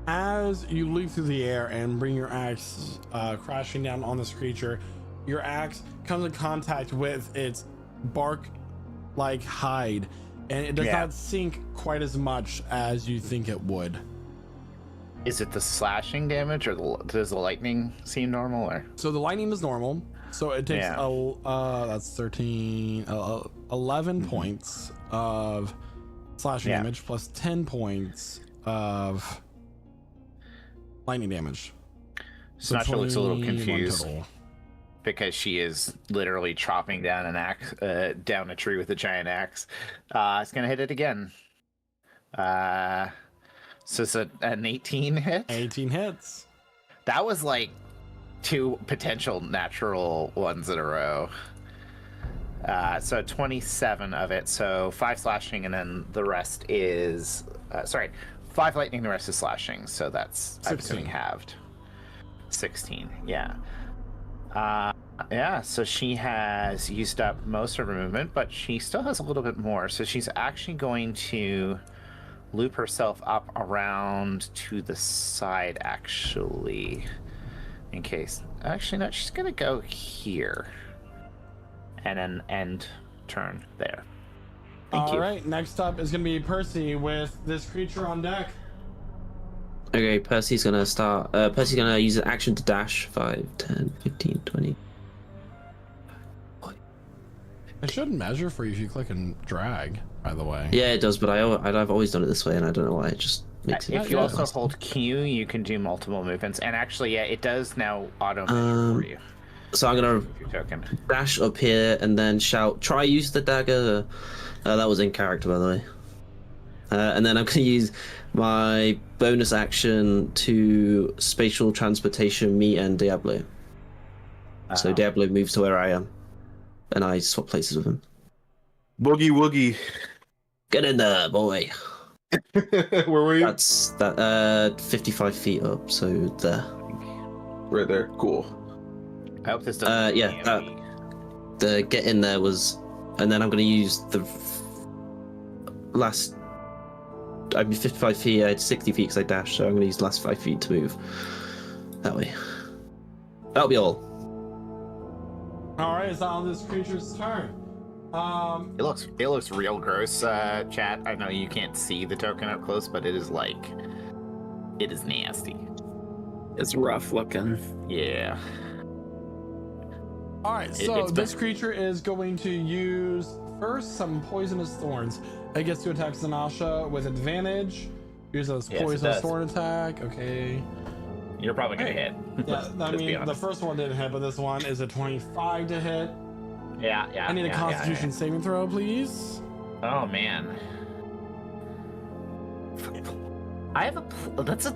As you leap through the air and bring your axe crashing down on this creature, your axe comes in contact with its bark-like hide, and it does not sink quite as much as you think it would. Is it the slashing damage, or does the lightning seem normal? Or so the lightning is normal. So it takes that's 13, 11 points of slashing damage plus 10 points of lightning damage. So Snatcher looks a little confused because she is literally chopping down an axe, down a tree with a giant axe. It's gonna hit it again. So it's an 18 hit? 18 hits. That was like 2 potential natural ones in a row. So 27 of it. So 5 slashing, and then the rest is... 5 lightning, the rest is slashing. So that's, 16. I'm assuming, halved. 16, yeah. So she has used up most of her movement, but she still has a little bit more. So she's actually going to loop herself up around to the side, actually, in case. Actually, no, she's gonna go here and then end turn there. Thank you. All right, next up is gonna be Percy with this creature on deck. Okay, Percy's gonna start. Percy's gonna use an action to dash. 5, 10, 15, 20. It should measure for you if you click and drag, by the way. Yeah, it does, but I've always done it this way, and I don't know why. It just makes it. If you yeah. also hold Q, you can do multiple movements. And actually, yeah, it does now auto measure for you. So I'm gonna Your token. dash up here and then shout, "Try use the dagger." That was in character, by the way. And then I'm gonna use my bonus action to spatial transportation me and Diablo. So Diablo moves to where I am, and I swap places with him. Boogie woogie. Get in there, boy. Where were you? That's 55 feet up, so there. Right there. Cool. I hope this doesn't. Yeah, the get in there was, and then I'm gonna use the last. I'd be 55 feet. I had 60 feet because I dashed, so I'm gonna use the last 5 feet to move that way. That'll be all. All right, it's on this creature's turn. It looks real gross, chat. I know you can't see the token up close, but it is nasty. It's rough looking. Yeah. All right, so this creature is going to use first some poisonous thorns. It gets to attack Zanasha with advantage. Use this Yes, it poisonous does. thorn attack. Okay. You're probably gonna hit. Yeah, I Let's be mean, the honest. first one didn't hit, but this one is a 25 to hit. Yeah. I need a Constitution saving throw, please. Oh man. I have that's a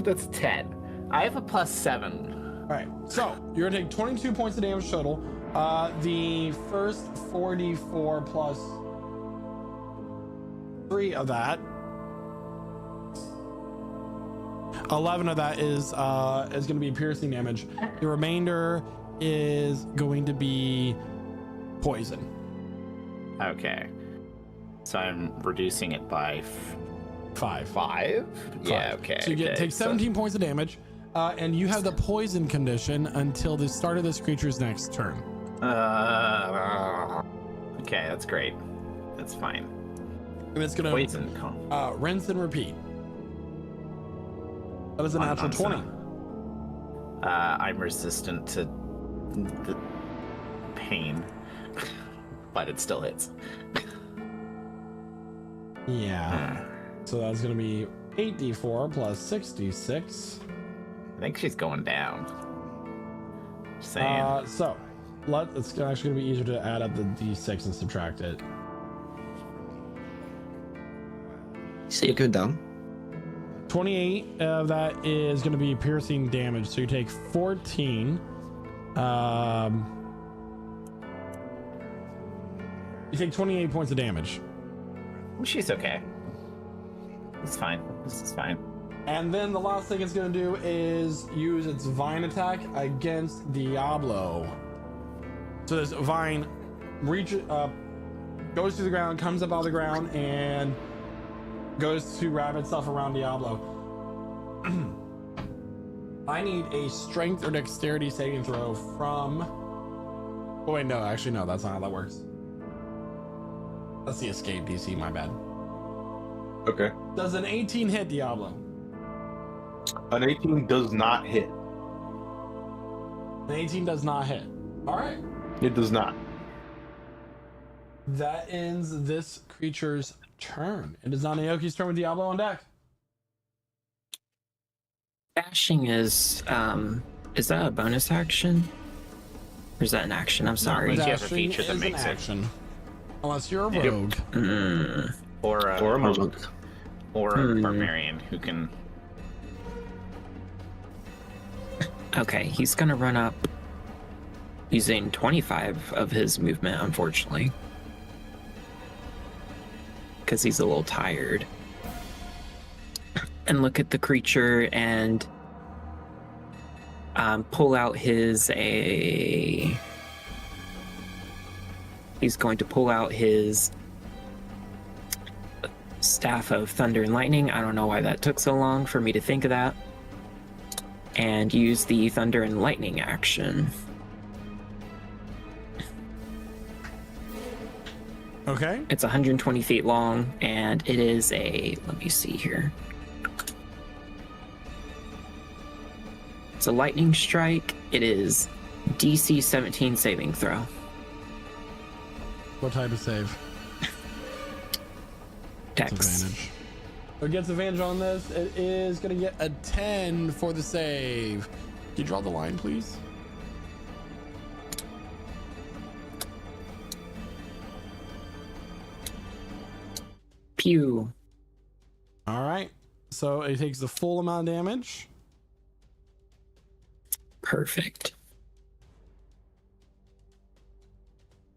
that's 10. I have a +7. All right, so you're gonna take 22 points of damage total. The first 44 plus 3 of that. 11 of that is going to be piercing damage. The remainder is going to be poison. Okay. So I'm reducing it by 5. 5? Yeah, okay. So you take 17 points of damage, and you have the poison condition until the start of this creature's next turn. Okay, that's great. That's fine. And it's going to Poison. rinse and repeat. That is a natural 20. I'm resistant to the pain, but it still hits. Yeah. So that's going to be 8d4 plus 66. I think she's going down. Just saying. So it's actually going to be easier to add up the d6 and subtract it. So you're going down. 28 of that is going to be piercing damage. So you take 14. You take 28 points of damage. She's okay. It's fine. This is fine. And then the last thing it's going to do is use its vine attack against Diablo. So this vine goes to the ground, comes up out of the ground, and goes to wrap itself around Diablo. I need a strength or dexterity saving throw from... Oh wait, no, actually no, that's not how that works. That's the escape DC, my bad. Okay. Does an 18 hit Diablo? An 18 does not hit. An 18 does not hit. All right. It does not. That ends this creature's turn. It is on Naoki's turn with Diablo on deck. Dashing is that a bonus action? Or is that an action? I'm sorry. Unless you have a Dashing feature that is makes an it. action. Unless you're a Yep. rogue. Or Or a monk. Or a barbarian who can. Okay, he's gonna run up using 25 of his movement, unfortunately. Because he's a little tired. And look at the creature and pull out He's going to pull out his Staff of Thunder and Lightning. I don't know why that took so long for me to think of that. And use the Thunder and Lightning action. Okay. It's 120 feet long, and it is a, let me see here. It's a lightning strike. It is DC 17 saving throw. What type of save? Dex. Advantage. So it gets advantage on this. It is going to get a 10 for the save. Can you draw the line, please? Pew. All right. So it takes the full amount of damage. Perfect.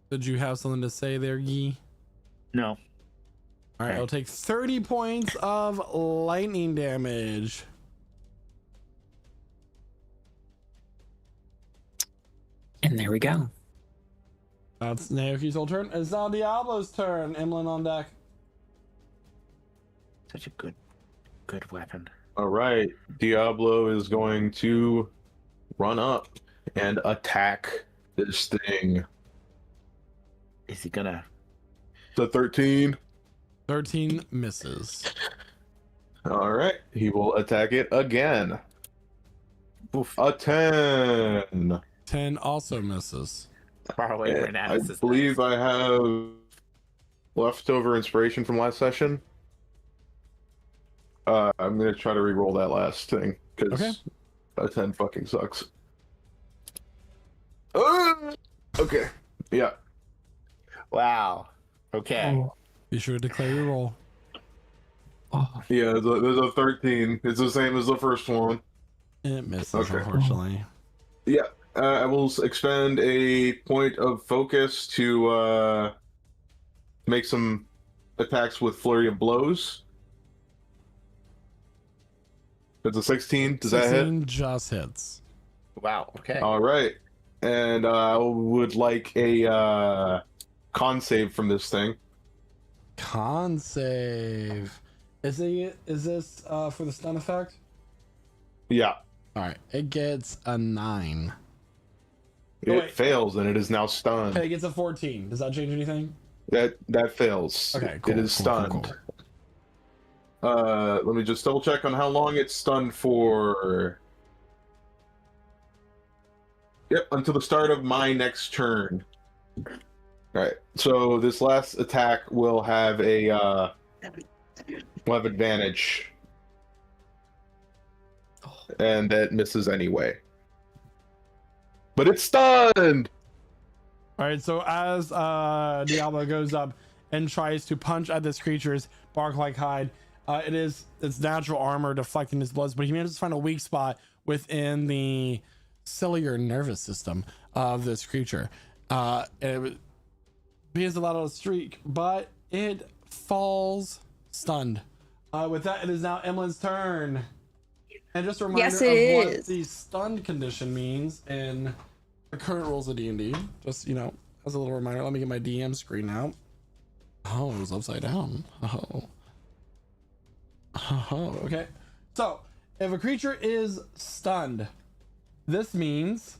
Did you have something to say there, Yi? No. All right. Okay. It'll take 30 points of lightning damage. And there we go. That's Naoki's whole turn. It's now Diablo's turn. Emlyn on deck. Such a good weapon. All right, Diablo is going to run up and attack this thing. Is he gonna? The 13. 13 misses. All right, he will attack it again. Oof. A 10. 10 also misses. Far away I Renatus is believe nice. I have leftover inspiration from last session. I'm gonna try to re-roll that last thing because Okay. a 10 fucking sucks. Okay, yeah. Wow. Okay. Be sure to declare your roll. Yeah, there's a 13. It's the same as the first one. It misses, Okay. unfortunately. Yeah, I will expend a point of focus to make some attacks with flurry of blows. It's a 16. Does that hit? 16 just hits. Wow. Okay. All right. And I would like a con save from this thing. Con save. Is this for the stun effect? Yeah. All right. It gets a 9. It wait. fails and it is now stunned. Okay, it gets a 14. Does that change anything? That fails. Okay, cool. It is stunned. Cool. Let me just double check on how long it's stunned for. Yep, until the start of my next turn. Alright, so this last attack will have a will have advantage. And that misses anyway. But it's stunned! All right, so as Diablo goes up and tries to punch at this creature's bark-like hide, it is its natural armor deflecting his blows, but he manages to find a weak spot within the ciliary nervous system of this creature. It begins to let out a streak, but it falls stunned. With that, it is now Emlyn's turn. And just a reminder Yes, of it what is. the stunned condition means in the current rules of D&D. Just, as a little reminder, let me get my DM screen out. Oh, it was upside down. Oh, okay. So, if a creature is stunned, this means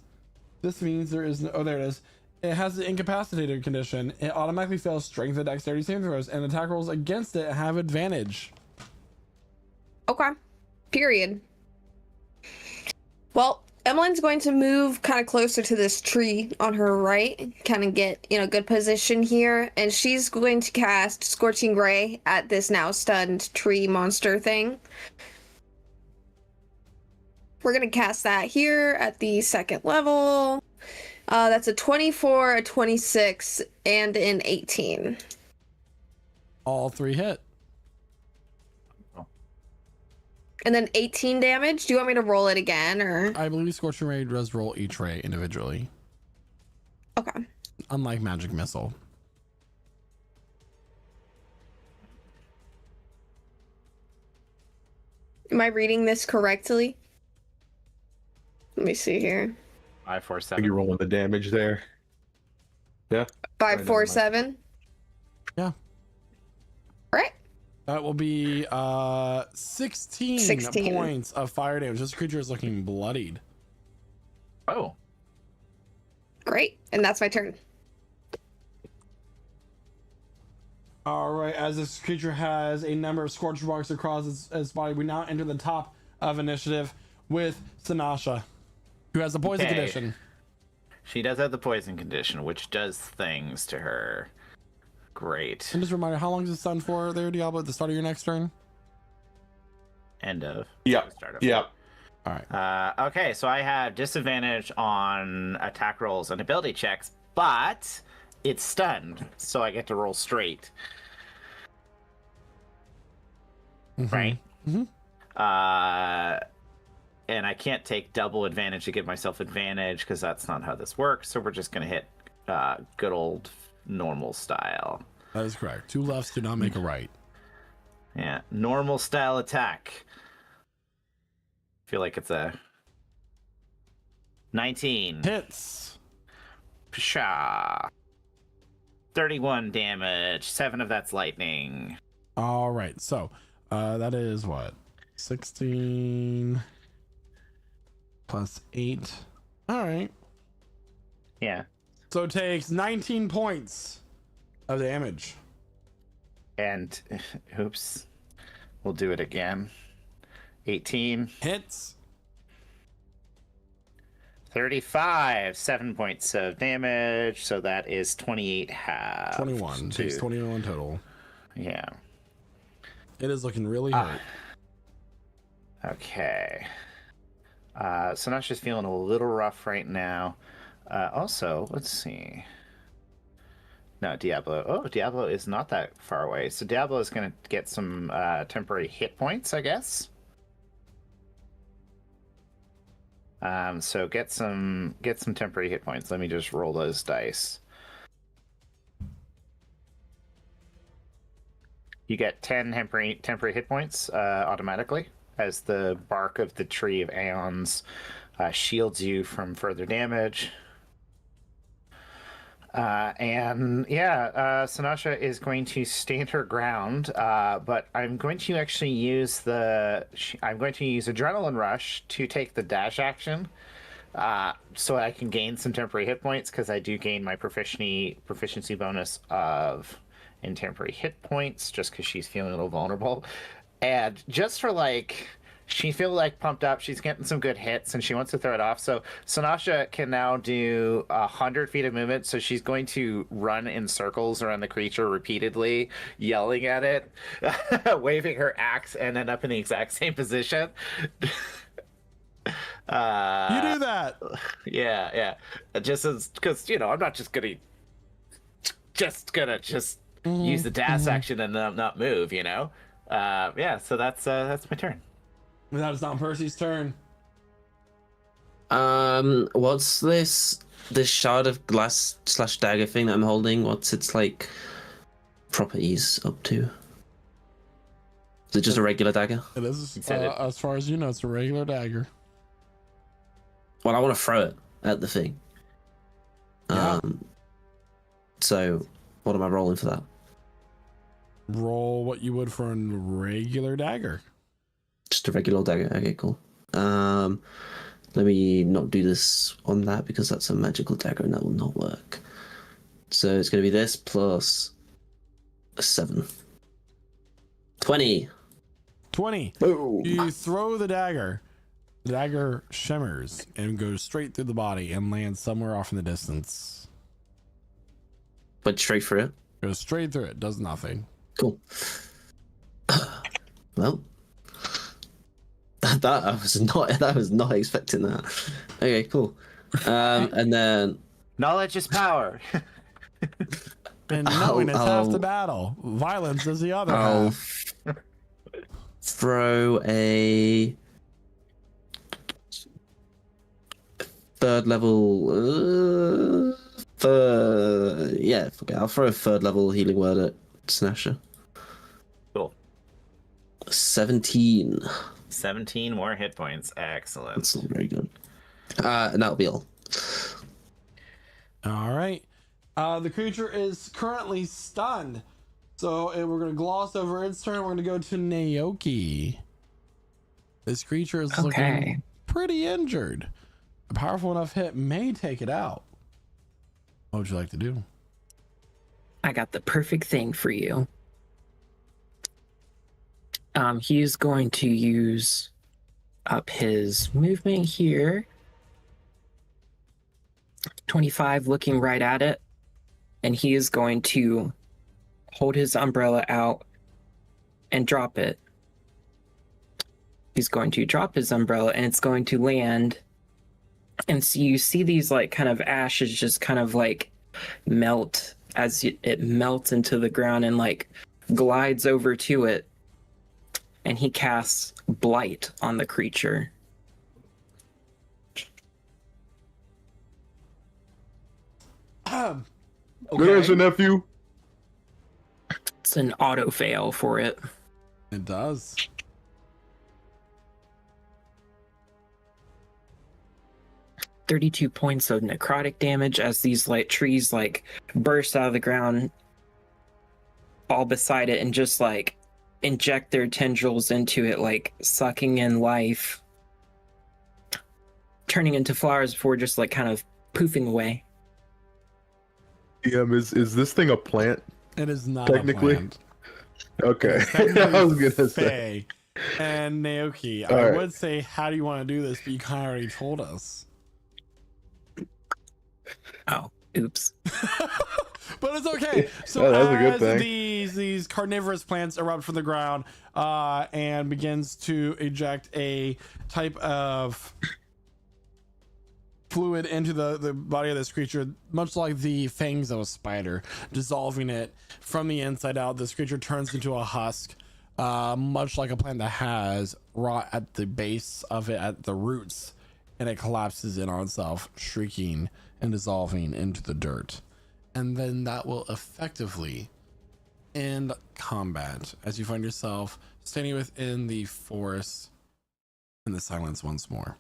there is no, oh, there it is. It has the incapacitated condition. It automatically fails strength and dexterity saving throws, and attack rolls against it have advantage. Okay. Period. Well, Emmeline's going to move kind of closer to this tree on her right, kind of get, good position here, and she's going to cast Scorching Ray at this now stunned tree monster thing. We're going to cast that here at the 2nd level. That's a 24, a 26, and an 18. All 3 hit. And then 18 damage. Do you want me to roll it again, or? I believe Scorching Ray does roll each ray individually, Okay. unlike Magic Missile. Am I reading this correctly? Let me see here. 5, 4, I think 7. you're rolling the damage there. Yeah. 5, Right, 4, never mind. 7. Yeah. Right. That will be 16 16. points of fire damage. This creature is looking bloodied. Oh. Great. And that's my turn. All right, as this creature has a number of scorch marks across its body, we now enter the top of initiative with Sanasha, who has the poison Okay. condition. She does have the poison condition, which does things to her. Great. And just a reminder, how long is the stun for there, Diablo, at the start of your next turn? End of. Yep. Start of. Yep. All right. Okay, so I have disadvantage on attack rolls and ability checks, but it's stunned, so I get to roll straight. Right? Mhm. And I can't take double advantage to give myself advantage because that's not how this works. So we're just gonna hit good old normal style. That is correct. 2 lefts do not make a right. Yeah, normal style attack. Feel like it's a 19. Hits. Pshaw. 31 damage. 7 of that's lightning. All right. So that is what? 16 plus 8. All right. Yeah. So it takes 19 points of damage. And oops. We'll do it again. 18. Hits. 35. 7 points of damage. So that is 28 half. 21. Takes 21 total. Yeah. It is looking really hurt. Okay. Sanasha's feeling a little rough right now. Also, let's see. No, Diablo. Oh, Diablo is not that far away. So Diablo is going to get some temporary hit points, I guess. So get some temporary hit points. Let me just roll those dice. You get 10 temporary hit points automatically, as the bark of the Tree of Aeons shields you from further damage. Sanasha is going to stand her ground, but I'm going to actually use Adrenaline Rush to take the dash action, so I can gain some temporary hit points, because I do gain my proficiency bonus of in temporary hit points, just because she's feeling a little vulnerable, and just for she feels pumped up. She's getting some good hits, and she wants to throw it off. So Sanasha can now do 100 feet of movement. So she's going to run in circles around the creature repeatedly, yelling at it, waving her axe, and end up in the exact same position. You do that. Yeah. Just because I'm not just gonna use the dash action and not move. So that's my turn. That is not Percy's turn. What's this shard of glass / dagger thing that I'm holding? What's its properties up to? Is it just a regular dagger? It is, as far as you know, it's a regular dagger. Well, I want to throw it at the thing. Yeah. So what am I rolling for that? Roll what you would for a regular dagger. Just a regular dagger. Okay, cool. Let me not do this on that, because that's a magical dagger and that will not work. So it's going to be this plus a 7. 20. 20. Boom. You throw the dagger. The dagger shimmers and goes straight through the body and lands somewhere off in the distance. Went straight through it. Goes straight through it. Does nothing. Cool. Well, I was not expecting that. Okay, cool. And then Knowledge is power. And knowing is half the battle. Violence is the other I'll half. throw a third level. I'll throw a third level healing word at Snasher. Cool. 17. 17 more hit points. Excellent. That's not very good. And that'll be all. All right. The creature is currently stunned. So we're going to gloss over its turn. We're going to go to Naoki. This creature is looking pretty injured. A powerful enough hit may take it out. What would you like to do? I got the perfect thing for you. He's going to use up his movement here. 25, looking right at it. And he is going to hold his umbrella out and drop it. He's going to drop his umbrella and it's going to land. And so you see these like kind of ashes just kind of like melt as it melts into the ground and like glides over to it. And he casts Blight on the creature. Good answer, nephew. It's an auto fail for it. It does. .32 points of necrotic damage as these like trees like burst out of the ground all beside it and just like inject their tendrils into it, like sucking in life, turning into flowers before just like kind of poofing away. Is this thing a plant? It is not Technically? a plant. Okay. It's technically I was gonna say. Fae. And Naoki, All I right. would say, how do you want to do this? But you kind of already told us. Oh, oops. But it's okay. So Oh, that's a good as thing. these carnivorous plants erupt from the ground and begins to eject a type of fluid into the body of this creature, much like the fangs of a spider, dissolving it from the inside out. This creature turns into a husk, much like a plant that has rot at the base of it, at the roots, and it collapses in on itself, shrieking and dissolving into the dirt. And then that will effectively end combat as you find yourself standing within the forest in the silence once more.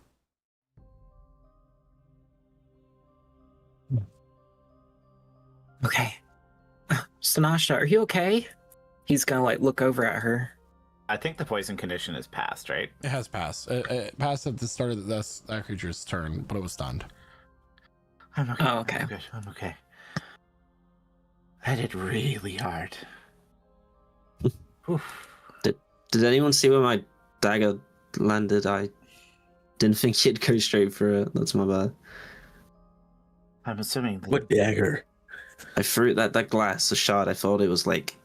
Okay. Sanasha, are you okay? He's gonna like look over at her. I think the poison condition is passed, right? It has passed. It passed at the start of that creature's turn, but it was stunned. I'm okay. Oh, okay. I'm good. I'm okay. I did really hard. Oof. Did anyone see where my dagger landed? I didn't think she'd go straight through it. That's my bad. I'm assuming that What dagger? I threw that glass, a shard. I thought it was like,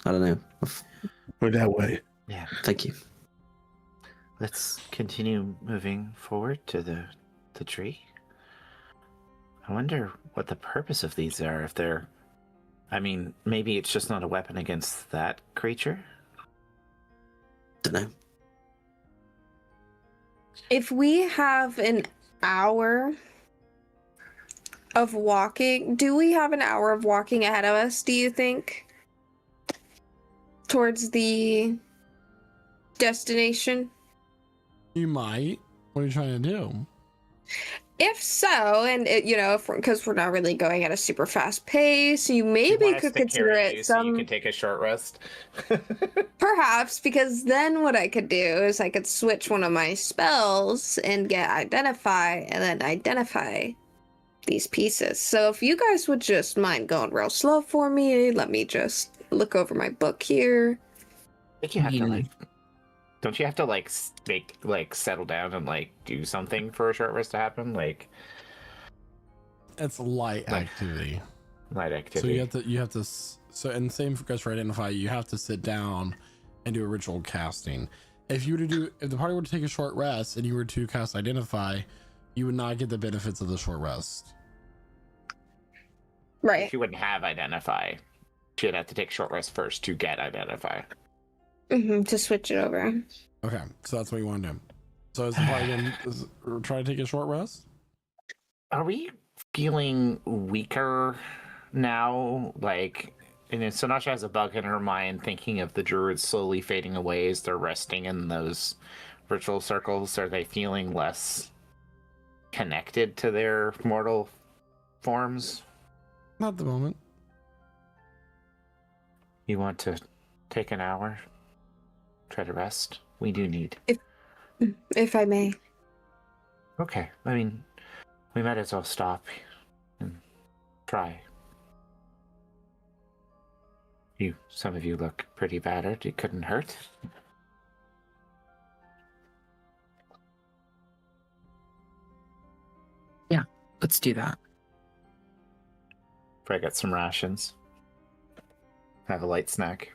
I don't know. Went that way. Yeah. Thank you. Let's continue moving forward to the tree. I wonder what the purpose of these are. If they're, I mean, maybe it's just not a weapon against that creature. Don't know. If we have an hour of walking, do we have an hour of walking ahead of us, do you think? Towards the destination? You might. What are you trying to do? If so, and because we're not really going at a super fast pace, you Do you maybe want us could to consider carry it you so you some can take a short rest. perhaps, because then what I could do is I could switch one of my spells and get identify and then identify these pieces. So if you guys would just mind going real slow for me, let me just look over my book here. I think you have to Yeah. like. Don't you have to like settle down and like do something for a short rest to happen? Like It's light Like- activity. light So activity. you have to so and same goes for identify. You have to sit down and do a ritual casting. If the party were to take a short rest and you were to cast identify, you would not get the benefits of the short rest. Right. She wouldn't have identify. She'd have to take short rest first to get identify. To switch it over. Okay, so that's what you want to do. So is the party going to try to take a short rest? Are we feeling weaker now? Like, and then Sinatra has a bug in her mind thinking of the druids slowly fading away as they're resting in those ritual circles. Are they feeling less connected to their mortal forms? Not at the moment. You want to take an hour? Try to rest? We do need. If I may. Okay, I mean, we might as well stop and try. Some of you look pretty battered. It couldn't hurt. Yeah, let's do that. I got some rations. Have a light snack.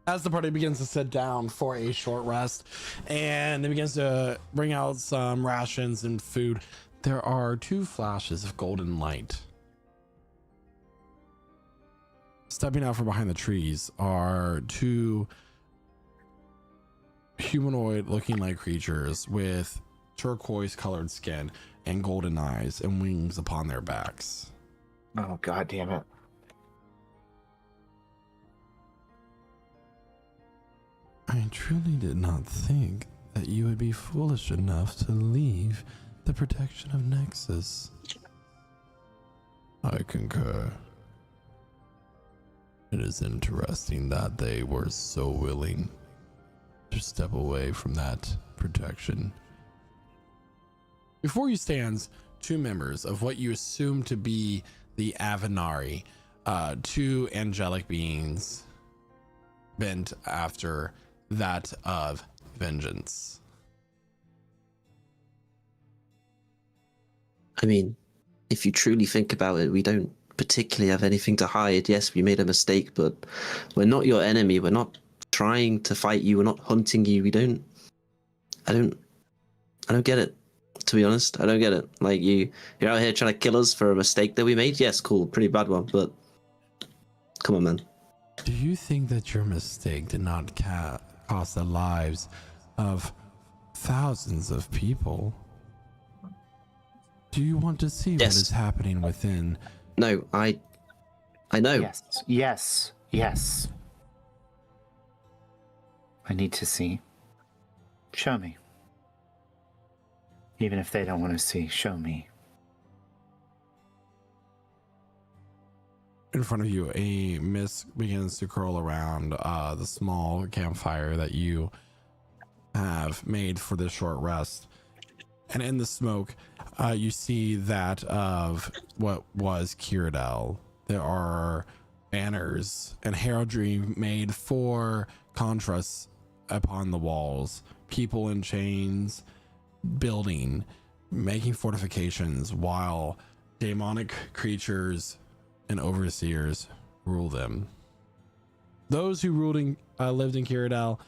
As the party begins to sit down for a short rest, and it begins to bring out some rations and food, there are 2 flashes of golden light. Stepping out from behind the trees are 2 humanoid looking like creatures with turquoise colored skin and golden eyes and wings upon their backs. Oh, God damn it. I truly did not think that you would be foolish enough to leave the protection of Nexus. I concur. It is interesting that they were so willing to step away from that protection. Before you stands 2 members of what you assume to be the Avenari, 2 angelic beings bent after that of vengeance. I mean, if you truly think about it, we don't particularly have anything to hide. Yes, we made a mistake, but we're not your enemy. We're not trying to fight you. We're not hunting you. I don't get it. To be honest, I don't get it. Like you're out here trying to kill us for a mistake that we made. Yes, cool, pretty bad one, but come on, man. Do you think that your mistake did not cost the lives of thousands of people? Do you want to see what is happening within? No, I know. Yes. I need to see. Show me. Even if they don't want to see, show me. In front of you, a mist begins to curl around the small campfire that you have made for this short rest. And in the smoke, you see that of what was Kiradel. There are banners and heraldry made for contrasts upon the walls. People in chains, building, making fortifications, while demonic creatures and overseers rule them. Those who lived in Kiradel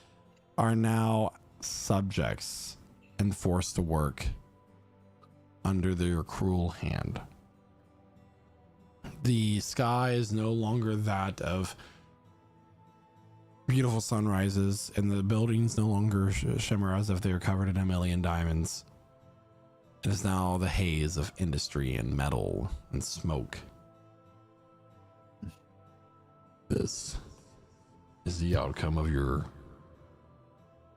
are now subjects and forced to work under their cruel hand. The sky is no longer that of beautiful sunrises, and the buildings no longer shimmer as if they are covered in a million diamonds. It is now the haze of industry and metal and smoke. This is the outcome of your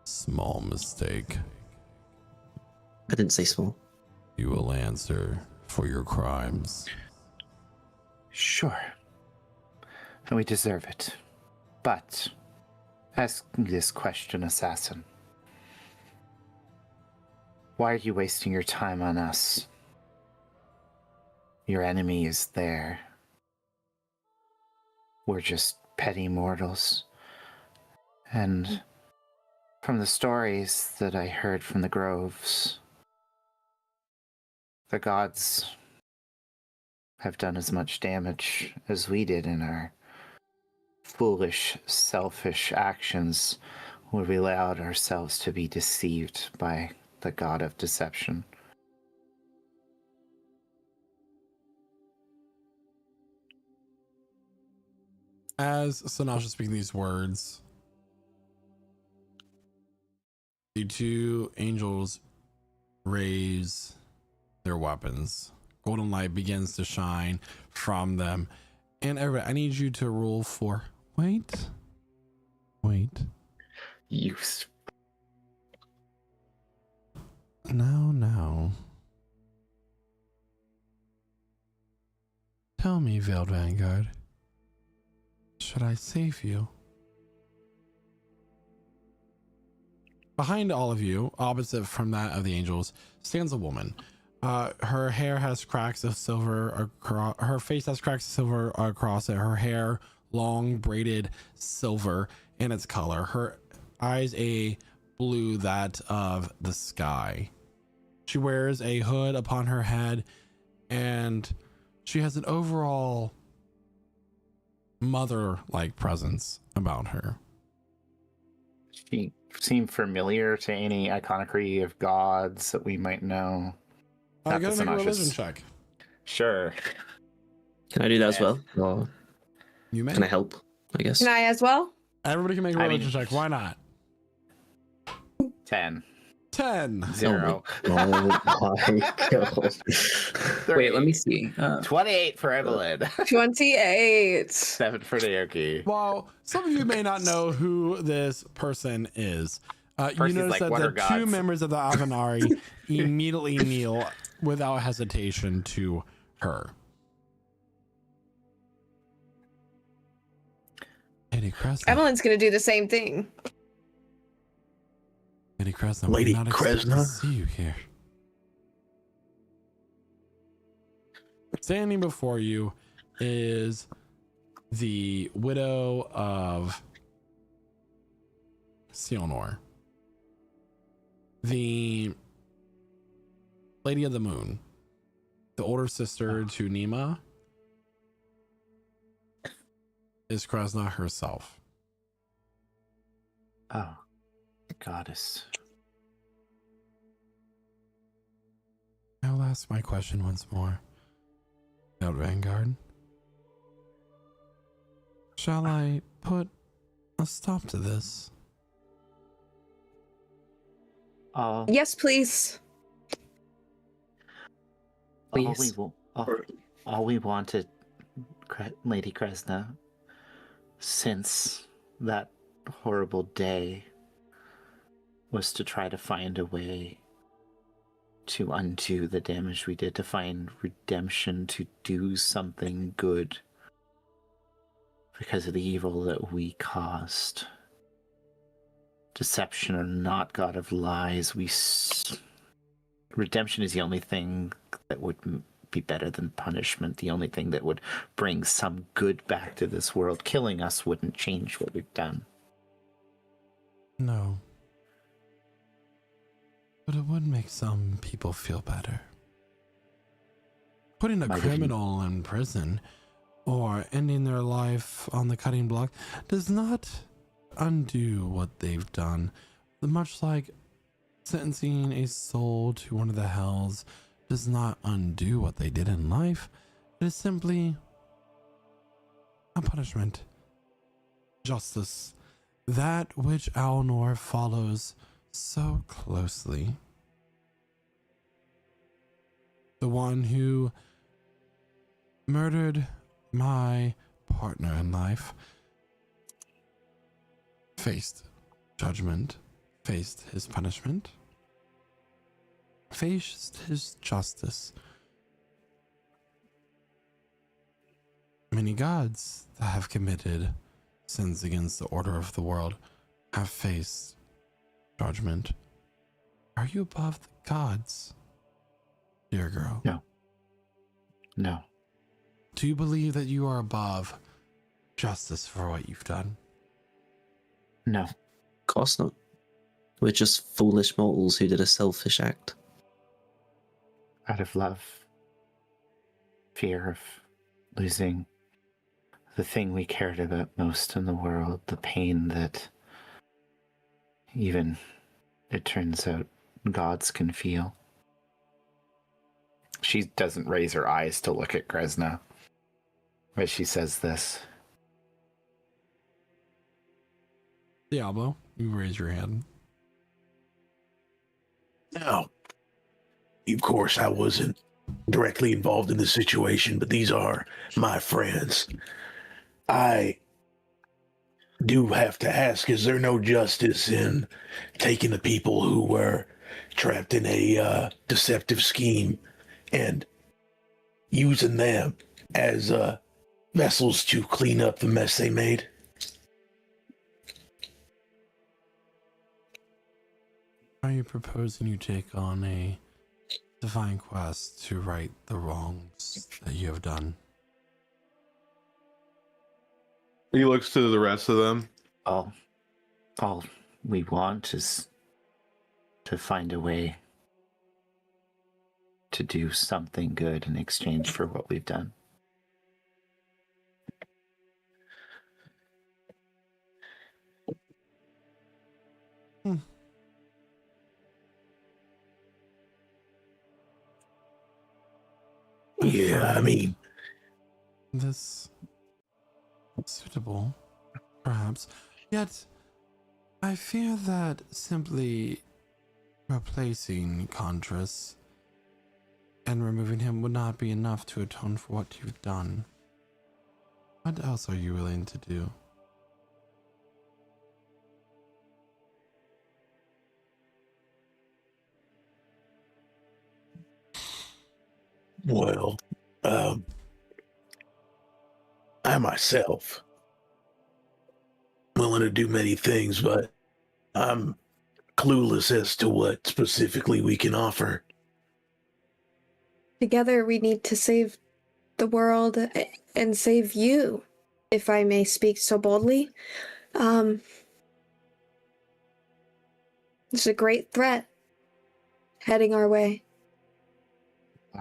small mistake. I didn't say small. You will answer for your crimes. Sure. And we deserve it. But, ask me this question, Assassin. Why are you wasting your time on us? Your enemy is there. We're just petty mortals. And from the stories that I heard from the groves, the gods have done as much damage as we did in our foolish, selfish actions where we allowed ourselves to be deceived by the god of deception. As Sanasha is speaking these words, the 2 angels raise their weapons. Golden light begins to shine from them. And everybody, I need you to roll for... Wait. You... Now. Tell me, Veiled Vanguard. Should I save you? Behind all of you, opposite from that of the angels, stands a woman. Her hair has cracks of silver across. Her face has cracks of silver across it. Her hair, long braided silver in its color. Her eyes a blue that of the sky. She wears a hood upon her head, and she has an overall mother-like presence about her. She seemed familiar to any iconography of gods that we might know. I Not gotta the make a religion Sinash's- check. Sure. Can I do that as Yeah. well? Or You may. can I help? I guess. Can I as well? Everybody can make a I religion mean- check. Why not? 10. 10. 0. Oh my god. Wait, let me see. 28 for Evelyn. 28. 7 for Naoki. Well, some of you may not know who this person is. You Percy's notice like, that "What the are two gods?" members of the Avenari immediately kneel without hesitation to her. Lady Kresna. Evelyn's gonna do the same thing. Lady Kresna. Lady we did not expect to Kresna? see you here. Standing before you is the widow of Sionor, the Lady of the Moon, the older sister to Nima, is Kresna herself. Oh, goddess. I'll ask my question once more. Out Vanguard. Shall I put a stop to this? Yes, please. Please. All we wanted, Lady Kresna, since that horrible day, was to try to find a way to undo the damage we did, to find redemption, to do something good because of the evil that we caused. Deception or not, God of lies, redemption is the only thing that would be better than punishment, the only thing that would bring some good back to this world. Killing us wouldn't change what we've done. No. But it would make some people feel better. Putting a Might have criminal in prison or ending their life on the cutting block does not undo what they've done. Much like sentencing a soul to one of the hells does not undo what they did in life. It is simply a punishment. Justice. That which Alnor follows so closely. The one who murdered my partner in life faced judgment, faced his punishment, faced his justice. Many gods that have committed sins against the order of the world have faced judgment. Are you above the gods, dear girl? No. Do you believe that you are above justice for what you've done? No. Of course not. We're just foolish mortals who did a selfish act. Out of love. Fear of losing the thing we cared about most in the world, the pain that even, it turns out, gods can feel. She doesn't raise her eyes to look at Kresna, but she says this. Diablo, you raise your hand. Now, of course, I wasn't directly involved in the situation, but these are my friends. I do have to ask, is there no justice in taking the people who were trapped in a deceptive scheme and using them as vessels to clean up the mess they made? Are you proposing you take on a divine quest to right the wrongs that you have done. He looks to the rest of them. All we want is to find a way to do something good in exchange for what we've done. Yeah, I mean, this suitable, perhaps. Yet, I fear that simply replacing Contras and removing him would not be enough to atone for what you've done. What else are you willing to do? well, I myself willing to do many things, but I'm clueless as to what specifically we can offer. Together, we need to save the world and save you, if I may speak so boldly. There's a great threat heading our way.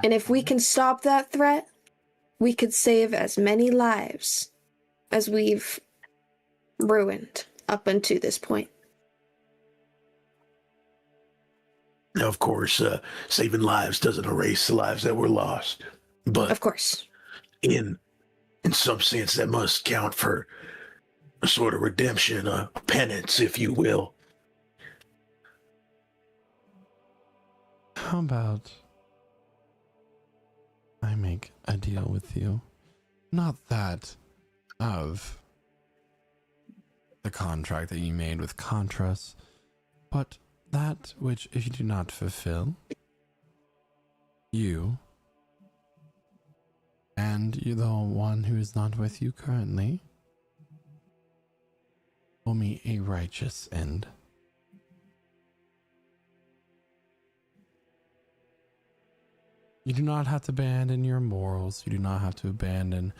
And if we can stop that threat, we could save as many lives as we've ruined up until this point. Now, of course, saving lives doesn't erase the lives that were lost, but Of course. in some sense, that must count for a sort of redemption, a penance, if you will. How about I make a deal with you? Not that of the contract that you made with Contras, but that which, if you do not fulfill, you and the one who is not with you currently will meet a righteous end. You do not have to abandon your morals. You do not have to abandon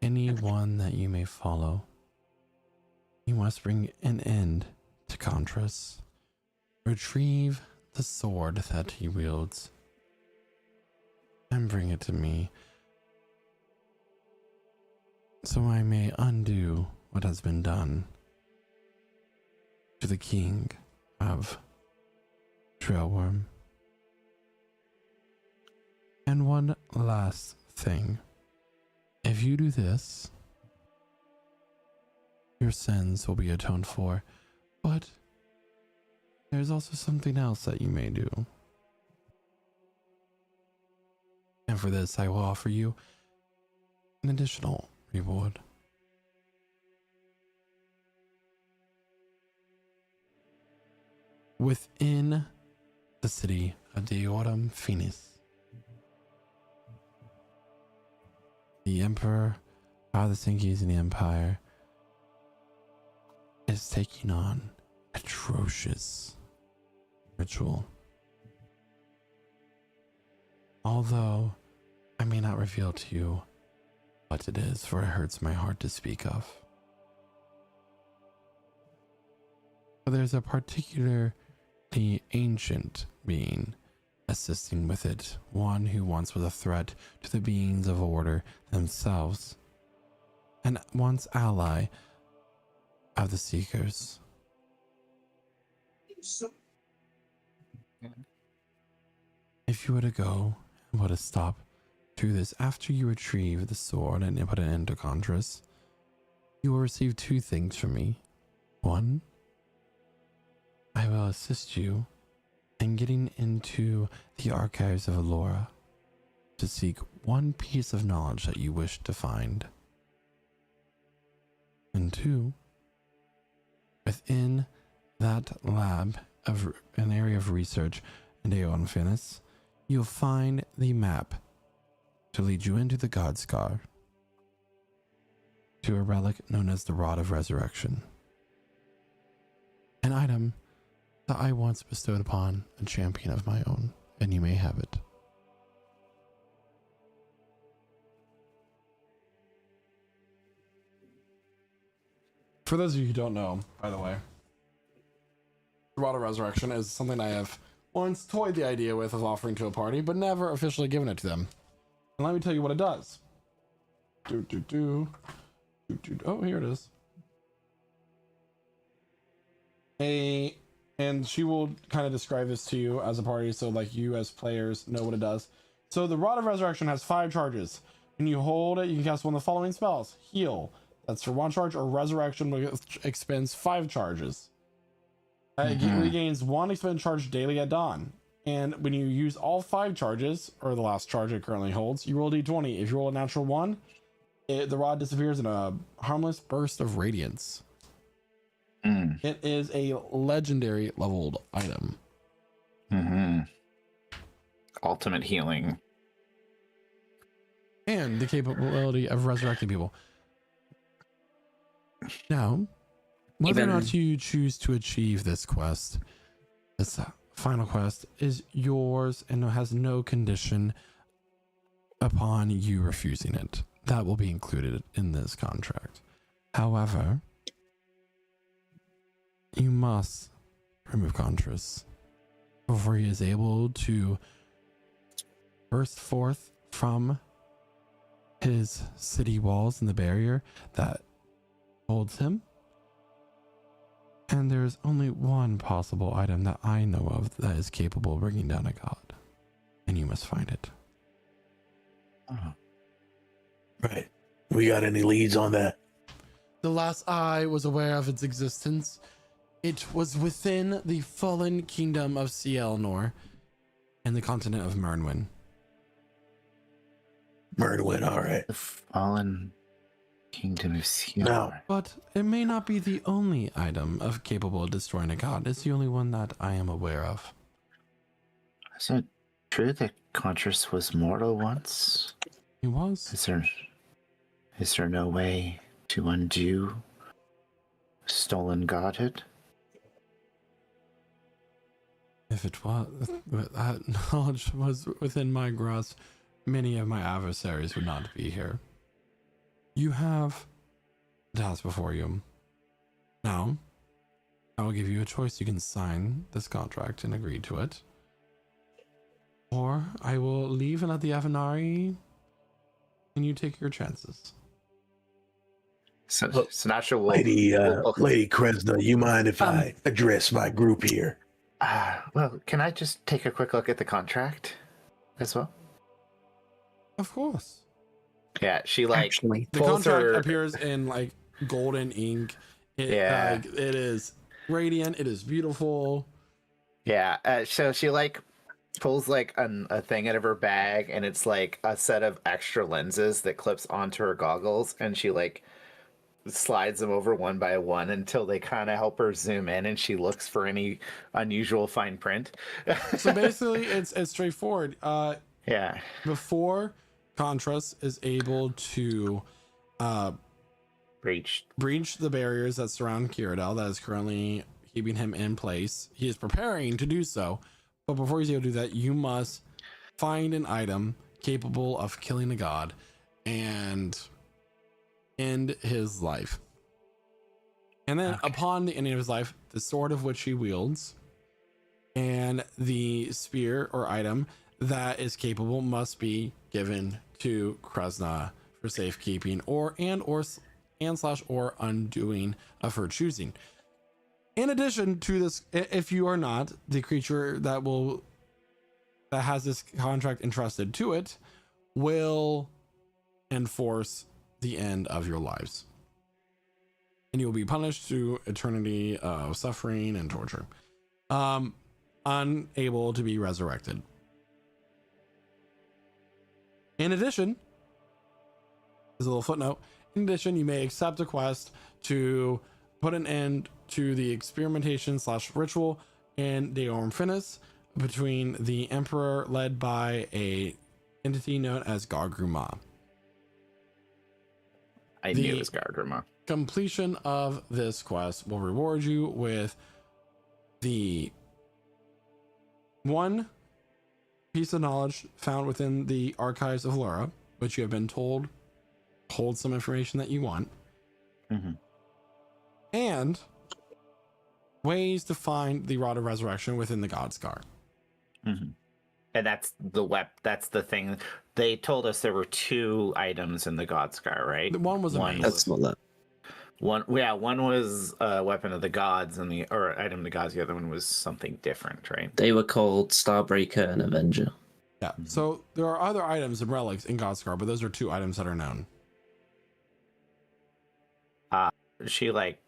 anyone that you may follow. You must bring an end to Contras. Retrieve the sword that he wields and bring it to me, so I may undo what has been done to the king of Trailworm. And one last thing. If you do this, your sins will be atoned for, but there's also something else that you may do. And for this, I will offer you an additional reward. Within the city of Deorum Finis, the Emperor of the Sinkies in the Empire is taking on atrocious ritual. Although I may not reveal to you what it is, for it hurts my heart to speak of. But there's a particularly ancient being assisting with it, one who once was a threat to the beings of order themselves, and once ally of the Seekers. If you were to go and put a stop to this after you retrieve the sword and put an end to Contras, you will receive two things from me. One, I will assist you in getting into the archives of Allura to seek one piece of knowledge that you wish to find. And two, within that lab of an area of research in Aeon Finis, you'll find the map to lead you into the God Scar, to a relic known as the Rod of Resurrection, an item that I once bestowed upon a champion of my own, and you may have it. For those of you who don't know, by the way, the Rod of Resurrection is something I have once toyed the idea with of offering to a party, but never officially given it to them. And let me tell you what it does. Oh, here it is. And she will kind of describe this to you as a party, so like you as players know what it does. So the Rod of Resurrection has 5 charges. When you hold it, you can cast one of the following spells: Heal, that's for 1 charge, or Resurrection, which expends 5 charges. It regains 1 expended charge daily at dawn. And when you use all 5 charges, or the last charge it currently holds, you roll a d20. If you roll a natural 1, the rod disappears in a harmless burst of radiance. It is a legendary leveled item. Ultimate healing. And the capability of resurrecting people. Now, whether or not you choose to achieve this quest, this final quest, is yours and has no condition upon you refusing it. That will be included in this contract. However, you must remove Contras before he is able to burst forth from his city walls and the barrier that holds him. And there's only one possible item that I know of that is capable of bringing down a god, and you must find it. Right. We got any leads on that? The last I was aware of its existence, it was within the fallen kingdom of Cielnor and the continent of Mernwin. Mernwin, all right. The fallen kingdom of Cielnor. No. But it may not be the only item of capable of destroying a god. It's the only one that I am aware of. Is it true that Contras was mortal once? He was. Is there no way to undo stolen godhood? If it was, that knowledge was within my grasp, many of my adversaries would not be here. You have a task before you. Now, I will give you a choice. You can sign this contract and agree to it. Or I will leave and let the Avenari and you take your chances. So Sinatra will... Lady Kresna, you mind if I address my group here? Well, can I just take a quick look at the contract as well? Of course. Yeah, she the contract appears in like golden ink. It is radiant. It is beautiful. Yeah. So she pulls a thing out of her bag, and it's like a set of extra lenses that clips onto her goggles, and she slides them over one by one until they kind of help her zoom in, and she looks for any unusual fine print. So basically, it's straightforward. Yeah. Before Contras is able to breach the barriers that surround Kiradel that is currently keeping him in place, he is preparing to do so. But before he's able to do that, you must find an item capable of killing a god and end his life. And then upon the ending of his life, the sword of which he wields and the spear or item that is capable must be given to Kresna for safekeeping or undoing of her choosing. In addition to this, if you are not, the creature that has this contract entrusted to it will enforce the end of your lives, and you will be punished through eternity of suffering and torture, unable to be resurrected. In addition, there's a little footnote. In addition, you may accept a quest to put an end to the experimentation / ritual in Deorum Finis between the Emperor led by a entity known as Gargruma. I knew it was Gargruma. Completion of this quest will reward you with the one piece of knowledge found within the archives of Laura, which you have been told holds some information that you want. and ways to find the Rod of Resurrection within the God Scar. Mm-hmm. And that's that's the thing. They told us there were 2 items in the God Scar, right? The one was a mace. That's not that. One was a weapon of the gods, and or item of the gods. The other one was something different, right? They were called Starbreaker and Avenger. Yeah. So there are other items and relics in God Scar, but those are 2 items that are known. She like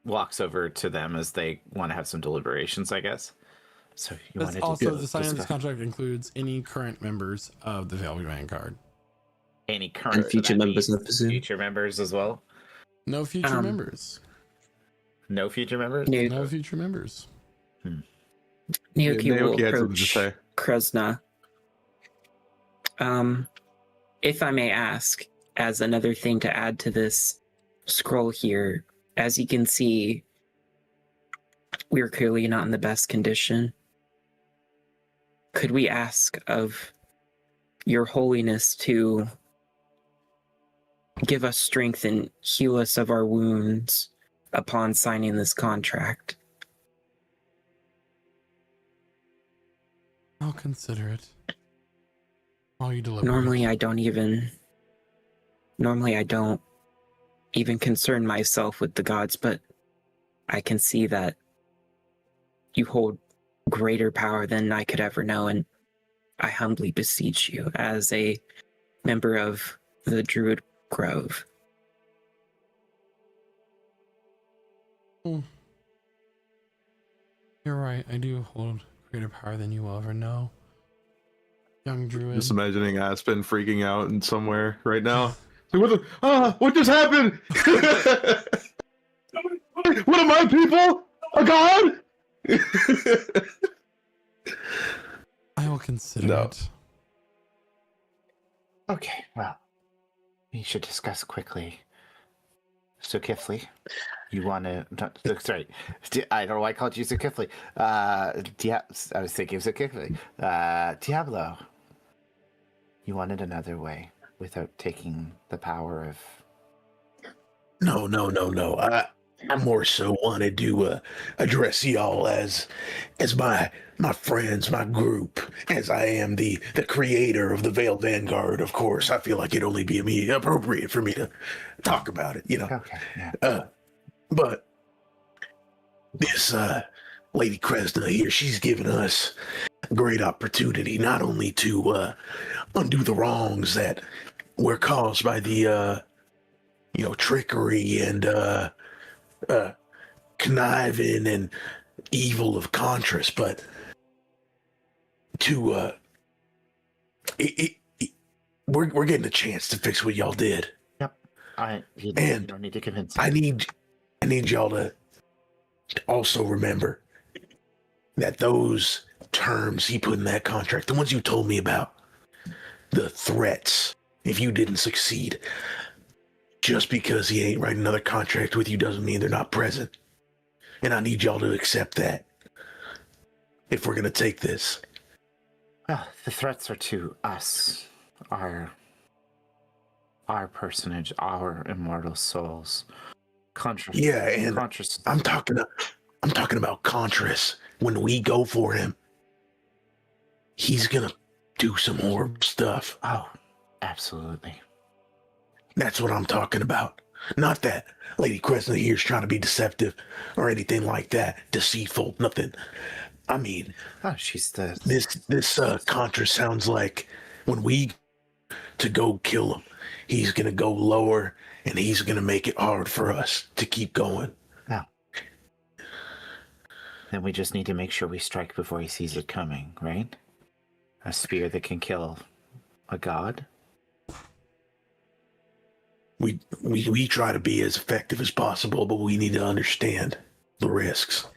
walks over to them as they want to have some deliberations, I guess. So you That's wanted also to the signing of this discuss contract includes any current members of the Veiled Vanguard. any current And future so that members, I means presume. future members as well. No future members. No future members. No future members. Naoki will Naoki had something to approach say. Krasna. If I may ask, as another thing to add to this scroll here, as you can see, we're clearly not in the best condition. Could we ask of Your Holiness to give us strength and heal us of our wounds upon signing this contract? I'll consider it. While you deliberate. Normally I don't even concern myself with the gods, but I can see that you hold greater power than I could ever know, and I humbly beseech you as a member of the Druid Grove. You're right, I do hold greater power than you will ever know. Young Druid. Just imagining Aspen freaking out in somewhere right now. Like, what just happened? What am I, people? A god? I will consider No. it. Okay, well, we should discuss quickly. So, Kifley, you want to... Sorry, I don't know why I called you so Kifley. I was thinking of so Kifley. Diablo, you wanted another way without taking the power of... No. I more so wanted to address y'all as my friends, my group, as I am the creator of the Veiled Vanguard. Of course, I feel like it'd only be appropriate for me to talk about it, you know. Okay, yeah. But this Lady Kresna here, she's given us a great opportunity not only to undo the wrongs that were caused by the trickery and conniving and evil of Contras, but to we're getting a chance to fix what y'all did. Yep. You And don't need to convince me. I need y'all to also remember that those terms he put in that contract, the ones you told me about, the threats, if you didn't succeed, just because he ain't writing another contract with you doesn't mean they're not present. And I need y'all to accept that if we're going to take this. Well, the threats are to us, our personage, our immortal souls. Contras. Yeah, and Contras. I'm talking about Contras. When we go for him, he's going to do some horrible stuff. Oh, absolutely. That's what I'm talking about. Not that Lady Kresna here is trying to be deceptive or anything like that. Deceitful, nothing. I mean, She's the... this Contra sounds like when we to go kill him, he's going to go lower and he's going to make it hard for us to keep going. Now, then we just need to make sure we strike before he sees it coming, right? A spear that can kill a god? We try to be as effective as possible, but we need to understand the risks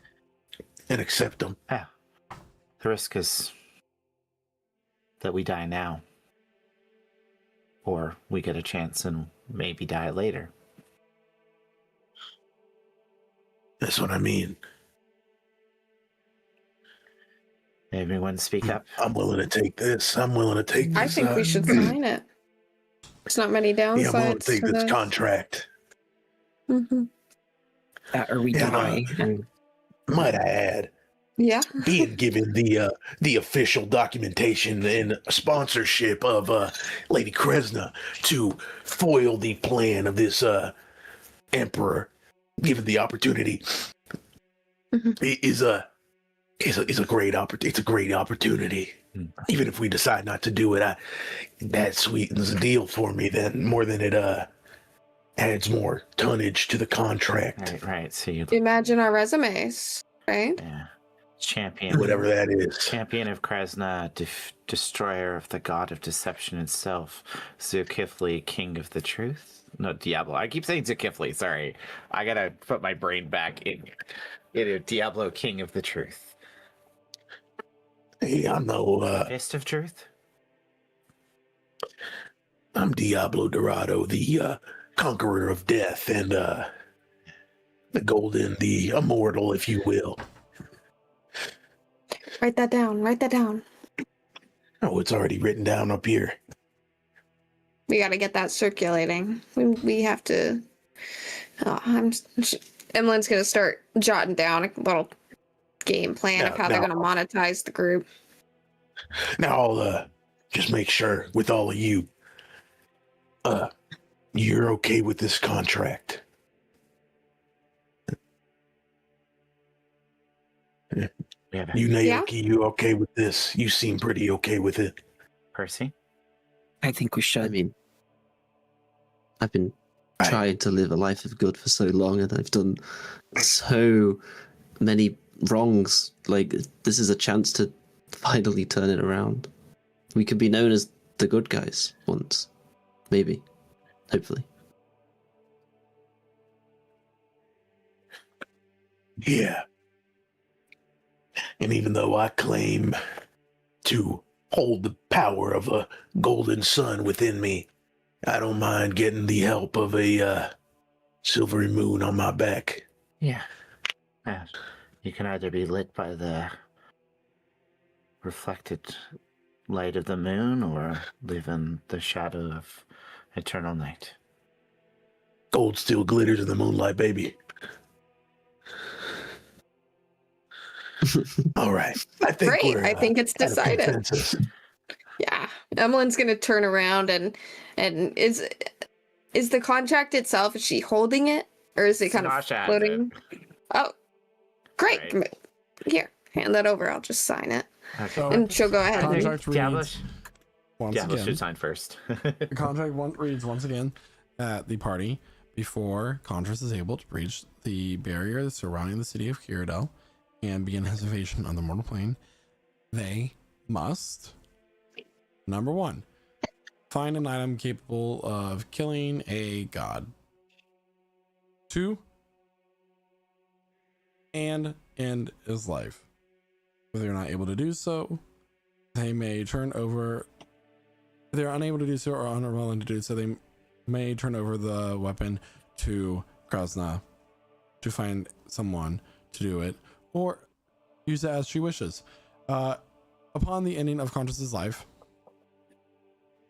and accept them. Yeah. The risk is that we die now. Or we get a chance and maybe die later. That's what I mean. Everyone speak up. I'm willing to take this. I'm willing to take this. I think we should sign it. There's not many downsides Yeah, I'm willing to take to this this. contract. Mm-hmm. Or we Yeah. die. And Might I add, Yeah. being given the official documentation and sponsorship of Lady Kresna to foil the plan of this emperor, given the opportunity, Mhm. is a great opportunity. It's a great opportunity. Even if we decide not to do it, that sweetens the deal for me. Then more than it adds more tonnage to the contract, Right. So you, Imagine our resumes, right? yeah, champion, whatever that is. champion of Krasna, destroyer of the god of deception itself, Zulkifli, king of the truth. No, Diablo. I keep saying Zulkifli. Sorry, I gotta put my brain back in Diablo, king of the truth. Hey, I'm no. Fist of truth. I'm Diablo Dorado, the conqueror of death and the immortal, if you will. Write that down. Write that down. Oh, it's already written down up here. We got to get that circulating. We have to. Oh, Emmeline's gonna start jotting down a little game plan of how they're gonna monetize the group. Now I'll just make sure with all of you, you're okay with this contract. You, Naoki, you okay with this? You seem pretty okay with it. Percy? I think we should. I mean, I've been trying to live a life of good for so long, and I've done so many wrongs. Like, this is a chance to finally turn it around. We could be known as the good guys once. Maybe. Hopefully. Yeah. And even though I claim to hold the power of a golden sun within me, I don't mind getting the help of a silvery moon on my back. Yeah. You can either be lit by the reflected light of the moon or live in the shadow of eternal night. Gold still glitters in the moonlight, baby. All right. I think Great. I think it's at a decided. consensus. Yeah. Emmeline's gonna turn around and is the contract itself, is she holding it? Or is it kind of Sasha has floating? Oh, great. Right. Here, hand that over. I'll just sign it. Okay. So, And she'll go ahead and contract Diablo, reads once Diablo should again. sign first. The contract reads once again that the party, before Contras is able to breach the barrier surrounding the city of Kiradel and begin his invasion on the mortal plane, they must, number 1, find an item capable of killing a god. 2, and end his life. If they're not able to do so, they may turn over. If they're unable to do so or unwilling to do so, they may turn over the weapon to Krasna to find someone to do it, or use it as she wishes. Upon the ending of Contras's life,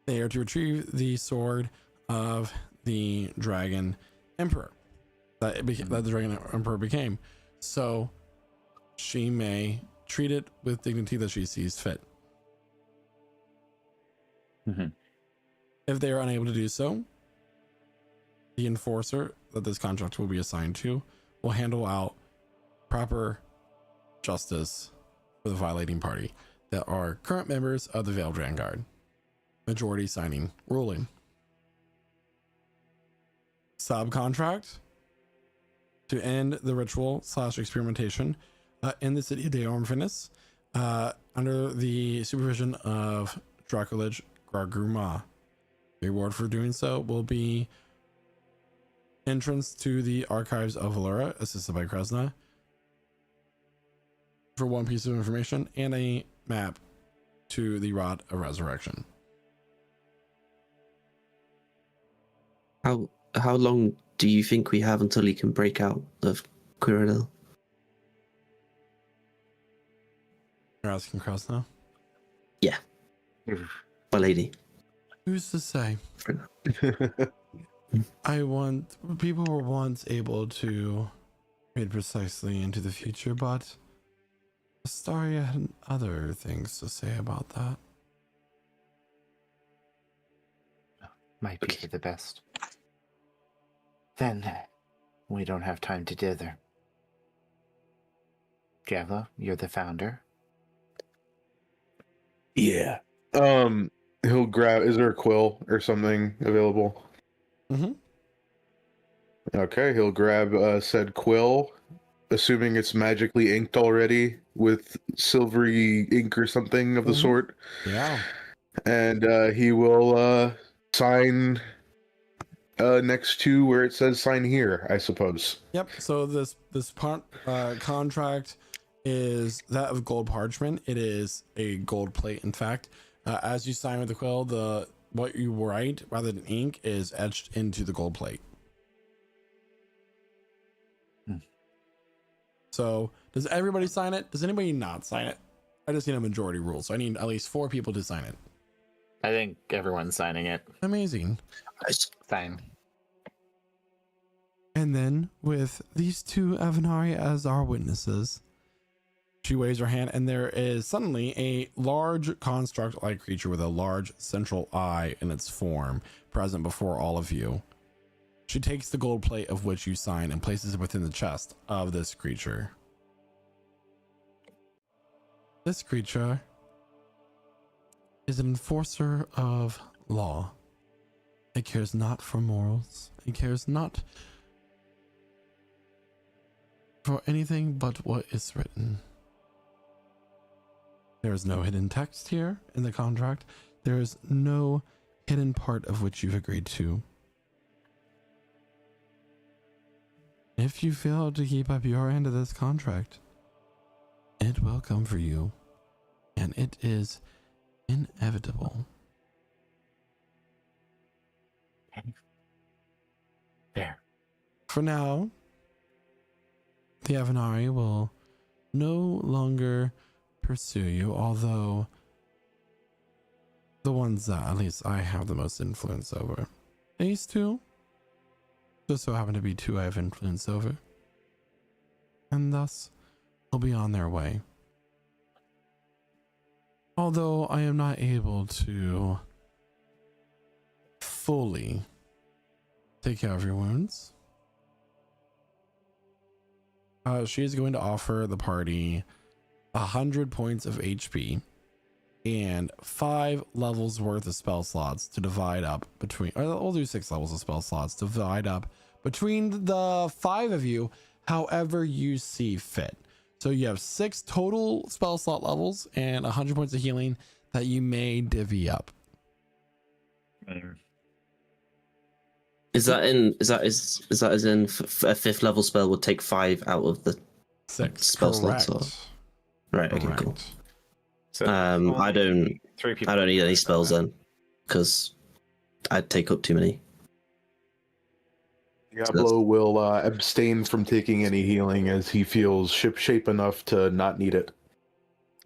they are to retrieve the sword of the Dragon Emperor that the Dragon Emperor became, so she may treat it with dignity that she sees fit. Mhm. If they are unable to do so, the enforcer that this contract will be assigned to will handle out proper justice for the violating party that are current members of the Veiled Vanguard. Majority signing ruling. Subcontract to end the ritual / experimentation in the city of Deormfinis under the supervision of Draculage Gargruma. The reward for doing so will be entrance to the archives of Valera, assisted by Kresna, for 1 piece of information, and a map to the Rod of Resurrection. How long do you think we have until he can break out of Quiradel? You're asking Kresna? Yeah. My lady. Who's to say? People were once able to read precisely into the future, but Astaria had other things to say about that. Might be for the best. Then, we don't have time to dither. Diablo, you're the founder. Yeah. He'll grab. Is there a quill or something available? Mm-hmm. Okay, he'll grab said quill, assuming it's magically inked already with silvery ink or something of the Mhm. sort. Yeah. And he will sign next to where it says "sign here," I suppose. Yep. So this contract is that of gold parchment. It is a gold plate. In fact, as you sign with the quill, what you write rather than ink is etched into the gold plate. So does everybody sign it? Does anybody not sign it? I just need a majority rule, so I need at least 4 people to sign it. I think everyone's signing it. Amazing. Fine. And then with these 2 Avenari as our witnesses, she waves her hand, and there is suddenly a large construct-like creature with a large central eye in its form present before all of you. She takes the gold plate of which you sign and places it within the chest of this creature. This creature is an enforcer of law. It cares not for morals. It cares not for anything but what is written. There is no hidden text here in the contract. There is no hidden part of which you've agreed to. If you fail to keep up your end of this contract, it will come for you, and it is inevitable. There. For now, the Avenari will no longer pursue you, although the ones that at least I have the most influence over. These 2 just so happen to be 2 I have influence over, and thus will be on their way. Although I am not able to fully take care of your wounds, she is going to offer the party 100 points of HP and 5 levels worth of spell slots to divide up between, or we'll do 6 levels of spell slots to divide up between the 5 of you however you see fit. So you have 6 total spell slot levels and 100 points of healing that you may divvy up. Is that as in a 5th level spell would take 5 out of the 6 spell slots? Or? Right. Okay. Cool. So I don't 3 people. I don't need any spells then, because I'd take up too many. Diablo will abstain from taking any healing as he feels shipshape enough to not need it.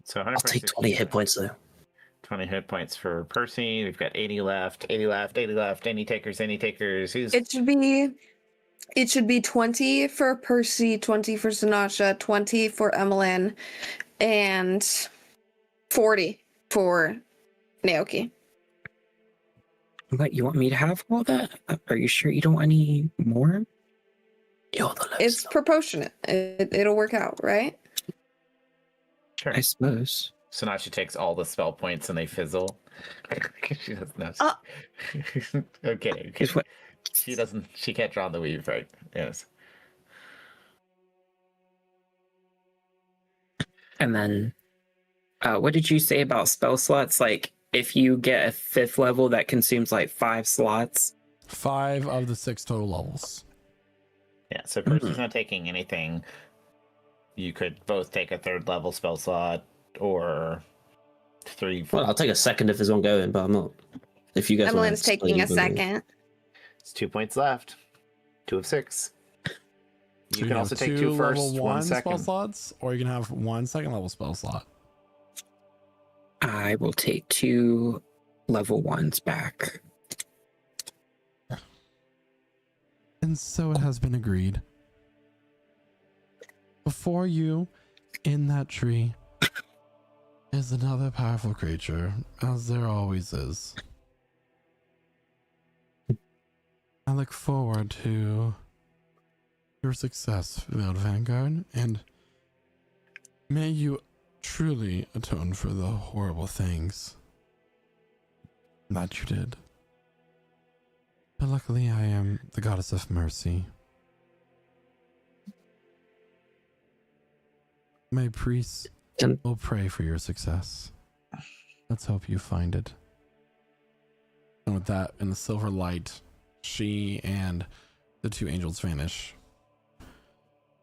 So I'll take 20 hit points though. 20 hit points for Percy. We've got 80 left. 80 left. 80 left. Any takers? Any takers? Who's... It should be 20 for Percy, 20 for Sanasha, 20 for Emmeline, and 40 for Naoki. What, you want me to have all that? Are you sure you don't want any more? It's proportionate. It'll work out, right? Sure. I suppose. Sanasha takes all the spell points and they fizzle. She doesn't know. Okay. What? She doesn't. She can't draw the weave, right? Yes. And then, what did you say about spell slots? Like, if you get a 5th level, that consumes like 5 slots. 5 of the 6 total levels. Yeah. So Percy's not taking anything. You could both take a 3rd level spell slot or 3. Well, I'll take a 2nd if there's one going, but I'm not. If you guys, Emmeline's taking a 2nd. It's 2 points left. 2 of 6. So You can also take 2 level first, 1 1 spell second. slots, or you can have 1 second level spell slot. I will take 2 level 1s back. And so it has been agreed. before you, in that tree, is another powerful creature, as there always is. I look forward to your success throughout Vanguard, and may you truly atone for the horrible things that you did. But luckily, I am the goddess of mercy. My priests will pray for your success. Let's hope you find it. And with that, in the silver light, she and the two angels vanish.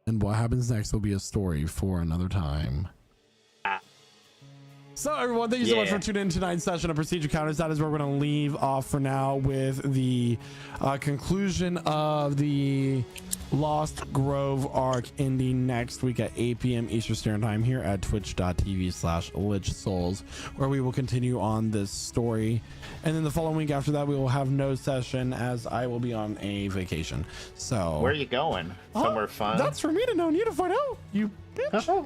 And what happens next will be a story for another time. So everyone, thank you so much for tuning in to tonight's session of Procedure Counters. That is where we're going to leave off for now with the conclusion of the Lost Grove arc ending next week at 8 p.m. Eastern Standard Time here at twitch.tv/LichSouls, where we will continue on this story. And then the following week after that, we will have no session as I will be on a vacation. So where are you going? Somewhere fun? That's for me to know and you to find out, you bitch.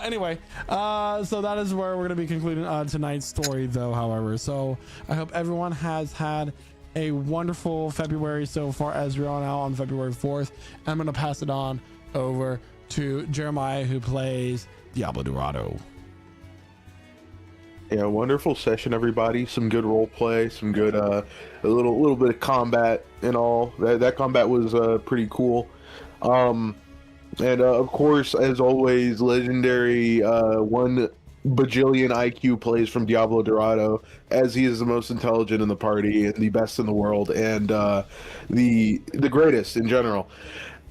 Anyway, so that is where we're going to be concluding tonight's story, though, however. So I hope everyone has had a wonderful February so far as we're on February 4th. I'm going to pass it on over to Jeremiah, who plays Diablo Dorado. Yeah, wonderful session, everybody. Some good role play, some good, a little bit of combat and all. That combat was pretty cool. And of course, as always, legendary 1 bajillion IQ plays from Diablo Dorado, as he is the most intelligent in the party and the best in the world, and the greatest in general.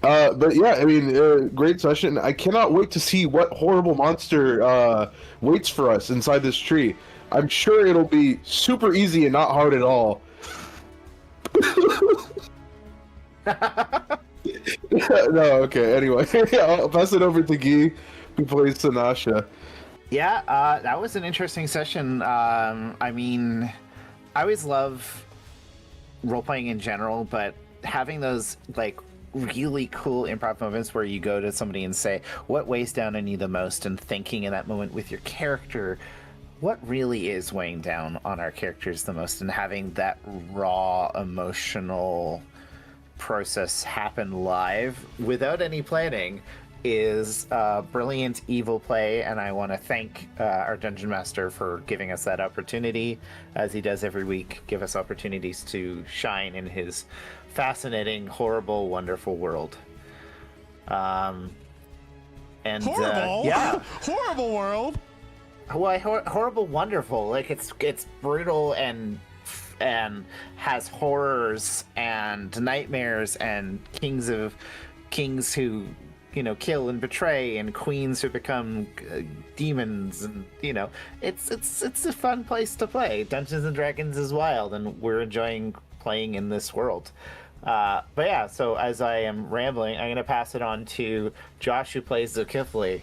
But yeah, I mean, great session. I cannot wait to see what horrible monster waits for us inside this tree. I'm sure it'll be super easy and not hard at all. No, okay, anyway. I'll pass it over to Guy, who plays Sanasha. Yeah, that was an interesting session. I mean, I always love role-playing in general, but having those, like, really cool improv moments where you go to somebody and say, what weighs down on you the most, and thinking in that moment with your character, what really is weighing down on our characters the most, and having that raw emotional process happen live without any planning is brilliant evil play, and I want to thank our Dungeon Master for giving us that opportunity, as he does every week, give us opportunities to shine in his fascinating, horrible, wonderful world. And horrible? Yeah. Horrible world? Well, horrible, wonderful. Like, it's brutal and has horrors and nightmares and kings who, you know, kill and betray, and queens who become demons, and, you know, it's a fun place to play. Dungeons and Dragons is wild, and we're enjoying playing in this world. But yeah, so as I am rambling, I'm gonna pass it on to Josh, who plays Zulkifli.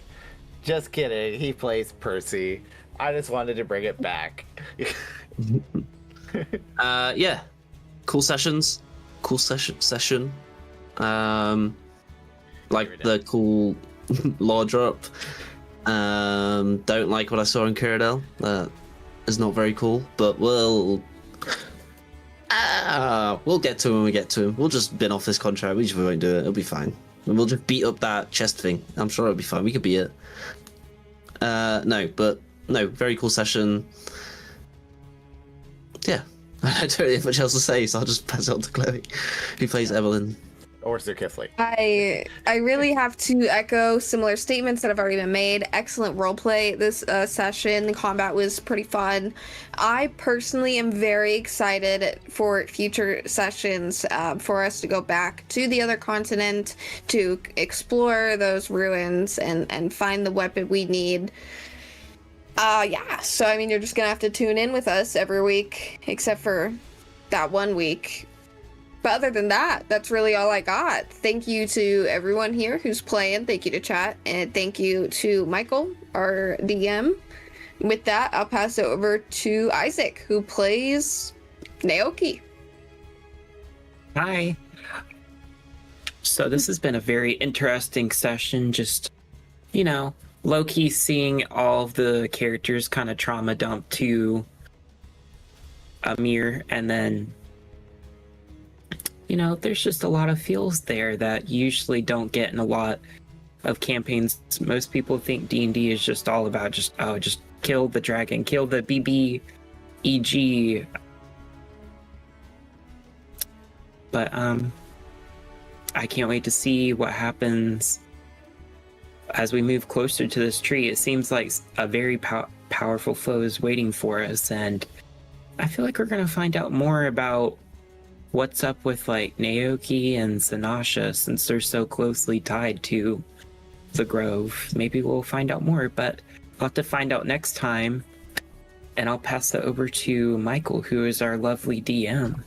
Just kidding, he plays Percy. I just wanted to bring it back. Yeah, cool sessions, cool session. Like the cool lore drop. Don't like what I saw in Cyrodiil. That is not very cool, but we'll get to him when we get to him. We'll just bin off this contract. We just won't do it. It'll be fine. And we'll just beat up that chest thing. I'm sure it'll be fine. We could beat it. No, very cool session. Yeah, I don't really have much else to say, so I'll just pass it on to Chloe, who plays Evelyn. Or Zulkifli. I really have to echo similar statements that have already been made. Excellent roleplay this session. The combat was pretty fun. I personally am very excited for future sessions, for us to go back to the other continent to explore those ruins and find the weapon we need. Yeah, so I mean, you're just gonna have to tune in with us every week, except for that 1 week. But other than that, that's really all I got. Thank you to everyone here who's playing. Thank you to chat. And thank you to Michael, our DM. With that, I'll pass it over to Isaac, who plays Naoki. Hi. So this has been a very interesting session. Just, you know, low-key seeing all of the characters kind of trauma dump to Amir, and then, you know, there's just a lot of feels there that you usually don't get in a lot of campaigns. Most people think D&D is just all about just kill the dragon, kill the BB-EG. But I can't wait to see what happens as we move closer to this tree. It seems like a very powerful foe is waiting for us, and I feel like we're gonna find out more about what's up with like Naoki and Sanasha, since they're so closely tied to the Grove. Maybe we'll find out more, but I'll have to find out next time. And I'll pass it over to Michael, who is our lovely DM.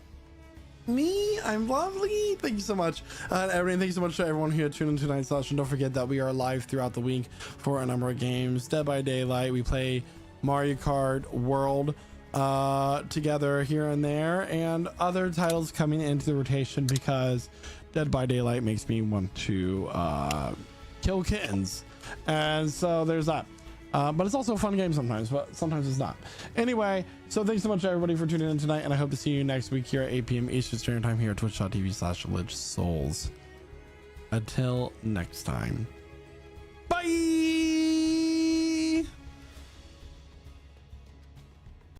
Me, I'm lovely. Thank you so much. Everyone, thank you so much to everyone who had tuned into tonight's session. Don't forget that we are live throughout the week for a number of games. Dead by Daylight, we play Mario Kart World together here and there, and other titles coming into the rotation because Dead by Daylight makes me want to kill kittens. And so there's that. But it's also a fun game sometimes, but sometimes it's not. Anyway, so thanks so much everybody for tuning in tonight, and I hope to see you next week here at 8 p.m. Eastern Standard Time here at twitch.tv/LichSouls. Until next time, bye.